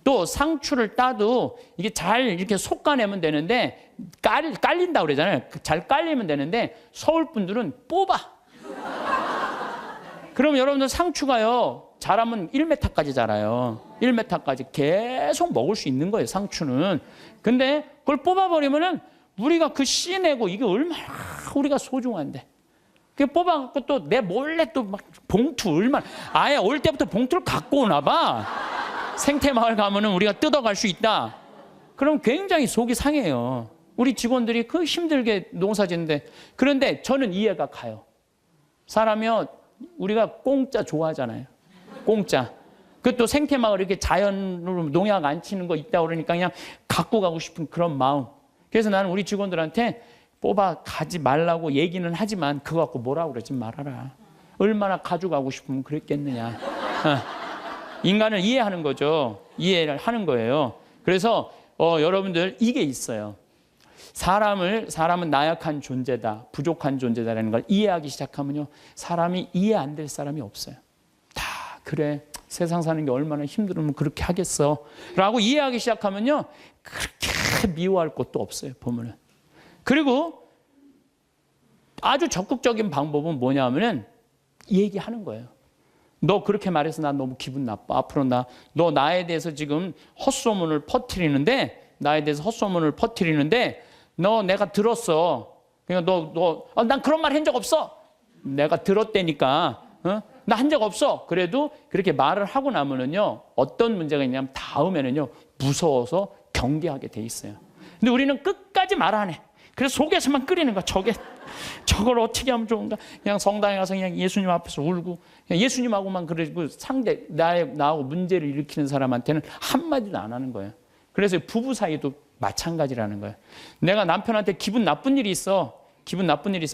또 상추를 따도 이게 잘 이렇게 솎아내면 되는데 깔린다고 그러잖아요. 잘 깔리면 되는데 서울 분들은 뽑아. 그럼 여러분들 상추가요, 자라면 1m까지 자라요. 1m까지 계속 먹을 수 있는 거예요, 상추는. 근데 그걸 뽑아버리면은 우리가 그 씨 내고 이게 얼마나 우리가 소중한데. 그 뽑아갖고 또 내 몰래 또 막 봉투 얼마나, 아예 올 때부터 봉투를 갖고 오나 봐. 생태마을 가면은 우리가 뜯어갈 수 있다. 그럼 굉장히 속이 상해요. 우리 직원들이 그 힘들게 농사 짓는데. 그런데 저는 이해가 가요. 사람이요, 우리가 공짜 좋아하잖아요. 공짜. 그것도 생태마을 이렇게 자연으로 농약 안 치는 거 있다 그러니까 그냥 갖고 가고 싶은 그런 마음. 그래서 나는 우리 직원들한테 뽑아 가지 말라고 얘기는 하지만 그거 갖고 뭐라고 그러지 말아라. 얼마나 가져가고 싶으면 그랬겠느냐. 인간을 이해하는 거죠. 이해를 하는 거예요. 그래서 여러분들 이게 있어요. 사람은 나약한 존재다, 부족한 존재다라는 걸 이해하기 시작하면요, 사람이 이해 안 될 사람이 없어요. 다 그래, 세상 사는 게 얼마나 힘들으면 그렇게 하겠어 라고 이해하기 시작하면요, 그렇게 미워할 것도 없어요, 보면은. 그리고 아주 적극적인 방법은 뭐냐면은 얘기하는 거예요. 너 그렇게 말해서 나 너무 기분 나빠. 앞으로 너 나에 대해서 지금 헛소문을 퍼뜨리는데, 너 내가 들었어. 그러니까 난 그런 말 한 적 없어. 내가 들었다니까. 나 한 적 없어. 그래도 그렇게 말을 하고 나면은요, 어떤 문제가 있냐면 다음에는요, 무서워서 경계하게 돼 있어요. 근데 우리는 끝까지 말 안 해. 그래서 속에서만 끓이는 거야. 저걸 어떻게 하면 좋은가? 그냥 성당에 가서 그냥 예수님 앞에서 울고, 그냥 예수님하고만 그러고 나하고 문제를 일으키는 사람한테는 한마디도 안 하는 거예요. 그래서 부부 사이도 마찬가지라는 거예요. 내가 남편한테 기분 나쁜 일이 있으면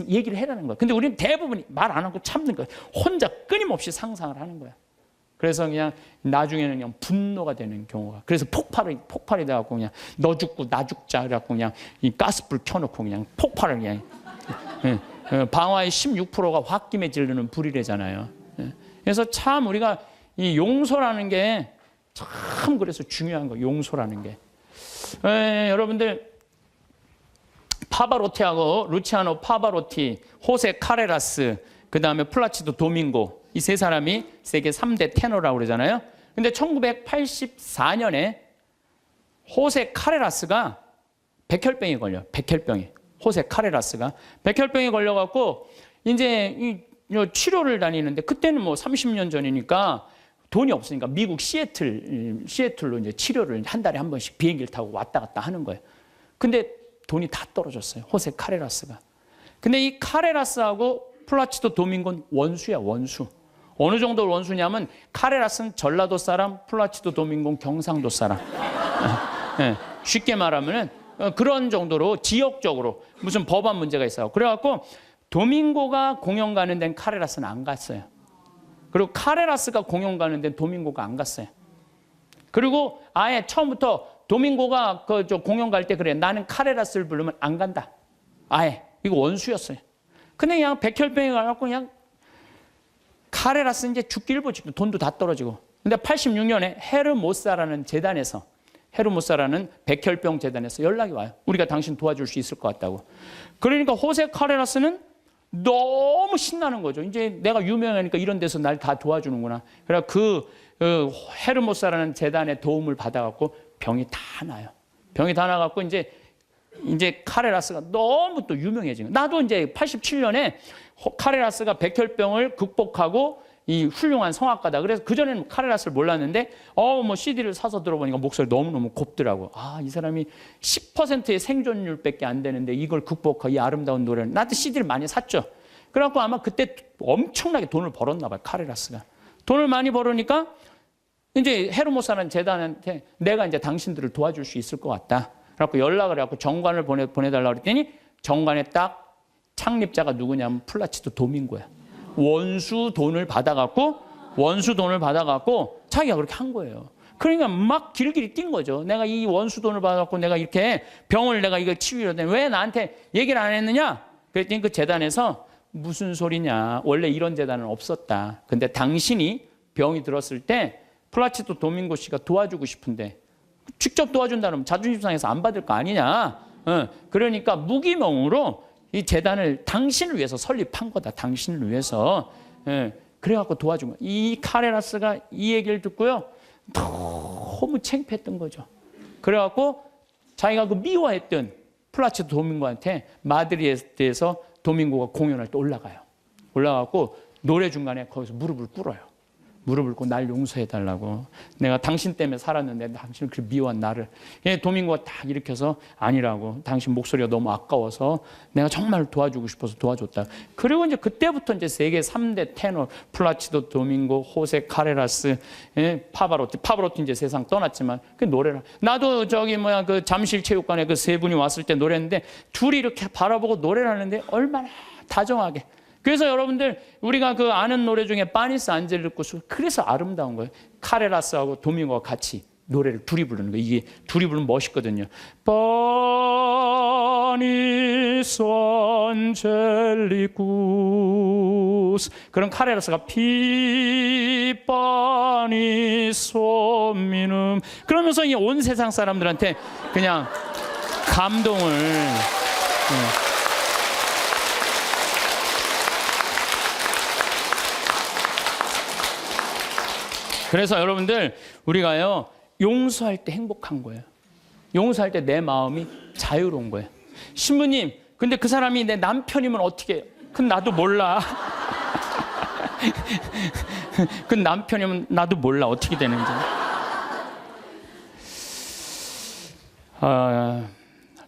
얘기를 해라는 거예요. 근데 우리는 대부분 말 안 하고 참는 거예요. 혼자 끊임없이 상상을 하는 거예요. 그래서 그냥 나중에는 그냥 분노가 되는 경우가. 그래서 폭발이 돼갖고 그냥 너 죽고 나 죽자 그래갖고 그냥 이 가스불 켜놓고 그냥 폭발을 그냥. 방화의 16%가 홧김에 지르는 불이래잖아요. 그래서 참 우리가 이 용서라는 게 참 그래서 중요한 거예요. 용서라는 게. 여러분들 파바로티하고 루치아노 파바로티, 호세 카레라스, 그 다음에 플라치도 도밍고, 이 세 사람이 세계 3대 테너라고 그러잖아요. 근데 1984년에 호세 카레라스가 백혈병에 걸려. 호세 카레라스가 백혈병에 걸려갖고 이제 치료를 다니는데 그때는 뭐 30년 전이니까 돈이 없으니까 미국 시애틀로 이제 치료를 한 달에 한 번씩 비행기를 타고 왔다 갔다 하는 거예요. 근데 돈이 다 떨어졌어요. 호세 카레라스가. 근데 이 카레라스하고 플라치도 도밍고는 원수야, 원수. 어느 정도 원수냐면 카레라스는 전라도 사람, 플라치도 도밍고는 경상도 사람. 네, 쉽게 말하면은 그런 정도로 지역적으로 무슨 법안 문제가 있어요. 그래갖고 도밍고가 공연 가는 데는 카레라스는 안 갔어요. 그리고 카레라스가 공연 가는 데는 도밍고가 안 갔어요. 그리고 아예 처음부터 도밍고가 저 공연 갈 때 그래. 나는 카레라스를 부르면 안 간다. 아예. 이거 원수였어요. 근데 그냥 백혈병이 가갖고 그냥 카레라스 이제 죽기일보 직전 돈도 다 떨어지고. 근데 86년에 헤르모사라는 재단에서 헤르모사라는 백혈병 재단에서 연락이 와요. 우리가 당신 도와줄 수 있을 것 같다고. 그러니까 호세 카레라스는 너무 신나는 거죠. 이제 내가 유명하니까 이런 데서 날 다 도와주는구나. 그래 그 헤르모사라는 재단의 도움을 받아갖고 병이 다 나요. 병이 다 나갖고 이제 카레라스가 너무 또 유명해진 거예요. 나도 이제 87년에 카레라스가 백혈병을 극복하고 이 훌륭한 성악가다. 그래서 그전에는 카레라스를 몰랐는데 뭐 CD를 사서 들어보니까 목소리 너무너무 곱더라고. 아, 이 사람이 10%의 생존율밖에 안 되는데 이걸 극복하고 이 아름다운 노래를. 나도 CD를 많이 샀죠. 그래갖고 아마 그때 엄청나게 돈을 벌었나 봐요. 카레라스가. 돈을 많이 벌으니까 이제 헤르모사라는 재단한테 내가 이제 당신들을 도와줄 수 있을 것 같다. 그래갖고 연락을 해갖고 정관을 보내달라고 그랬더니 정관에 딱 창립자가 누구냐면 플라치도 도밍고야. 원수 돈을 받아갖고 자기가 그렇게 한 거예요. 그러니까 막 길길이 뛴 거죠. 내가 이 원수 돈을 받아갖고 내가 이렇게 병을 내가 이거 치유하려다 왜 나한테 얘기를 안 했느냐? 그랬더니 그 재단에서 무슨 소리냐. 원래 이런 재단은 없었다. 근데 당신이 병이 들었을 때 플라치도 도밍고 씨가 도와주고 싶은데 직접 도와준다면 자존심 상해서 안 받을 거 아니냐. 그러니까 무기명으로 이 재단을 당신을 위해서 설립한 거다. 당신을 위해서. 그래갖고 도와준 거야. 이 카레라스가 이 얘기를 듣고요. 너무 창피했던 거죠. 그래갖고 자기가 그 미워했던 플라치도 도밍고한테 마드리드에서 도밍고가 공연할 때 올라가요. 올라가고 노래 중간에 거기서 무릎을 꿇어요. 무릎을 꿇고 날 용서해달라고. 내가 당신 때문에 살았는데 당신을 그렇게 미워한 나를. 도밍고가 딱 일으켜서 아니라고. 당신 목소리가 너무 아까워서 내가 정말 도와주고 싶어서 도와줬다. 그리고 이제 그때부터 이제 세계 3대 테너 플라치도 도밍고, 호세 카레라스, 파바로티 이제 세상 떠났지만 그 노래를. 나도 그 잠실체육관에 그 세 분이 왔을 때 노래했는데 둘이 이렇게 바라보고 노래를 하는데 얼마나 다정하게. 그래서 여러분들 우리가 그 아는 노래 중에 파니스 안젤리쿠스 그래서 아름다운 거예요. 카레라스하고 도밍고가 같이 노래를 둘이 부르는 거예요. 이게 둘이 부르면 멋있거든요. 파니스 안젤리쿠스 그런 카레라스가 파니스 미눔 그러면서 이 온 세상 사람들한테 그냥 감동을 그래서 여러분들 우리가요 용서할 때 행복한 거예요. 용서할 때 내 마음이 자유로운 거예요. 신부님, 근데 그 사람이 내 남편이면 어떻게 해요? 그건 나도 몰라. 그 남편이면 나도 몰라 어떻게 되는지.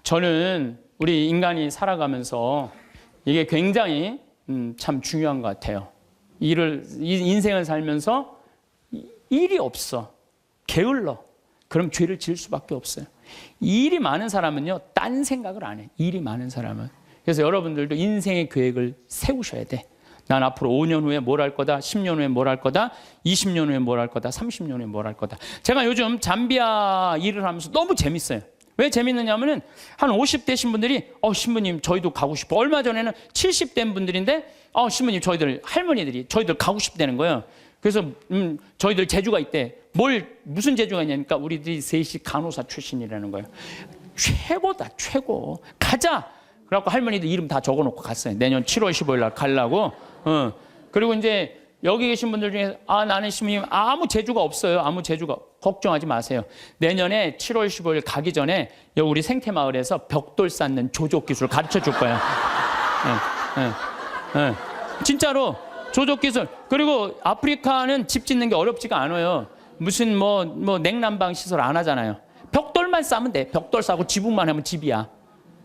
저는 우리 인간이 살아가면서 이게 굉장히 참 중요한 것 같아요. 인생을 살면서 일이 없어. 게을러. 그럼 죄를 지을 수밖에 없어요. 일이 많은 사람은요, 딴 생각을 안 해. 일이 많은 사람은. 그래서 여러분들도 인생의 계획을 세우셔야 돼. 난 앞으로 5년 후에 뭘 할 거다, 10년 후에 뭘 할 거다, 20년 후에 뭘 할 거다, 30년 후에 뭘 할 거다. 제가 요즘 잠비아 일을 하면서 너무 재밌어요. 왜 재밌느냐면은 한 50대신 분들이 신부님 저희도 가고 싶어. 얼마 전에는 70대인 분들인데 신부님 할머니들이 저희들 가고 싶다는 거예요. 그래서 저희들 재주가 있대. 무슨 재주가 있냐니까 우리들이 셋이 간호사 출신이라는 거예요. 최고다 최고. 가자. 그래갖고 할머니들 이름 다 적어놓고 갔어요. 내년 7월 15일 날 가려고. 그리고 이제 여기 계신 분들 중에 나는 신부님 아무 재주가 없어요. 아무 재주가. 걱정하지 마세요. 내년에 7월 15일 가기 전에 여기 우리 생태마을에서 벽돌 쌓는 조족 기술을 가르쳐 줄 거예요. 예. 진짜로 조족 기술. 그리고 아프리카는 집 짓는 게 어렵지가 않아요. 무슨 뭐 냉난방 시설 안 하잖아요. 벽돌만 싸면 돼. 벽돌 싸고 지붕만 하면 집이야.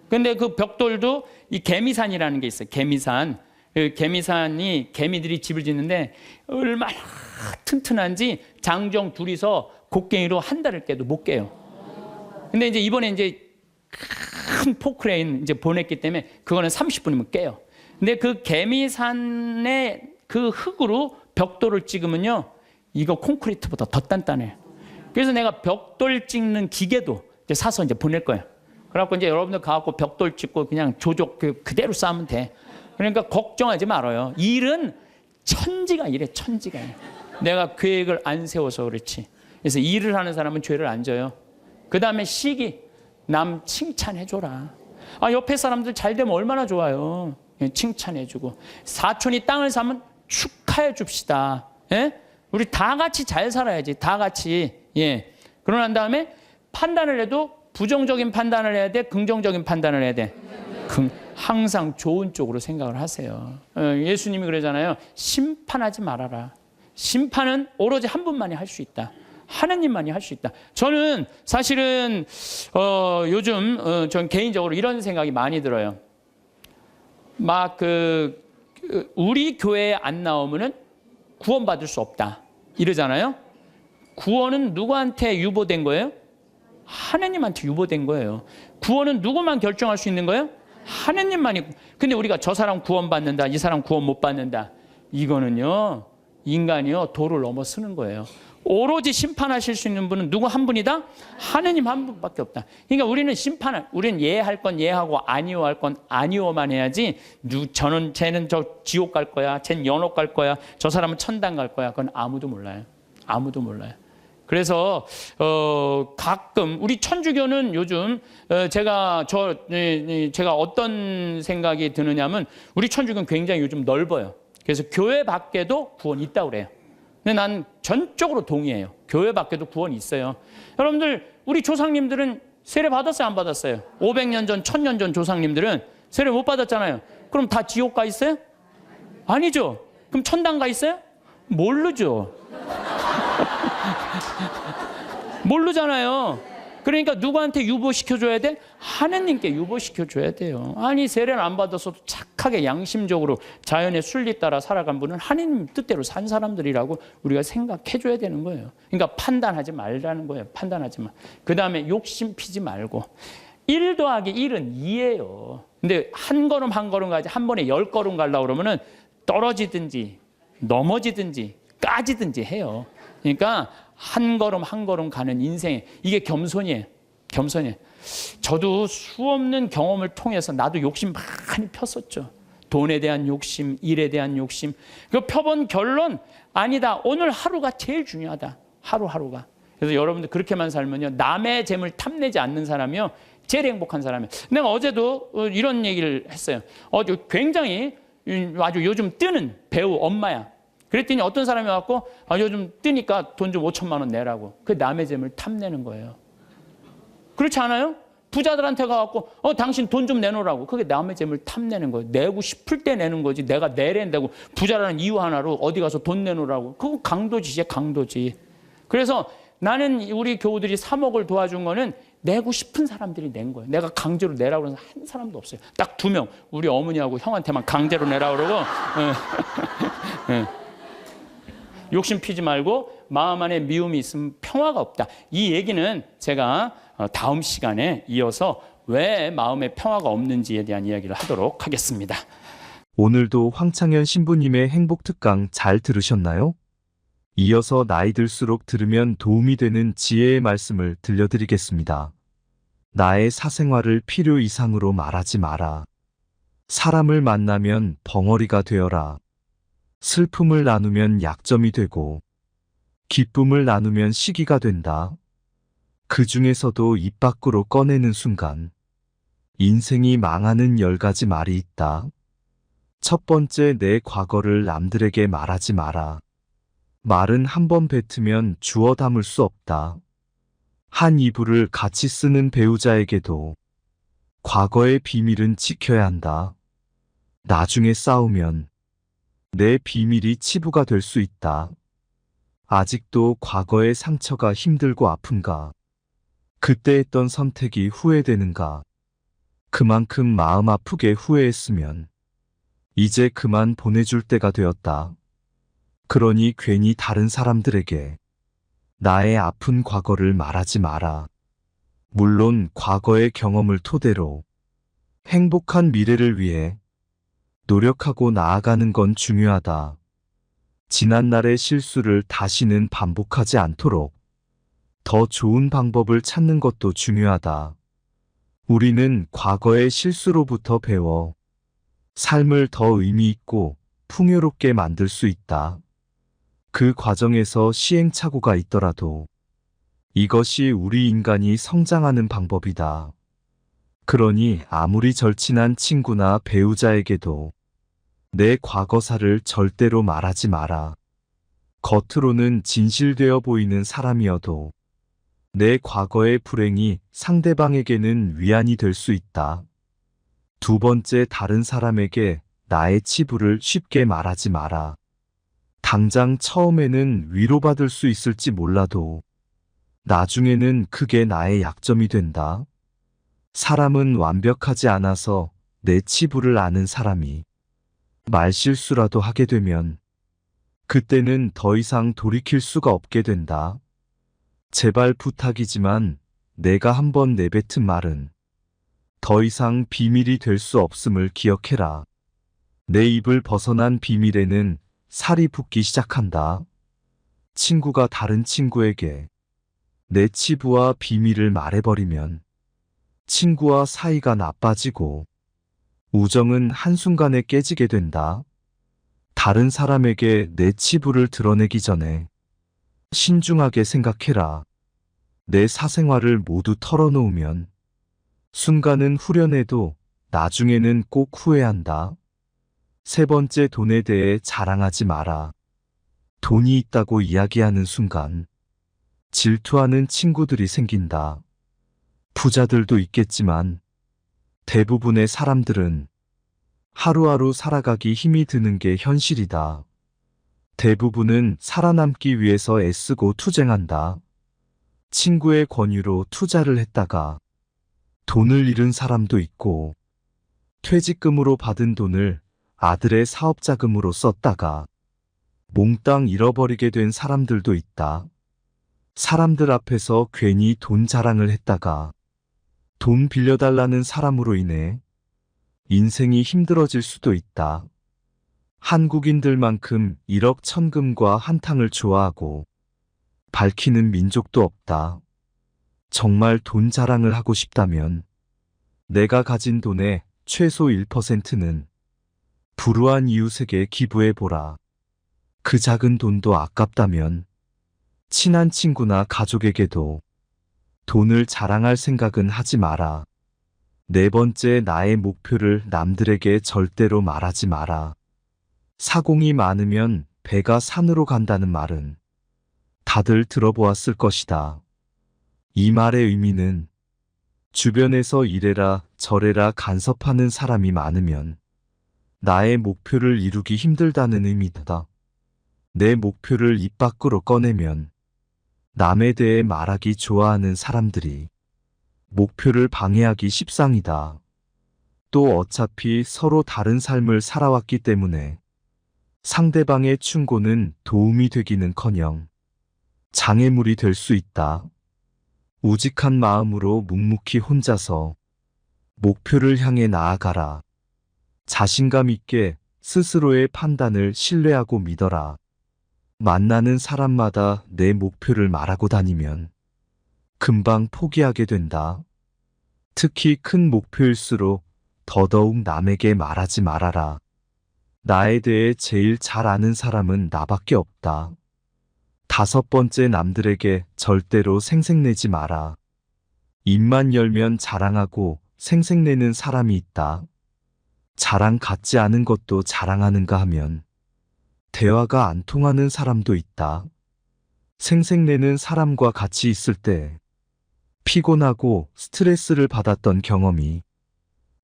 근데 그 벽돌도 이 개미산이라는 게 있어요. 개미산. 그 개미산이 개미들이 집을 짓는데 얼마나 튼튼한지 장정 둘이서 곡괭이로 한 달을 깨도 못 깨요. 근데 이제 이번에 이제 큰 포크레인 이제 보냈기 때문에 그거는 30분이면 깨요. 근데 그 개미산의 그 흙으로 벽돌을 찍으면요, 이거 콘크리트보다 더 단단해요. 그래서 내가 벽돌 찍는 기계도 이제 사서 이제 보낼 거예요. 그래갖고 이제 여러분들 가갖고 벽돌 찍고 그냥 조족 그대로 싸면 돼. 그러니까 걱정하지 말아요. 일은 천지가 이래, 천지가. 내가 계획을 안 세워서 그렇지. 그래서 일을 하는 사람은 죄를 안 져요. 그 다음에 시기, 남 칭찬해줘라. 아, 옆에 사람들 잘 되면 얼마나 좋아요. 칭찬해주고. 사촌이 땅을 사면 축하해 줍시다. 예? 우리 다 같이 잘 살아야지. 다 같이. 예. 그러고 난 다음에 판단을 해도 부정적인 판단을 해야 돼? 긍정적인 판단을 해야 돼? 항상 좋은 쪽으로 생각을 하세요. 예수님이 그러잖아요. 심판하지 말아라. 심판은 오로지 한 분만이 할 수 있다. 하나님만이 할 수 있다. 저는 사실은 요즘 전 개인적으로 이런 생각이 많이 들어요. 막 우리 교회에 안 나오면은 구원받을 수 없다 이러잖아요. 구원은 누구한테 유보된 거예요? 하나님한테 유보된 거예요. 구원은 누구만 결정할 수 있는 거예요? 하나님만이. 근데 우리가 저 사람 구원받는다, 이 사람 구원 못 받는다, 이거는요, 인간이요 도를 넘어서는 거예요. 오로지 심판하실 수 있는 분은 누구 한 분이다? 하나님 한 분밖에 없다. 그러니까 우리는 우리는 예할 건 예하고 아니오할 건 아니오만 해야지, 쟤는 저 지옥 갈 거야, 쟤는 연옥 갈 거야, 저 사람은 천당 갈 거야, 그건 아무도 몰라요. 아무도 몰라요. 그래서 가끔 우리 천주교는 요즘 제가 어떤 생각이 드느냐면, 우리 천주교는 굉장히 요즘 넓어요. 그래서 교회 밖에도 구원이 있다고 그래요. 근데 난 전적으로 동의해요. 교회 밖에도 구원이 있어요. 여러분들, 우리 조상님들은 세례 받았어요, 안 받았어요? 500년 전, 1000년 전 조상님들은 세례 못 받았잖아요. 그럼 다 지옥 가 있어요? 아니죠. 그럼 천당 가 있어요? 모르죠. 모르잖아요. 그러니까 누구한테 유보시켜줘야 돼? 하느님께 유보시켜줘야 돼요. 아니, 세례를 안 받아서도 착하게 양심적으로 자연의 순리 따라 살아간 분은 하느님 뜻대로 산 사람들이라고 우리가 생각해줘야 되는 거예요. 그러니까 판단하지 말라는 거예요. 판단하지 마. 그 다음에 욕심 피지 말고. 1 더하기 1은 2예요. 근데 한 걸음 한 걸음 가지 한 번에 10걸음 가려고 그러면은 떨어지든지 넘어지든지 까지든지 해요. 그러니까 한 걸음 한 걸음 가는 인생에, 이게 겸손이에요. 겸손이에요. 저도 수없는 경험을 통해서 나도 욕심 많이 폈었죠. 돈에 대한 욕심, 일에 대한 욕심. 그 펴본 결론, 아니다, 오늘 하루가 제일 중요하다. 하루하루가. 그래서 여러분들 그렇게만 살면요, 남의 재물 탐내지 않는 사람이요, 제일 행복한 사람이에요. 내가 어제도 이런 얘기를 했어요. 굉장히 아주 요즘 뜨는 배우 엄마야. 그랬더니 어떤 사람이 와갖고, 요즘 뜨니까 돈 좀 5천만 원 내라고. 그 남의 재물 탐내는 거예요. 그렇지 않아요? 부자들한테 가갖고, 당신 돈 좀 내놓으라고. 그게 남의 재물 탐내는 거예요. 내고 싶을 때 내는 거지. 내가 내랜다고 부자라는 이유 하나로 어디 가서 돈 내놓으라고. 그거 강도지, 강도지. 그래서 나는 우리 교우들이 3억을 도와준 거는 내고 싶은 사람들이 낸 거예요. 내가 강제로 내라고 해서 한 사람도 없어요. 딱 2명. 우리 어머니하고 형한테만 강제로 내라고 그러고. 욕심 피지 말고 마음 안에 미움이 있으면 평화가 없다. 이 얘기는 제가 다음 시간에 이어서 왜 마음에 평화가 없는지에 대한 이야기를 하도록 하겠습니다. 오늘도 황창현 신부님의 행복특강 잘 들으셨나요? 이어서 나이 들수록 들으면 도움이 되는 지혜의 말씀을 들려드리겠습니다. 나의 사생활을 필요 이상으로 말하지 마라. 사람을 만나면 벙어리가 되어라. 슬픔을 나누면 약점이 되고 기쁨을 나누면 시기가 된다. 그 중에서도 입 밖으로 꺼내는 순간 인생이 망하는 10가지 말이 있다. 첫 번째, 내 과거를 남들에게 말하지 마라. 말은 한 번 뱉으면 주워 담을 수 없다. 한 이불을 같이 쓰는 배우자에게도 과거의 비밀은 지켜야 한다. 나중에 싸우면 내 비밀이 치부가 될 수 있다. 아직도 과거의 상처가 힘들고 아픈가? 그때 했던 선택이 후회되는가? 그만큼 마음 아프게 후회했으면 이제 그만 보내줄 때가 되었다. 그러니 괜히 다른 사람들에게 나의 아픈 과거를 말하지 마라. 물론 과거의 경험을 토대로 행복한 미래를 위해 노력하고 나아가는 건 중요하다. 지난날의 실수를 다시는 반복하지 않도록 더 좋은 방법을 찾는 것도 중요하다. 우리는 과거의 실수로부터 배워 삶을 더 의미 있고 풍요롭게 만들 수 있다. 그 과정에서 시행착오가 있더라도 이것이 우리 인간이 성장하는 방법이다. 그러니 아무리 절친한 친구나 배우자에게도 내 과거사를 절대로 말하지 마라. 겉으로는 진실되어 보이는 사람이어도 내 과거의 불행이 상대방에게는 위안이 될 수 있다. 두 번째, 다른 사람에게 나의 치부를 쉽게 말하지 마라. 당장 처음에는 위로받을 수 있을지 몰라도 나중에는 그게 나의 약점이 된다. 사람은 완벽하지 않아서 내 치부를 아는 사람이 말실수라도 하게 되면 그때는 더 이상 돌이킬 수가 없게 된다. 제발 부탁이지만 내가 한번 내뱉은 말은 더 이상 비밀이 될 수 없음을 기억해라. 내 입을 벗어난 비밀에는 살이 붙기 시작한다. 친구가 다른 친구에게 내 치부와 비밀을 말해버리면 친구와 사이가 나빠지고 우정은 한순간에 깨지게 된다. 다른 사람에게 내 치부를 드러내기 전에 신중하게 생각해라. 내 사생활을 모두 털어놓으면 순간은 후련해도 나중에는 꼭 후회한다. 세 번째, 돈에 대해 자랑하지 마라. 돈이 있다고 이야기하는 순간 질투하는 친구들이 생긴다. 부자들도 있겠지만 대부분의 사람들은 하루하루 살아가기 힘이 드는 게 현실이다. 대부분은 살아남기 위해서 애쓰고 투쟁한다. 친구의 권유로 투자를 했다가 돈을 잃은 사람도 있고, 퇴직금으로 받은 돈을 아들의 사업 자금으로 썼다가 몽땅 잃어버리게 된 사람들도 있다. 사람들 앞에서 괜히 돈 자랑을 했다가 돈 빌려달라는 사람으로 인해 인생이 힘들어질 수도 있다. 한국인들만큼 일억천금과 한탕을 좋아하고 밝히는 민족도 없다. 정말 돈 자랑을 하고 싶다면 내가 가진 돈의 최소 1%는 불우한 이웃에게 기부해보라. 그 작은 돈도 아깝다면 친한 친구나 가족에게도 돈을 자랑할 생각은 하지 마라. 네 번째, 나의 목표를 남들에게 절대로 말하지 마라. 사공이 많으면 배가 산으로 간다는 말은 다들 들어보았을 것이다. 이 말의 의미는 주변에서 이래라 저래라 간섭하는 사람이 많으면 나의 목표를 이루기 힘들다는 의미다. 내 목표를 입 밖으로 꺼내면 남에 대해 말하기 좋아하는 사람들이 목표를 방해하기 십상이다. 또 어차피 서로 다른 삶을 살아왔기 때문에 상대방의 충고는 도움이 되기는커녕 장애물이 될 수 있다. 우직한 마음으로 묵묵히 혼자서 목표를 향해 나아가라. 자신감 있게 스스로의 판단을 신뢰하고 믿어라. 만나는 사람마다 내 목표를 말하고 다니면 금방 포기하게 된다. 특히 큰 목표일수록 더더욱 남에게 말하지 말아라. 나에 대해 제일 잘 아는 사람은 나밖에 없다. 다섯 번째, 남들에게 절대로 생색내지 마라. 입만 열면 자랑하고 생색내는 사람이 있다. 자랑 같지 않은 것도 자랑하는가 하면 대화가 안 통하는 사람도 있다. 생색내는 사람과 같이 있을 때 피곤하고 스트레스를 받았던 경험이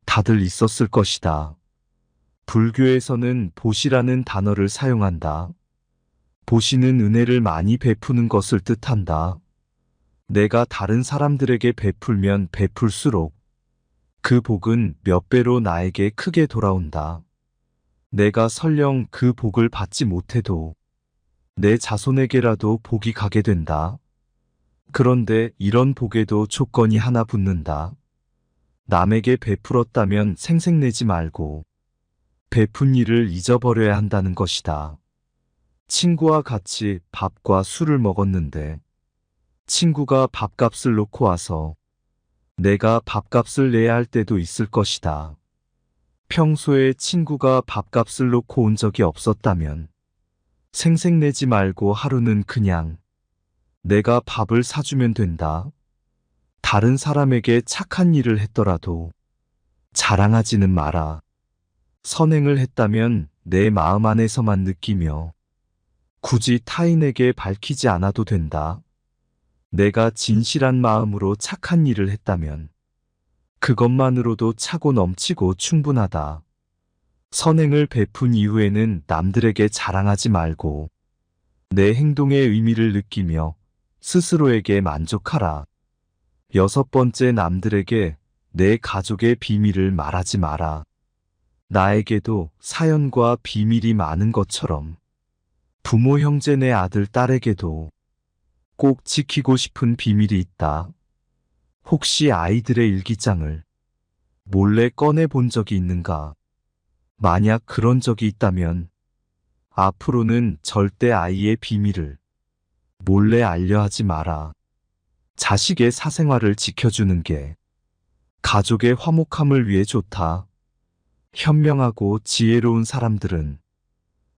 다들 있었을 것이다. 불교에서는 보시라는 단어를 사용한다. 보시는 은혜를 많이 베푸는 것을 뜻한다. 내가 다른 사람들에게 베풀면 베풀수록 그 복은 몇 배로 나에게 크게 돌아온다. 내가 설령 그 복을 받지 못해도 내 자손에게라도 복이 가게 된다. 그런데 이런 복에도 조건이 하나 붙는다. 남에게 베풀었다면 생색내지 말고 베푼 일을 잊어버려야 한다는 것이다. 친구와 같이 밥과 술을 먹었는데 친구가 밥값을 놓고 와서 내가 밥값을 내야 할 때도 있을 것이다. 평소에 친구가 밥값을 놓고 온 적이 없었다면 생색내지 말고 하루는 그냥 내가 밥을 사주면 된다. 다른 사람에게 착한 일을 했더라도 자랑하지는 마라. 선행을 했다면 내 마음 안에서만 느끼며 굳이 타인에게 밝히지 않아도 된다. 내가 진실한 마음으로 착한 일을 했다면 그것만으로도 차고 넘치고 충분하다. 선행을 베푼 이후에는 남들에게 자랑하지 말고 내 행동의 의미를 느끼며 스스로에게 만족하라. 6번째, 남들에게 내 가족의 비밀을 말하지 마라. 나에게도 사연과 비밀이 많은 것처럼 부모, 형제, 내 아들, 딸에게도 꼭 지키고 싶은 비밀이 있다. 혹시 아이들의 일기장을 몰래 꺼내 본 적이 있는가? 만약 그런 적이 있다면 앞으로는 절대 아이의 비밀을 몰래 알려하지 마라. 자식의 사생활을 지켜주는 게 가족의 화목함을 위해 좋다. 현명하고 지혜로운 사람들은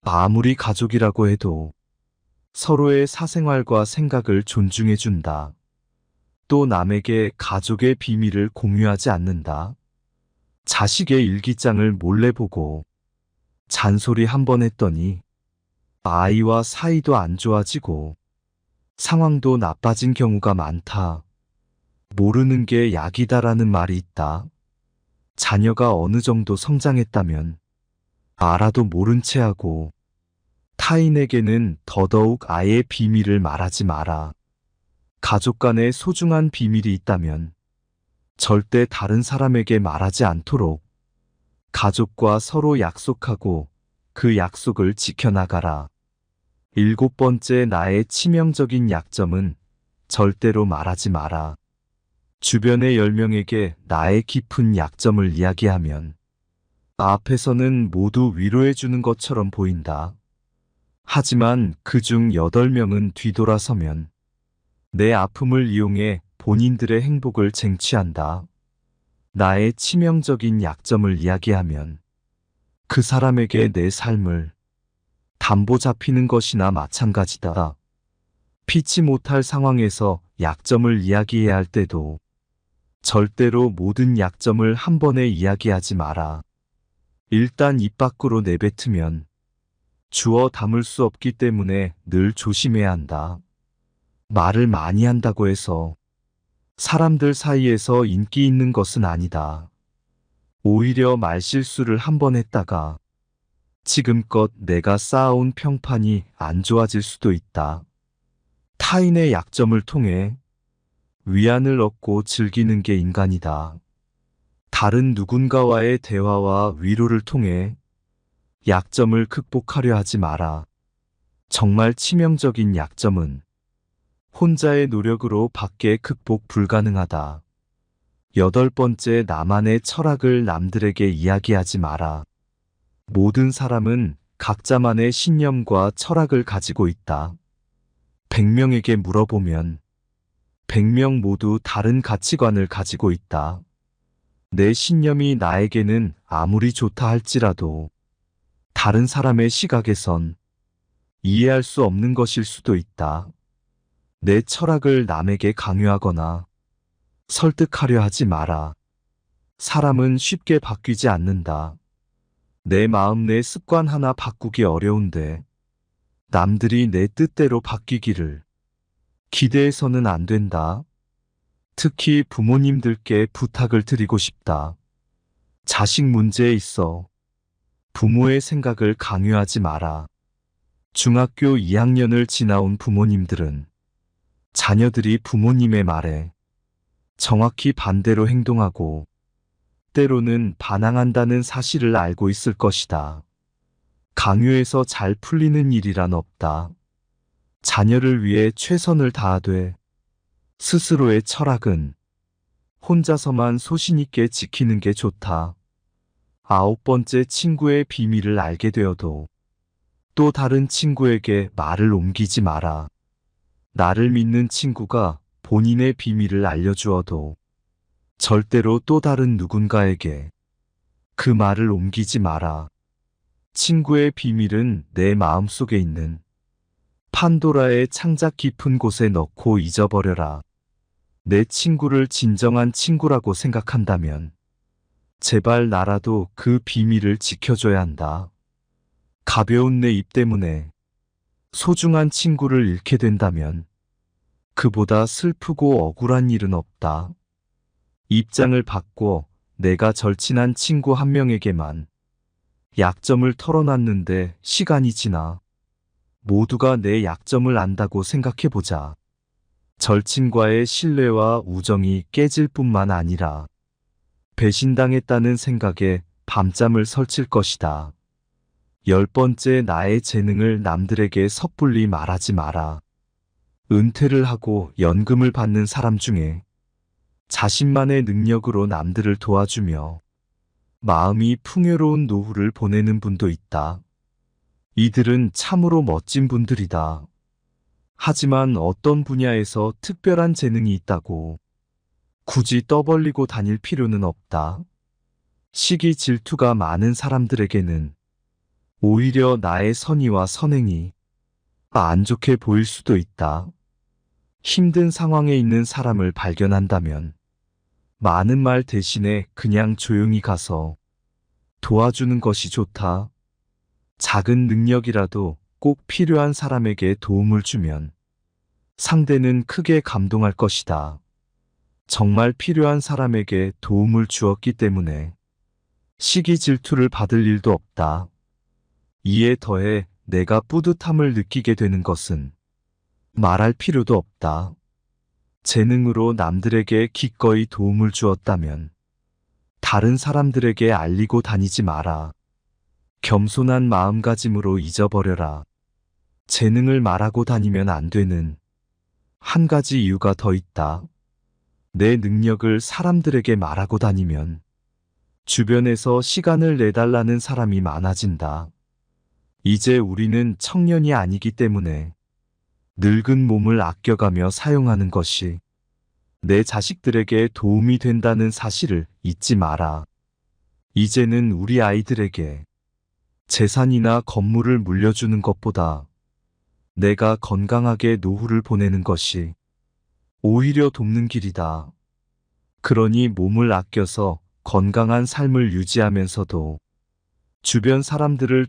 아무리 가족이라고 해도 서로의 사생활과 생각을 존중해준다. 또 남에게 가족의 비밀을 공유하지 않는다. 자식의 일기장을 몰래 보고 잔소리 한 번 했더니 아이와 사이도 안 좋아지고 상황도 나빠진 경우가 많다. 모르는 게 약이다라는 말이 있다. 자녀가 어느 정도 성장했다면 알아도 모른 채 하고 타인에게는 더더욱 아이의 비밀을 말하지 마라. 가족 간에 소중한 비밀이 있다면 절대 다른 사람에게 말하지 않도록 가족과 서로 약속하고 그 약속을 지켜나가라. 7번째, 나의 치명적인 약점은 절대로 말하지 마라. 주변의 10명에게 나의 깊은 약점을 이야기하면 앞에서는 모두 위로해 주는 것처럼 보인다. 하지만 그중 8명은 뒤돌아서면 내 아픔을 이용해 본인들의 행복을 쟁취한다. 나의 치명적인 약점을 이야기하면 그 사람에게 내 삶을 담보 잡히는 것이나 마찬가지다. 피치 못할 상황에서 약점을 이야기해야 할 때도 절대로 모든 약점을 한 번에 이야기하지 마라. 일단 입 밖으로 내뱉으면 주워 담을 수 없기 때문에 늘 조심해야 한다. 말을 많이 한다고 해서 사람들 사이에서 인기 있는 것은 아니다. 오히려 말실수를 한 번 했다가 지금껏 내가 쌓아온 평판이 안 좋아질 수도 있다. 타인의 약점을 통해 위안을 얻고 즐기는 게 인간이다. 다른 누군가와의 대화와 위로를 통해 약점을 극복하려 하지 마라. 정말 치명적인 약점은 혼자의 노력으로 밖에 극복 불가능하다. 8번째, 나만의 철학을 남들에게 이야기하지 마라. 모든 사람은 각자만의 신념과 철학을 가지고 있다. 100명에게 물어보면 100명 모두 다른 가치관을 가지고 있다. 내 신념이 나에게는 아무리 좋다 할지라도 다른 사람의 시각에선 이해할 수 없는 것일 수도 있다. 내 철학을 남에게 강요하거나 설득하려 하지 마라. 사람은 쉽게 바뀌지 않는다. 내 마음, 내 습관 하나 바꾸기 어려운데 남들이 내 뜻대로 바뀌기를 기대해서는 안 된다. 특히 부모님들께 부탁을 드리고 싶다. 자식 문제에 있어 부모의 생각을 강요하지 마라. 중학교 2학년을 지나온 부모님들은 자녀들이 부모님의 말에 정확히 반대로 행동하고 때로는 반항한다는 사실을 알고 있을 것이다. 강요해서 잘 풀리는 일이란 없다. 자녀를 위해 최선을 다하되 스스로의 철학은 혼자서만 소신 있게 지키는 게 좋다. 9번째, 친구의 비밀을 알게 되어도 또 다른 친구에게 말을 옮기지 마라. 나를 믿는 친구가 본인의 비밀을 알려주어도 절대로 또 다른 누군가에게 그 말을 옮기지 마라. 친구의 비밀은 내 마음속에 있는 판도라의 창작 깊은 곳에 넣고 잊어버려라. 내 친구를 진정한 친구라고 생각한다면 제발 나라도 그 비밀을 지켜줘야 한다. 가벼운 내 입 때문에 소중한 친구를 잃게 된다면 그보다 슬프고 억울한 일은 없다. 입장을 바꿔 내가 절친한 친구 한 명에게만 약점을 털어놨는데 시간이 지나 모두가 내 약점을 안다고 생각해보자. 절친과의 신뢰와 우정이 깨질 뿐만 아니라 배신당했다는 생각에 밤잠을 설칠 것이다. 10번째, 나의 재능을 남들에게 섣불리 말하지 마라. 은퇴를 하고 연금을 받는 사람 중에 자신만의 능력으로 남들을 도와주며 마음이 풍요로운 노후를 보내는 분도 있다. 이들은 참으로 멋진 분들이다. 하지만 어떤 분야에서 특별한 재능이 있다고 굳이 떠벌리고 다닐 필요는 없다. 시기 질투가 많은 사람들에게는 오히려 나의 선의와 선행이 안 좋게 보일 수도 있다. 힘든 상황에 있는 사람을 발견한다면 많은 말 대신에 그냥 조용히 가서 도와주는 것이 좋다. 작은 능력이라도 꼭 필요한 사람에게 도움을 주면 상대는 크게 감동할 것이다. 정말 필요한 사람에게 도움을 주었기 때문에 시기 질투를 받을 일도 없다. 이에 더해 내가 뿌듯함을 느끼게 되는 것은 말할 필요도 없다. 재능으로 남들에게 기꺼이 도움을 주었다면 다른 사람들에게 알리고 다니지 마라. 겸손한 마음가짐으로 잊어버려라. 재능을 말하고 다니면 안 되는 한 가지 이유가 더 있다. 내 능력을 사람들에게 말하고 다니면 주변에서 시간을 내달라는 사람이 많아진다. 이제 우리는 청년이 아니기 때문에 늙은 몸을 아껴가며 사용하는 것이 내 자식들에게 도움이 된다는 사실을 잊지 마라. 이제는 우리 아이들에게 재산이나 건물을 물려주는 것보다 내가 건강하게 노후를 보내는 것이 오히려 돕는 길이다. 그러니 몸을 아껴서 건강한 삶을 유지하면서도 주변 사람들을